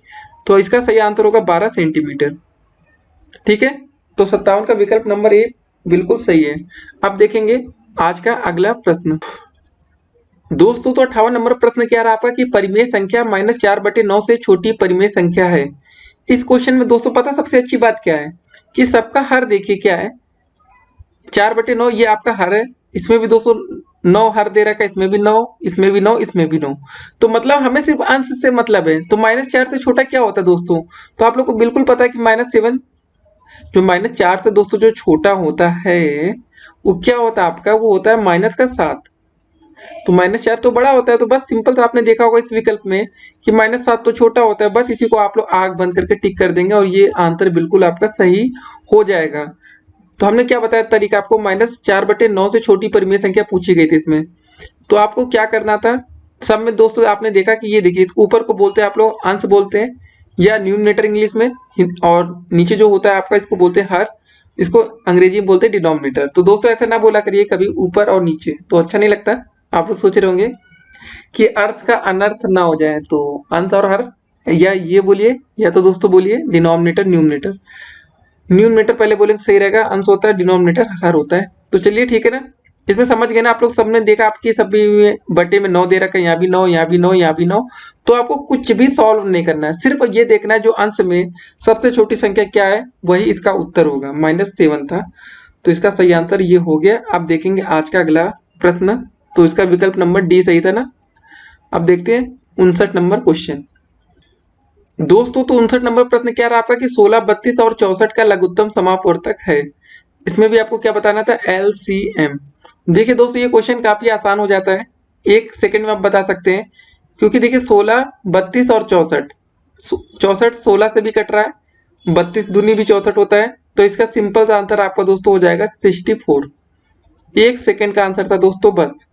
तो इसका सही आंसर होगा 12 सेंटीमीटर, ठीक है। तो 57 का विकल्प नंबर ए बिल्कुल सही है। अब देखेंगे आज का अगला प्रश्न दोस्तों। तो 58 नंबर प्रश्न क्या रहा आपका कि परिमेय संख्या -4/9 से छोटी परिमेय संख्या है। इस क्वेश्चन में दोस्तों पता सबसे अच्छी बात क्या है कि सबका हर देखिए क्या है, 4/9 ये आपका हर है। इसमें भी दोस्तों 9 हर दे रखा है, इसमें भी 9, इसमें भी 9, इसमें भी 9। तो मतलब हमें सिर्फ अंश से मतलब है। तो -4 से छोटा क्या होता है दोस्तों, तो आप लोग को बिल्कुल पता है कि -7, जो -4 से दोस्तों जो छोटा होता है वो क्या होता है आपका, वो होता है -7। तो -4 तो बड़ा होता है। तो बस सिंपल सा आपने देखा होगा इस विकल्प में कि -7 तो छोटा होता है। बस इसी को आप लोग आंख बंद करके टिक कर देंगे और ये आंसर बिल्कुल आपका सही हो जाएगा। तो हमने क्या बताया तरीका आपको, -4/9 से छोटी परिमेय संख्या पूछी गई थी इसमें। तो आपको क्या करना था, सब में दोस्तों आपने देखा कि ये देखिए इसको ऊपर को बोलते हैं आप लोग अंश बोलते हैं या न्यूमरेटर इंग्लिश में, और नीचे जो होता है आपका इसको बोलते हैं हर, इसको अंग्रेजी में बोलते हैं डिनोमिनेटर। तो दोस्तों ऐसा ना बोला करिए कभी ऊपर और नीचे, तो अच्छा नहीं लगता। आप लोग सोच रहे होंगे कि अर्थ का अनर्थ ना हो जाए, तो अंश और हर या ये बोलिए या तो दोस्तों बोलिए डिनोमिनेटर न्यूमरेटर। न्यूमरेटर पहले बोलेंगे सही रहेगा, अंश होता है, डिनोमिनेटर हर होता है। तो चलिए ठीक है ना, इसमें समझ गए ना आप लोग। सबने देखा आपकी सभी बटे में 9 दे रखा है, यहाँ भी 9, यहाँ भी 9, यहाँ भी 9। तो आपको कुछ भी सॉल्व नहीं करना है, सिर्फ ये देखना है जो अंश में सबसे छोटी संख्या क्या है वही इसका उत्तर होगा। -7 था, तो इसका सही आंसर ये हो गया। अब देखेंगे आज का अगला प्रश्न, तो इसका विकल्प नंबर डी सही था ना। अब देखते हैं 59 नंबर क्वेश्चन। दोस्तों तो 59 नंबर प्रश्न क्या रहा आपका कि 16, 32 और 64 का लघुत्तम समापवर्तक है। इसमें भी आपको क्या बताना था, LCM। देखिए दोस्तों ये क्वेश्चन काफी आसान हो जाता है, 1 सेकंड में आप बता सकते हैं। क्योंकि देखिए 16, 32 और 64, 64 16 से भी कट रहा है, 32 दूनी भी 64 होता है, तो इसका सिंपल सा आंसर आपका दोस्तों हो जाएगा 64। 1 सेकंड का आंसर था दोस्तों बस।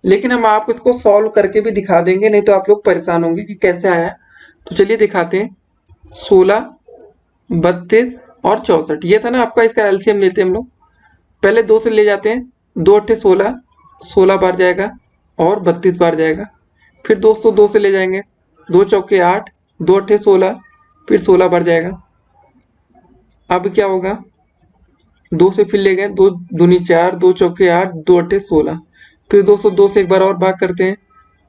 लेकिन हम आपको इसको सॉल्व करके भी दिखा देंगे, नहीं तो आप लोग परेशान होंगे कि कैसे आया। तो चलिए दिखाते हैं। 16, 32 और 64 ये था ना आपका, इसका एलसीएम लेते हैं हम लोग। पहले 2 से ले जाते हैं, 2 अट्ठे 16, 16 बार जाएगा और 32 बार जाएगा। फिर दोस्तों 2 से ले जाएंगे, 2 चौके 8, 2 अट्ठे 16, फिर 16 बार जाएगा। अब क्या होगा, 2 से फिर ले गए, 2 दूनी 4, 2 चौके 8, 2 अट्ठे 16। फिर दोस्तों 2 से एक बार और भाग करते हैं,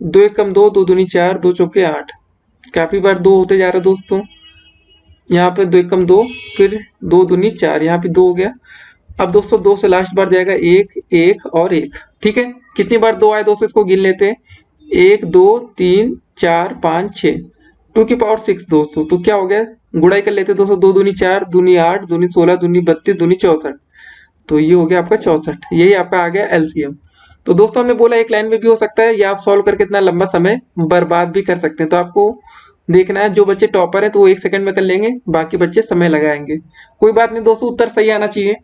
2 एक कम 2, 2 दूनी 4, 2 चौके 8। काफी बार 2 होते जा रहा है दोस्तों। यहाँ पे 2 एक कम 2, फिर 2 दूनी 4, यहाँ पे 2 हो गया। अब दोस्तों 2 से लास्ट बार जाएगा 1, 1 और 1। ठीक है, कितनी बार 2 आए दोस्तों इसको गिन लेते हैं। 1, 2, 3, 4, 5, 6, 2 की पावर 6 दोस्तों। तो क्या हो गया, गुणाई कर लेते हैं दोस्तों, 2 दूनी 4, दूनी 8, दूनी 16, दूनी 32, दूनी 64। तो ये हो गया आपका 64, यही आपका आ गया एलसीएम। तो दोस्तों हमने बोला एक लाइन में भी हो सकता है, या आप सॉल्व करके इतना लंबा समय बर्बाद भी कर सकते हैं। तो आपको देखना है, जो बच्चे टॉपर है तो वो 1 सेकंड में कर लेंगे, बाकी बच्चे समय लगाएंगे। कोई बात नहीं दोस्तों, उत्तर सही आना चाहिए।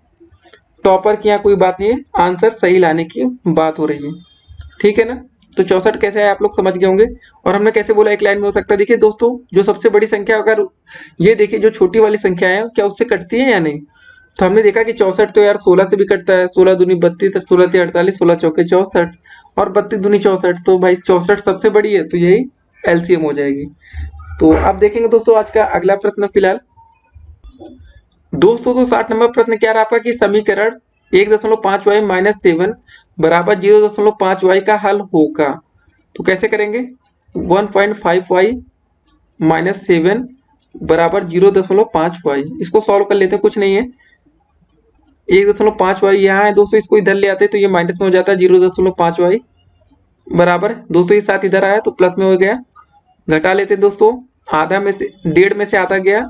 टॉपर की यहाँ कोई बात नहीं है, आंसर सही लाने की बात हो रही है। ठीक है ना, तो 64 कैसे है आप लोग समझ गए होंगे। और हमने कैसे बोला एक लाइन में हो सकता है। देखिए दोस्तों जो सबसे बड़ी संख्या, अगर ये देखिए जो छोटी वाली संख्या है क्या उससे कटती है या नहीं। तो हमने देखा कि 64 तो यार 16 से भी कटता है, 16 दूनी 32, 16 ती 48, 16 चौके 64 और 32 दूनी 64। तो भाई 64 सबसे बड़ी है, तो यही एलसीएम हो जाएगी। तो अब देखेंगे दोस्तों आज का अगला प्रश्न। फिलहाल दोस्तों तो 60 नंबर प्रश्न क्या रहा आपका कि समीकरण 1.5y माइनस 7 बराबर 0.5y का हल होगा। तो कैसे करेंगे, 1.5y माइनस 7 बराबर 0.5y, इसको सॉल्व कर लेते हैं। कुछ नहीं है, 1.5y यहाँ है दोस्तों, इसको इधर ले आते हैं तो ये माइनस में हो जाता है 0.5y बराबर दोस्तों ये 7 इधर आया तो प्लस में हो गया। घटा लेते हैं दोस्तों, आधा में से 1.5 में से आधा गया,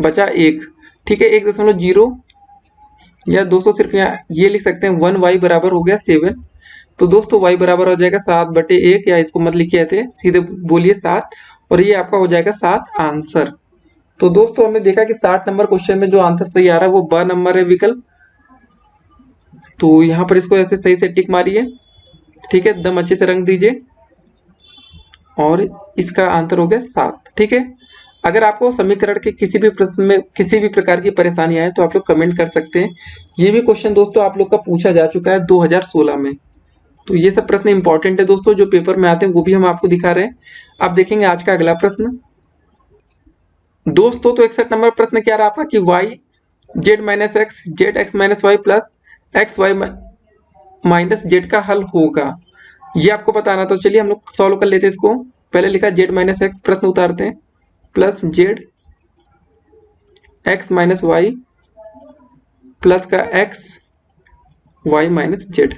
बचा 1। ठीक है, 1.0 या दोस्तों सिर्फ यहाँ ये लिख सकते हैं 1y बराबर हो गया 7। तो दोस्तों y बराबर हो जाएगा 7/1, या इसको मत लिखिए ऐसे, सीधे बोलिए 7, और ये आपका हो जाएगा 7 आंसर। तो दोस्तों हमने देखा कि 60 नंबर क्वेश्चन में जो आंसर सही आ रहा है वो ब नंबर है, विकल्प। तो यहाँ पर इसको ऐसे सही से टिक मारिए। ठीक है, एकदम अच्छे से रंग दीजिए, और इसका आंसर हो गया 7। ठीक है, अगर आपको समीकरण के किसी भी प्रश्न में किसी भी प्रकार की परेशानी आए तो आप लोग कमेंट कर सकते हैं। ये भी क्वेश्चन दोस्तों आप लोग का पूछा जा चुका है 2016 में। तो ये सब प्रश्न इंपॉर्टेंट है दोस्तों, जो पेपर में आते हैं वो भी हम आपको दिखा रहे हैं। अब देखेंगे आज का अगला प्रश्न। दोस्तों तो 61 नंबर प्रश्न क्या रहा आपका कि y z minus X Z X minus Y plus X Y minus Z का हल होगा, ये आपको बताना। तो चलिए हम लोग सॉल्व कर लेते हैं इसको। पहले लिखा जेड माइनस एक्स, प्रश्न उतारते हैं, plus Z X minus Y plus का एक्स वाई माइनस जेड।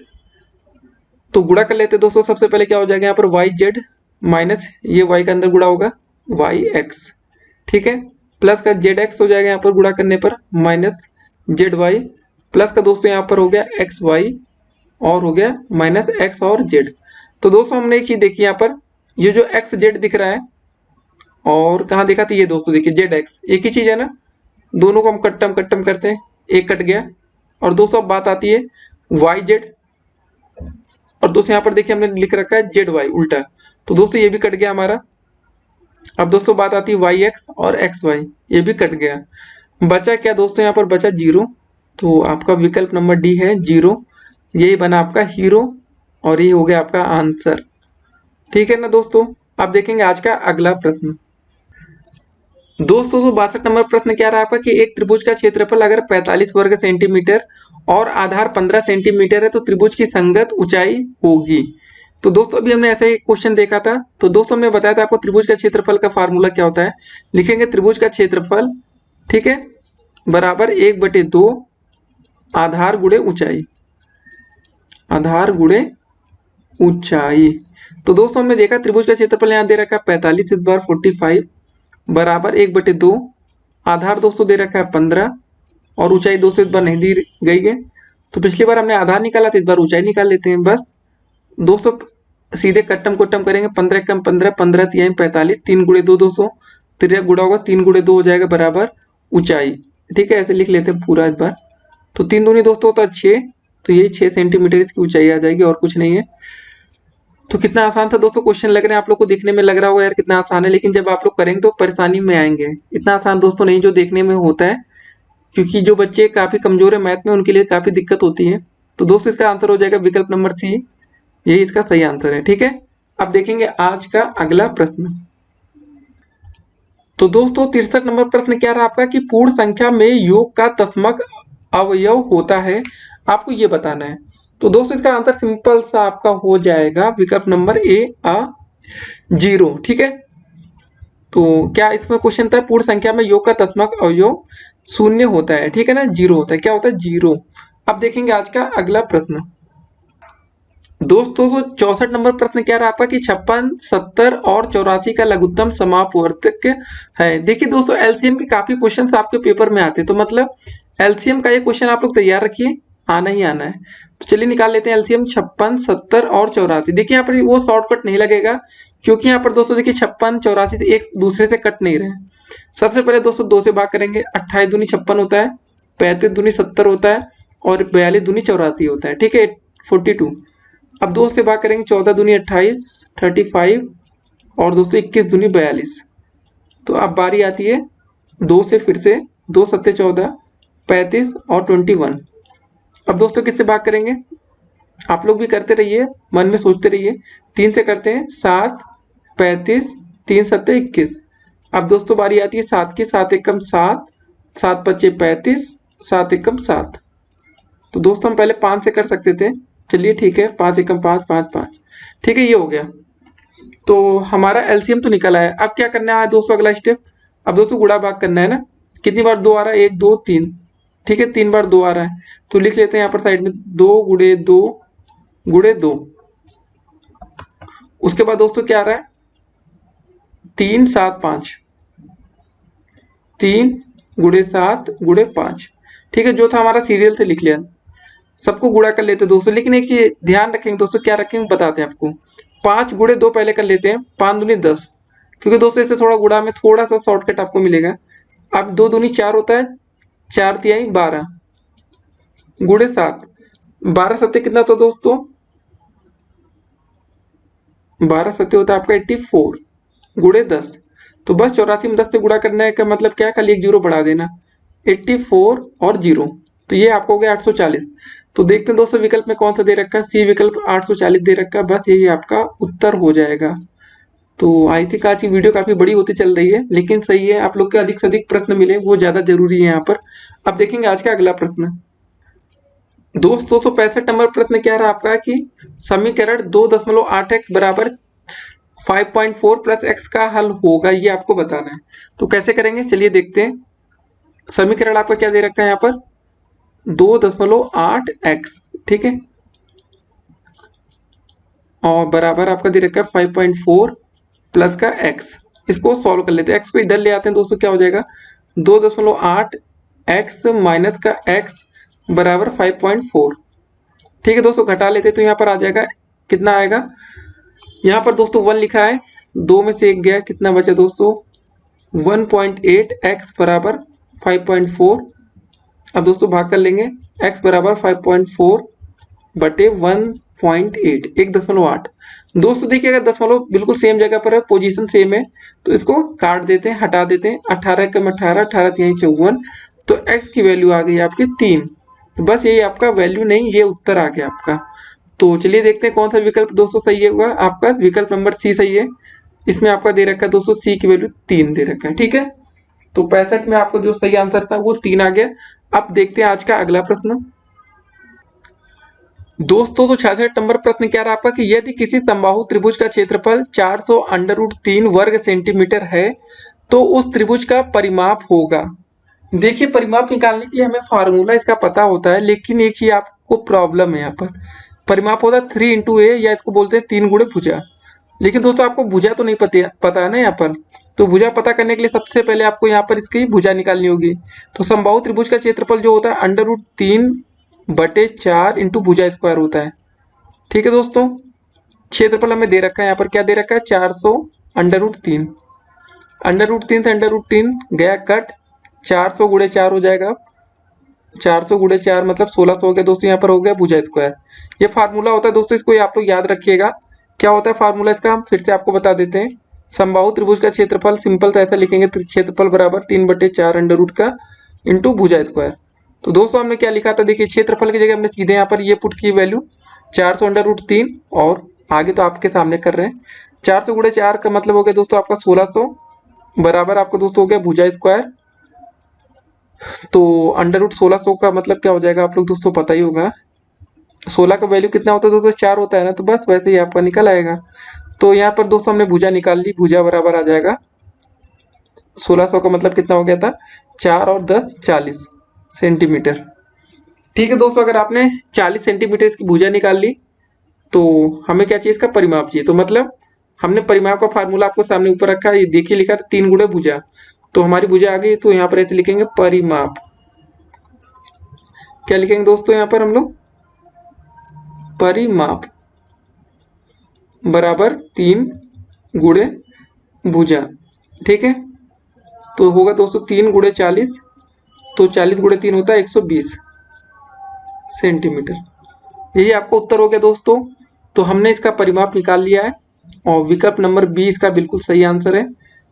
तो गुणा कर लेते हैं दोस्तों। सबसे पहले क्या हो जाएगा यहाँ पर वाई जेड माइनस ये वाई का अंदर गुणा होगा वाई एक्स। ठीक है, प्लस का जेड एक्स हो जाएगा यहाँ पर गुणा करने पर, माइनस जेड वाई प्लस का दोस्तों यहाँ पर हो गया एक्स वाई और हो गया माइनस एक्स और जेड। तो दोस्तों हमने एक चीज देखी यहाँ पर, ये जो एक्स जेड दिख रहा है और कहाँ देखा था ये दोस्तों, देखिए जेड एक्स एक ही चीज है ना, दोनों को हम कट्टम करते हैं, एक कट गया। और दोस्तों अब बात आती है वाई जेड, और दोस्तों यहाँ पर देखिए हमने लिख रखा है जेड वाई उल्टा, तो दोस्तों ये भी कट गया हमारा। अब दोस्तों बात आती है वाई एक्स और एक्स वाई, ये भी कट गया। बचा क्या दोस्तों, यहाँ पर बचा 0। तो आपका विकल्प नंबर डी है 0, यही बना आपका हीरो, और ये हो गया आपका आंसर। ठीक है ना दोस्तों, अब देखेंगे आज का अगला प्रश्न। दोस्तों तो 62 नंबर प्रश्न क्या रहा आपका कि एक त्रिभुज का क्षेत्रफल अगर 45 वर्ग सेंटीमीटर और आधार 15 सेंटीमीटर है तो त्रिभुज की संगत ऊंचाई होगी। तो दोस्तों अभी हमने ऐसा ही क्वेश्चन देखा था। तो दोस्तों हमने बताया था आपको त्रिभुज का क्षेत्रफल का फार्मूला क्या होता है। लिखेंगे त्रिभुज का क्षेत्रफल, ठीक है, बराबर 1/2 आधार गुणे ऊंचाई, आधार गुणे ऊंचाई। तो दोस्तों हमने देखा त्रिभुज का क्षेत्रफल यहाँ दे रखा है 45 इस बार 45 बराबर 1/2 आधार दोस्तों दे रखा है 15 और ऊंचाई दोस्तों इस बार नहीं दी गई है। तो पिछली बार हमने आधार निकाला था, इस बार ऊंचाई निकाल लेते हैं। बस दोस्तों सीधे कट्टम कोट्टम करेंगे, 15 कम 15, 15 तिहाई 45, 3 गुणे 2 दोस्तों, त्रिज्या गुणा होगा 3 गुणे 2 हो जाएगा बराबर ऊंचाई। ठीक है, ऐसे लिख लेते हैं पूरा इस बार। तो 3 दूनी दोस्तों होता है 6, तो यही 6 सेंटीमीटर इसकी ऊंचाई आ जाएगी और कुछ नहीं है। तो कितना आसान था दोस्तों क्वेश्चन, लग रहे हैं आप लोग को देखने में लग रहा होगा यार कितना आसान है, लेकिन जब आप लोग करेंगे तो परेशानी में आएंगे। इतना आसान दोस्तों नहीं जो देखने में होता है, क्योंकि जो बच्चे काफी कमजोर है मैथ में उनके लिए काफी दिक्कत होती है। तो दोस्तों इसका आंसर हो जाएगा विकल्प नंबर सी, यही इसका सही आंसर है। ठीक है, अब देखेंगे आज का अगला प्रश्न। तो दोस्तों 63 नंबर प्रश्न क्या रहा आपका कि पूर्ण संख्या में योग का दशमक अवयव होता है, आपको ये बताना है। तो दोस्तों इसका आंसर सिंपल सा आपका हो जाएगा विकल्प नंबर ए 0। ठीक है, तो क्या इसमें क्वेश्चन था पूर्ण संख्या में योग का दशमक अवयव 0 होता है, ठीक है ना, 0 होता है। क्या होता है? 0। अब देखेंगे आज का अगला प्रश्न। दोस्तों 64 नंबर प्रश्न क्या रहा आपका कि 56, 70 और 84 का लघुत्तम समापवर्तक है। देखिए दोस्तों एलसीएम के काफी क्वेश्चंस आपके पेपर में आते हैं, तो मतलब एलसीएम का ये क्वेश्चन आप लोग तैयार रखिए, आना ही आना है। तो चलिए निकाल लेते हैं एलसीएम 56, 70 और 84। देखिए यहाँ पर वो शॉर्टकट नहीं लगेगा, क्योंकि यहाँ पर दोस्तों देखिए 56, 84 से एक दूसरे से कट नहीं रहे। सबसे पहले दोस्तों 2 से भाग करेंगे, 28 दूनी 56 होता है, 35 दूनी 70 होता है और 42 दूनी 84 होता है। ठीक है, 42। अब 2 से भाग करेंगे, 14 दूनी 28, 35 और दोस्तों 21 दूनी 42। तो अब बारी आती है 2 से, फिर से 2 सत्ते 14, 35 और 21। अब दोस्तों किससे भाग करेंगे, आप लोग भी करते रहिए, मन में सोचते रहिए। 3 से करते हैं 7, 35, 3 सत्ते 21। अब दोस्तों बारी आती है 7 की, 7 एकम 7, 7 पच्चे 35, 7 एकम 7। तो दोस्तों हम पहले 5 से कर सकते थे, चलिए ठीक है, 5 एकम 5, 5 5। ठीक है, ये हो गया। तो हमारा एलसीएम तो निकला है। अब क्या करना है दोस्तों, अगला स्टेप, अब दोस्तों गुणा भाग करना है ना। कितनी बार 2 आ रहा है? 1 2 3। ठीक है, 3 बार 2 आ रहा है, तो लिख लेते हैं यहाँ पर साइड में 2 गुणे 2 गुणे 2। उसके बाद दोस्तों क्या आ रहा है? 3 7 5, 3 गुणे 7 गुणे 5। ठीक है, जो था हमारा सीरियल से लिख लिया, सबको गुणा कर लेते हैं दोस्तों। लेकिन एक चीज ध्यान रखेंगे दोस्तों, क्या रखेंगे बताते हैं आपको। 5 गुणे 2 पहले कर लेते हैं, 5 दूनी 10, क्योंकि दोस्तों इससे थोड़ा गुणा में थोड़ा सा शॉर्टकट आपको मिलेगा। अब 2 दूनी 4 होता है, 4 तिहाई 12 गुणे 7, 12 सत्ते कितना होता है दोस्तों? 12 सत्ते होता है आपका 84 गुणे 10। तो बस 84 में 10 से गुणा करने का मतलब क्या है, खाली एक जीरो बढ़ा देना, 84 और 0, तो ये आपको हो गया 840। तो देखते हैं दोस्तों विकल्प में कौन सा दे रखा है, सी विकल्प 840 दे रखा है। बस यही आपका उत्तर हो जाएगा। तो आई थिंक आज की वीडियो काफी बड़ी होती चल रही है, लेकिन सही है, आप लोग के अधिक से अधिक प्रश्न मिले वो ज्यादा जरूरी है यहाँ पर। अब देखेंगे आज का अगला प्रश्न। दोस्तों 265 नंबर प्रश्न क्या रहा आपका कि समीकरण 2.8x बराबर 5.4 प्लस x का हल होगा, ये आपको बताना है। तो कैसे करेंगे चलिए देखते हैं। समीकरण आपका क्या दे रखा है यहाँ पर 2.8x, ठीक है, और बराबर आपका दे रखा है 5.4 प्लस का x। इसको सॉल्व कर लेते हैं, x को इधर ले आते हैं दोस्तों, क्या हो जाएगा 2.8x माइनस का x बराबर 5.4। ठीक है दोस्तों, घटा लेते तो यहाँ पर आ जाएगा, कितना आएगा, यहाँ पर दोस्तों 1 लिखा है, 2 में से 1 गया, कितना बचा दोस्तों 1.8x बराबर 5.4। अब दोस्तों भाग कर लेंगे, x बराबर 5.4 बटे 1.8, 1.8। दोस्तों देखिए अगर दशमलव बिल्कुल सेम जगह पर है, पोजीशन सेम है, तो इसको काट देते हैं, हटा देते हैं। 18 कम 18, 18 तिहाई 54, तो x की वैल्यू आ गई आपकी 3। तो बस यही आपका वैल्यू नहीं, ये उत्तर आ गया आपका। तो चलिए देखते हैं कौन सा विकल्प दोस्तों सही होगा। आपका विकल्प नंबर सी सही है, इसमें आपका दे रखा है दोस्तों सी की वैल्यू 3 दे रखा है। ठीक है, तो 65 में आपका जो सही आंसर था वो 3 आ गया। अब देखते हैं आज का अगला प्रश्न। दोस्तों तो 66 नंबर प्रश्न क्या रहा आपका कि यदि किसी समबाहु त्रिभुज का क्षेत्रफल 400 अंडर रूट 3 वर्ग सेंटीमीटर है तो उस त्रिभुज का परिमाप होगा। देखिए परिमाप निकालने के लिए हमें फार्मूला इसका पता होता है, लेकिन एक ही आपको प्रॉब्लम है यहाँ पर। परिमाप होता है 3 इंटू ए, या इसको बोलते हैं 3 गुणे भुजा। लेकिन दोस्तों आपको भुजा तो नहीं पता है ना यहाँ पर। तो भुजा पता करने के लिए सबसे पहले आपको यहाँ पर इसकी भुजा निकालनी होगी। तो समबाहु त्रिभुज का क्षेत्रफल जो होता है अंडर रूट 3/4 इंटू भुजा स्क्वायर होता है। ठीक है दोस्तों, क्षेत्रफल हमें दे रखा है, यहाँ पर क्या दे रखा है 400 अंडर रूट 3। अंडर रूट 3 से अंडर रूट 3 गया कट, 400 गुणे 4 हो जाएगा, 400 गुणे 4 मतलब 1600 हो गया दोस्तों। यहाँ पर हो गया भुजा स्क्वायर। ये फार्मूला होता है दोस्तों, इसको आप लोग याद रखिएगा। क्या होता है फार्मूला इसका, हम फिर से आपको बता देते हैं। समबाहु त्रिभुज का क्षेत्रफल सिंपल तो ऐसा लिखेंगे, क्षेत्रफल बराबर 3/4 अंडर रूट का इंटू भुजा स्क्वायर। तो दोस्तों हमने क्या लिखा था, देखिए क्षेत्रफल की जगह हमने सीधे यहाँ पर ये पुट की वैल्यू 400 अंडर रूट 3, और आगे तो आपके सामने कर रहे हैं। 400 गुणे 4 का मतलब हो गया दोस्तों आपका 1600, बराबर आपको दोस्तों हो गया भुजा स्क्वायर। तो अंडर रूट 1600 का मतलब क्या हो जाएगा, आप लोग दोस्तों पता ही होगा। 16 का वैल्यू कितना होता है दोस्तों, 4 होता है ना, तो बस वैसे ही आपका निकल आएगा। तो यहाँ पर दोस्तों हमने भुजा निकाल ली, भुजा बराबर आ जाएगा 1600 का मतलब कितना हो गया था 4 और 10 40 सेंटीमीटर। ठीक है दोस्तों, अगर आपने 40 सेंटीमीटर इसकी भुजा निकाल ली तो हमें क्या चाहिए, इसका परिमाप चाहिए। तो मतलब हमने परिमाप का फार्मूला आपको सामने ऊपर रखा है, ये देखिए लिखा था 3 गुणे भुजा। तो हमारी भुजा आ गई, तो यहाँ पर ऐसे लिखेंगे परिमाप। क्या लिखेंगे दोस्तों यहाँ पर हम लोग, परिमाप बराबर 3 गुणे भुजा। ठीक है, तो होगा दोस्तों 3 गुणे 40, तो 40 गुणे 3 होता है 120 सेंटीमीटर। यही आपको उत्तर हो गया दोस्तों। तो हमने इसका परिमाप निकाल लिया है, और विकल्प नंबर बी इसका बिल्कुल सही आंसर है।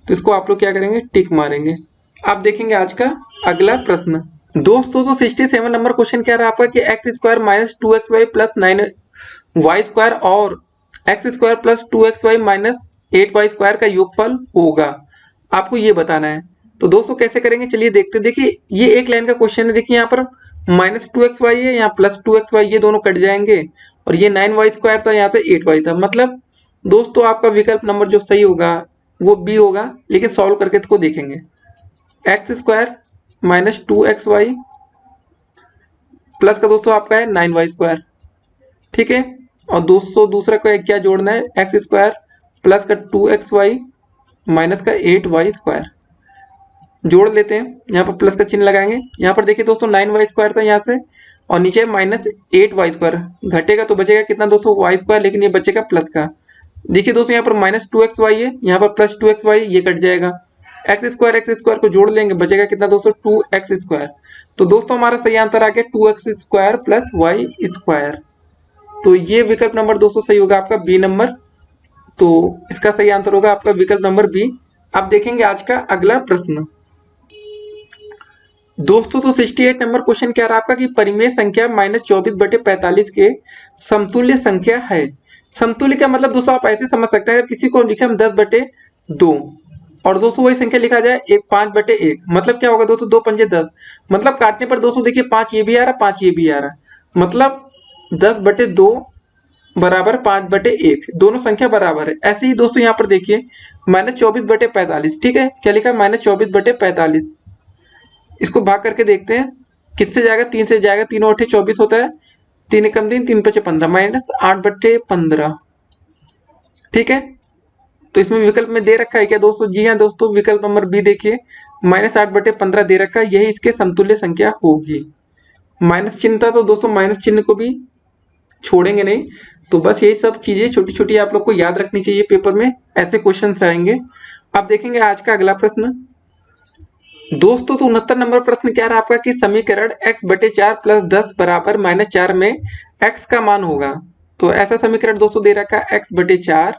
तो इसको आप लोग क्या करेंगे, टिक मारेंगे। आप देखेंगे आज का अगला प्रश्न। दोस्तों तो 67 नंबर क्वेश्चन क्या रहा आपका कि x² minus 2xy plus 9y² और x² plus 2xy minus 8y² का योगफल होगा। आपको ये बताना है। तो दोस्तों कैसे करेंगे, चलिए देखते हैं। देखिए ये एक लाइन का क्वेश्चन है। देखिए यहाँ पर -2xy है, यहाँ +2xy, ये दोनों कट जाएंगे, और ये 9y² था, यहाँ पे 8y था। मतलब दोस्तों आपका विकल्प नंबर जो सही होगा वो बी होगा, लेकिन सॉल्व करके इसको देखेंगे। x² माइनस 2xy प्लस का दोस्तों आपका है 9y²। ठीक है, और दोस्तों दूसरा को क्या जोड़ना है, x² प्लस का 2xy माइनस का 8y² जोड़ लेते हैं। यहाँ पर प्लस का चिन्ह लगाएंगे। यहाँ पर देखिए दोस्तों 9y² था यहाँ से, और नीचे माइनस 8y², घटेगा तो बचेगा कितना दोस्तों y², लेकिन ये बचेगा प्लस का। देखिए दोस्तों यहाँ पर -2xy है, यहाँ पर +2xy, ये कट जाएगा। x² को जोड़ लेंगे, बचेगा कितना दोस्तों 2x²। तो दोस्तों हमारा सही आंसर आ गया 2x² प्लस y²। तो ये विकल्प नंबर दोस्तों सही होगा आपका बी नंबर। तो इसका सही आंसर होगा आपका विकल्प नंबर बी। अब देखेंगे आज का अगला प्रश्न। दोस्तों तो 68 नंबर क्वेश्चन क्या रहा आपका कि परिमेय संख्या -24/45 के समतुल्य संख्या है। समतुल्य का मतलब दोस्तों आप ऐसे समझ सकते हैं, अगर किसी को लिखे हम 10/2 और दोस्तों वही संख्या लिखा जाए 5/1, मतलब क्या होगा दोस्तों 2 पंजे 10, मतलब काटने पर दोस्तों देखिए 5 ये भी आ रहा, 5 ये भी आ रहा, मतलब 10/2 बराबर 5/1, दोनों संख्या बराबर है। ऐसे ही दोस्तों यहाँ पर देखिए -24/45, ठीक है, क्या लिखा है -24/45। इसको भाग करके देखते हैं किससे जाएगा, 3 से जाएगा, 3 और 24 होता है, 3 एकम 3, 3 पचे 15, -8/15। ठीक है, तो इसमें विकल्प में दे रखा है क्या दोस्तों, जी हाँ दोस्तों, विकल्प नंबर बी देखिए -8/15 दे रखा है, यही इसके समतुल्य संख्या होगी। माइनस चिन्ह था तो दोस्तों माइनस चिन्ह को भी छोड़ेंगे नहीं। तो बस यही सब चीजें छोटी छोटी आप लोग को याद रखनी चाहिए, पेपर में ऐसे क्वेश्चन आएंगे। अब देखेंगे आज का अगला प्रश्न। दोस्तों तो 69 नंबर प्रश्न क्या रहा आपका कि समीकरण x/4 + 10 बराबर -4 में x का मान होगा। तो ऐसा समीकरण दोस्तों दे रखा है x/4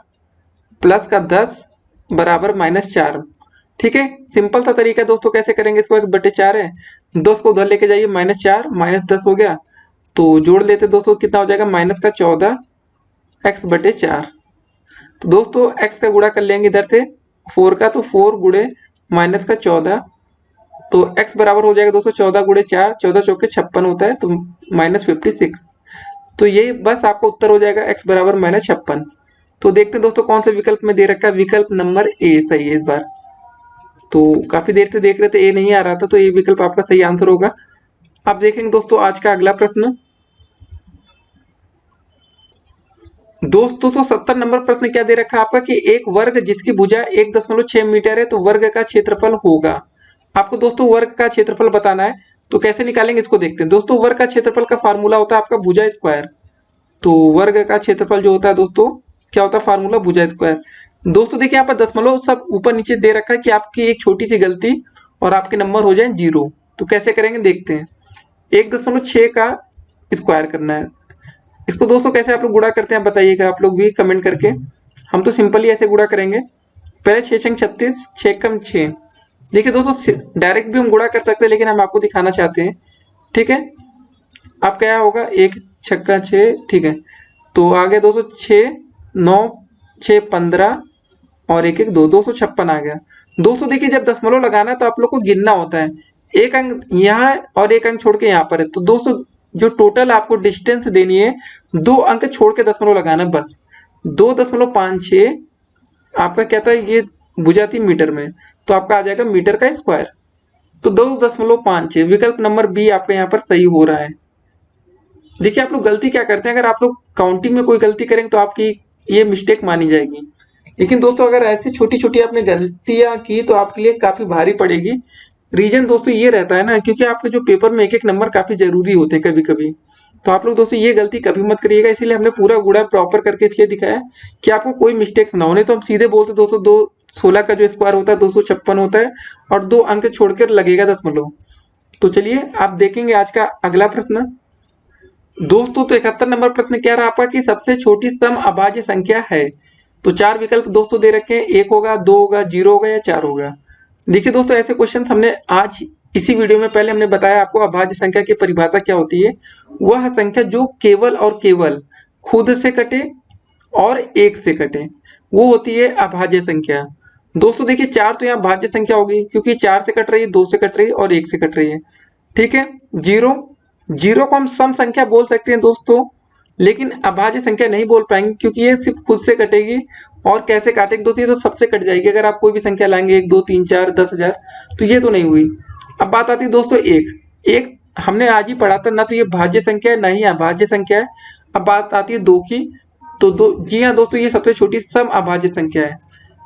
प्लस का 10 बराबर -4। ठीक है, सिंपल सा तरीका दोस्तों, कैसे करेंगे इसको, x/4 है, 10 को उधर लेके जाइए, -4 -10 हो गया, तो जोड़ लेते दोस्तों कितना हो जाएगा -14 x/4। तो दोस्तों x का गुणा कर लेंगे इधर से 4 का, तो 4 गुणे -14 तो x बराबर हो जाएगा दोस्तों 14 गुणे 4, 14 चौके 56 होता है, तो -56। तो ये बस आपका उत्तर हो जाएगा x बराबर -56। तो देखते हैं दोस्तों कौन से विकल्प में दे रखा है, विकल्प नंबर ए सही है इस बार। तो काफी देर से देख रहे थे ए नहीं आ रहा था, तो ये विकल्प आपका सही आंसर होगा। अब देखेंगे दोस्तों आज का अगला प्रश्न। दोस्तों तो 70 नंबर प्रश्न क्या दे रखा है आपका कि एक वर्ग जिसकी भुजा 1.6 मीटर है तो वर्ग का क्षेत्रफल होगा। आपको दोस्तों वर्ग का क्षेत्रफल बताना है, तो कैसे निकालेंगे इसको देखते हैं। दोस्तों वर्ग का क्षेत्रफल का फार्मूला होता है आपका भुजा स्क्वायर। तो वर्ग का क्षेत्रफल जो होता है दोस्तों क्या होता है, फार्मूला भुजा स्क्वायर। दोस्तों देखिए यहाँ पर दशमलव सब ऊपर नीचे दे रखा है कि आपकी एक छोटी सी गलती और आपके नंबर हो जाए 0। तो कैसे करेंगे देखते हैं। 1.6 का स्क्वायर करना है। इसको दोस्तों कैसे आप लोग गुणा करते हैं बताइएगा आप लोग भी कमेंट करके। हम तो सिंपली ऐसे गुणा करेंगे, पहले 6 छंग 36, 6 कम 6। देखिए दोस्तों डायरेक्ट भी हम गुणा कर सकते हैं, लेकिन हम आपको दिखाना चाहते हैं, ठीक है। अब क्या होगा, 1 छक्का 6, ठीक है। तो आगे दोस्तों 6 9 6 15 और 1 1 2, 256 आ गया। दोस्तों देखिए जब दशमलव लगाना है तो आप लोग को गिनना होता है, एक अंक यहाँ और एक अंक छोड़ के यहाँ पर है। तो दोस्तों जो टोटल आपको डिस्टेंस देनी है 2 अंक छोड़ के दशमलव लगाना है बस। 2.56 आपका क्या था, ये भुजा थी मीटर में, तो आपका आ जाएगा मीटर का स्क्वायर। तो 2.56 विकल्प नंबर बी आपका यहाँ पर सही हो रहा है। देखिए आप लोग गलती क्या करते हैं, अगर आप लोग काउंटिंग में कोई गलती करेंगे तो आपकी ये मिस्टेक मानी जाएगी। लेकिन दोस्तों अगर ऐसी छोटी छोटी आपने गलतियां की तो आपके लिए काफी भारी पड़ेगी। रीजन दोस्तों ये रहता है ना, क्योंकि आपके जो पेपर में एक एक नंबर काफी जरूरी होते हैं कभी कभी। तो आप लोग दोस्तों ये गलती कभी मत करिएगा, इसीलिए हमने पूरा गुणा प्रॉपर करके इसलिए दिखाया कि आपको कोई मिस्टेक ना होने। तो हम सीधे बोलते दोस्तों 216 का जो स्क्वायर होता है 256 होता है, और 2 अंक छोड़कर लगेगा दशमलव। तो चलिए आप देखेंगे आज का अगला प्रश्न। दोस्तों तो 71 नंबर प्रश्न क्या रहा आपका कि सबसे छोटी सम अभाज्य संख्या है। तो 4 विकल्प दोस्तों दे रखे हैं, 1 होगा, 2 होगा, 0 होगा या 4 होगा। देखिए दोस्तों ऐसे क्वेश्चन हमने आज इसी वीडियो में पहले हमने बताया आपको अभाज्य संख्या की परिभाषा क्या होती है। वह संख्या जो केवल और केवल खुद से कटे और 1 से कटे, वो होती है अभाज्य संख्या। दोस्तों देखिए 4 तो यहाँ भाज्य संख्या होगी, क्योंकि 4 से कट रही है, 2 से कट रही है और 1 से कट रही है, ठीक है। 0 को हम सम संख्या बोल सकते हैं दोस्तों, लेकिन अभाज्य संख्या नहीं बोल पाएंगे, क्योंकि ये सिर्फ खुद से कटेगी। और कैसे काटेंगे दोस्तों, ये तो सबसे कट जाएगी। अगर आप कोई भी संख्या लाएंगे 1 2 3 4 10,000, तो ये तो नहीं हुई। अब बात आती है दोस्तों एक हमने आज ही पढ़ा था ना, तो ये भाज्य संख्या है ना ही अभाज्य संख्या है। अब बात आती है 2 की, तो जी हाँ दोस्तों ये सबसे छोटी सम अभाज्य संख्या है।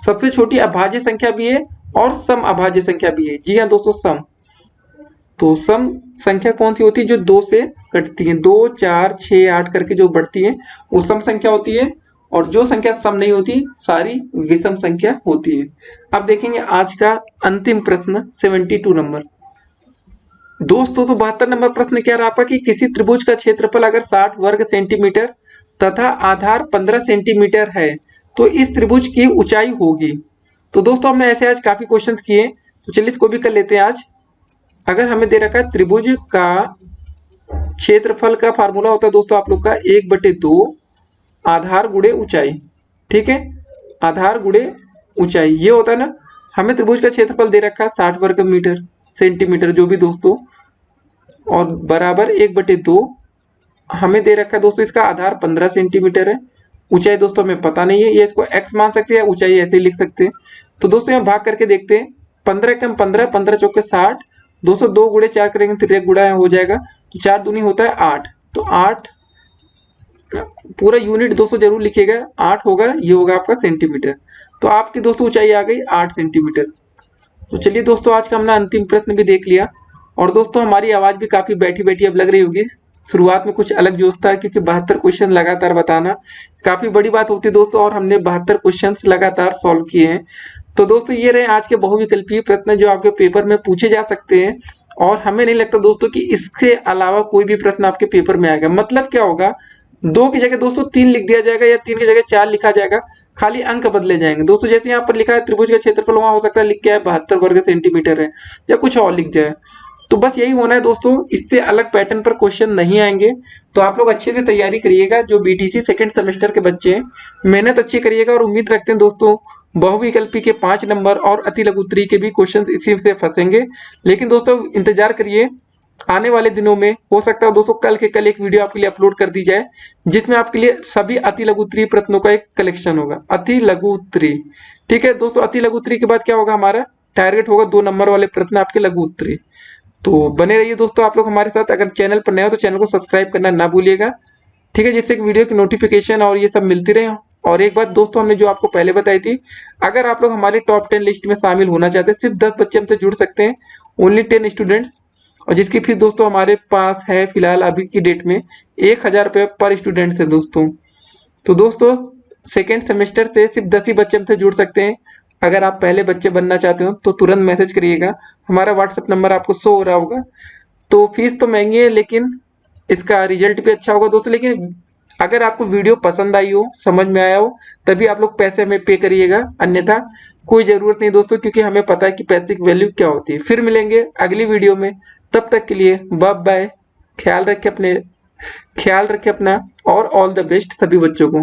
सबसे छोटी अभाज्य संख्या भी है और सम अभाज्य संख्या भी है। जी हाँ दोस्तों सम। तो सम संख्या कौन सी होती है, जो 2 से कटती है, 2 4 6 8 करके जो बढ़ती है वो सम संख्या होती है। और जो संख्या सम नहीं होती सारी विषम संख्या होती है। अब देखेंगे आज का अंतिम प्रश्न 72 नंबर। दोस्तों तो 72 नंबर प्रश्न क्या रहा आपका कि किसी त्रिभुज का क्षेत्रफल अगर 60 वर्ग सेंटीमीटर तथा आधार 15 सेंटीमीटर है तो इस त्रिभुज की ऊंचाई होगी। तो दोस्तों हमने ऐसे आज काफी क्वेश्चंस किए, तो चलिए इसको भी कर लेते हैं आज। अगर हमें दे रखा है त्रिभुज का क्षेत्रफल का फार्मूला होता है दोस्तों आप लोग का 1/2 आधार गुणे ऊंचाई, ठीक है। आधार गुणे ऊंचाई ये होता है ना। हमें त्रिभुज का क्षेत्रफल दे रखा है 60 वर्ग मीटर सेंटीमीटर जो भी दोस्तों, और बराबर 1/2 हमें दे रखा है दोस्तों इसका आधार 15 सेंटीमीटर है। ऊंचाई दोस्तों हमें पता नहीं है, ये इसको x मान सकते हैं, ऊंचाई ऐसे ही लिख सकते हैं। तो दोस्तों यहाँ भाग करके देखते हैं, 15 कम 15, 15 चौके 60, दोस्तों 2 गुणे 4 करेंगे तो 1 गुणा हो जाएगा, तो 4 दूनी होता है 8। तो 8 पूरा यूनिट दोस्तों जरूर लिखिएगा, 8 होगा, ये होगा आपका सेंटीमीटर। तो आपकी दोस्तों ऊंचाई आ गई 8 सेंटीमीटर। तो चलिए दोस्तों आज का हमने अंतिम प्रश्न भी देख लिया। और दोस्तों हमारी आवाज भी काफी बैठी बैठी अब लग रही होगी। शुरुआत में कुछ अलग जोश था, क्योंकि 72 क्वेश्चन लगातार बताना काफी बड़ी बात होती है दोस्तों, और हमने 72 क्वेश्चन लगातार सॉल्व किए हैं। तो दोस्तों ये रहे आज के बहुविकल्पीय प्रश्न जो आपके पेपर में पूछे जा सकते हैं। और हमें नहीं लगता दोस्तों कि इसके अलावा कोई भी प्रश्न आपके पेपर में आएगा। मतलब क्या होगा, 2 की जगह दोस्तों 3 लिख दिया जाएगा या 3 की जगह 4 लिखा जाएगा, खाली अंक बदले जाएंगे दोस्तों। जैसे यहाँ पर लिखा है त्रिभुज का क्षेत्रफल, वहां हो सकता है लिख के आए 72 वर्ग सेंटीमीटर है, या कुछ और लिख जाए। तो बस यही होना है दोस्तों, इससे अलग पैटर्न पर क्वेश्चन नहीं आएंगे। तो आप लोग अच्छे से तैयारी करिएगा, जो बीटीसी सेकंड सेमेस्टर के बच्चे हैं, मेहनत अच्छी करिएगा। और उम्मीद रखते हैं दोस्तों बहुविकल्पी के 5 नंबर और अति लघु उत्तरीय के भी क्वेश्चन इसी से फंसेंगे। लेकिन दोस्तों इंतजार करिए, आने वाले दिनों में हो सकता है दोस्तों कल के कल एक वीडियो आपके लिए अपलोड कर दी जाए, जिसमें आपके लिए सभी अति लघु उत्तरीय प्रश्नों का एक कलेक्शन होगा। अति लघु उत्तरीय, ठीक है दोस्तों। अति लघु उत्तरीय के बाद क्या होगा, हमारा टारगेट होगा 2 नंबर वाले प्रश्न आपके लघु उत्तरीय। तो बने रहिए दोस्तों आप लोग हमारे साथ। अगर चैनल पर नए हो तो चैनल को सब्सक्राइब करना ना भूलिएगा, ठीक है, जिससे कि वीडियो की नोटिफिकेशन और ये सब मिलती रहे। और एक बात दोस्तों, हमने जो आपको पहले बताई थी, अगर आप लोग हमारे टॉप 10 लिस्ट में शामिल होना चाहते हैं, सिर्फ 10 बच्चे हमसे जुड़ सकते हैं, ओनली 10 स्टूडेंट्स, और जिसकी फीस दोस्तों हमारे पास है फिलहाल अभी की डेट में 1000 रुपये पर स्टूडेंट है दोस्तों। तो दोस्तों सेकेंड सेमेस्टर से सिर्फ 10 ही बच्चे हमसे जुड़ सकते हैं। अगर आप पहले बच्चे बनना चाहते हो तो तुरंत मैसेज करिएगा, हमारा व्हाट्सएप नंबर आपको शो हो रहा होगा। तो फीस तो महंगी है लेकिन इसका रिजल्ट भी अच्छा होगा दोस्तों। लेकिन अगर आपको वीडियो पसंद आई हो, समझ में आया हो, तभी आप लोग पैसे हमें पे करिएगा, अन्यथा कोई जरूरत नहीं दोस्तों, क्योंकि हमें पता है कि पैसे की वैल्यू क्या होती है। फिर मिलेंगे अगली वीडियो में, तब तक के लिए बाय बाय। ख्याल रखें अपना और ऑल द बेस्ट सभी बच्चों को।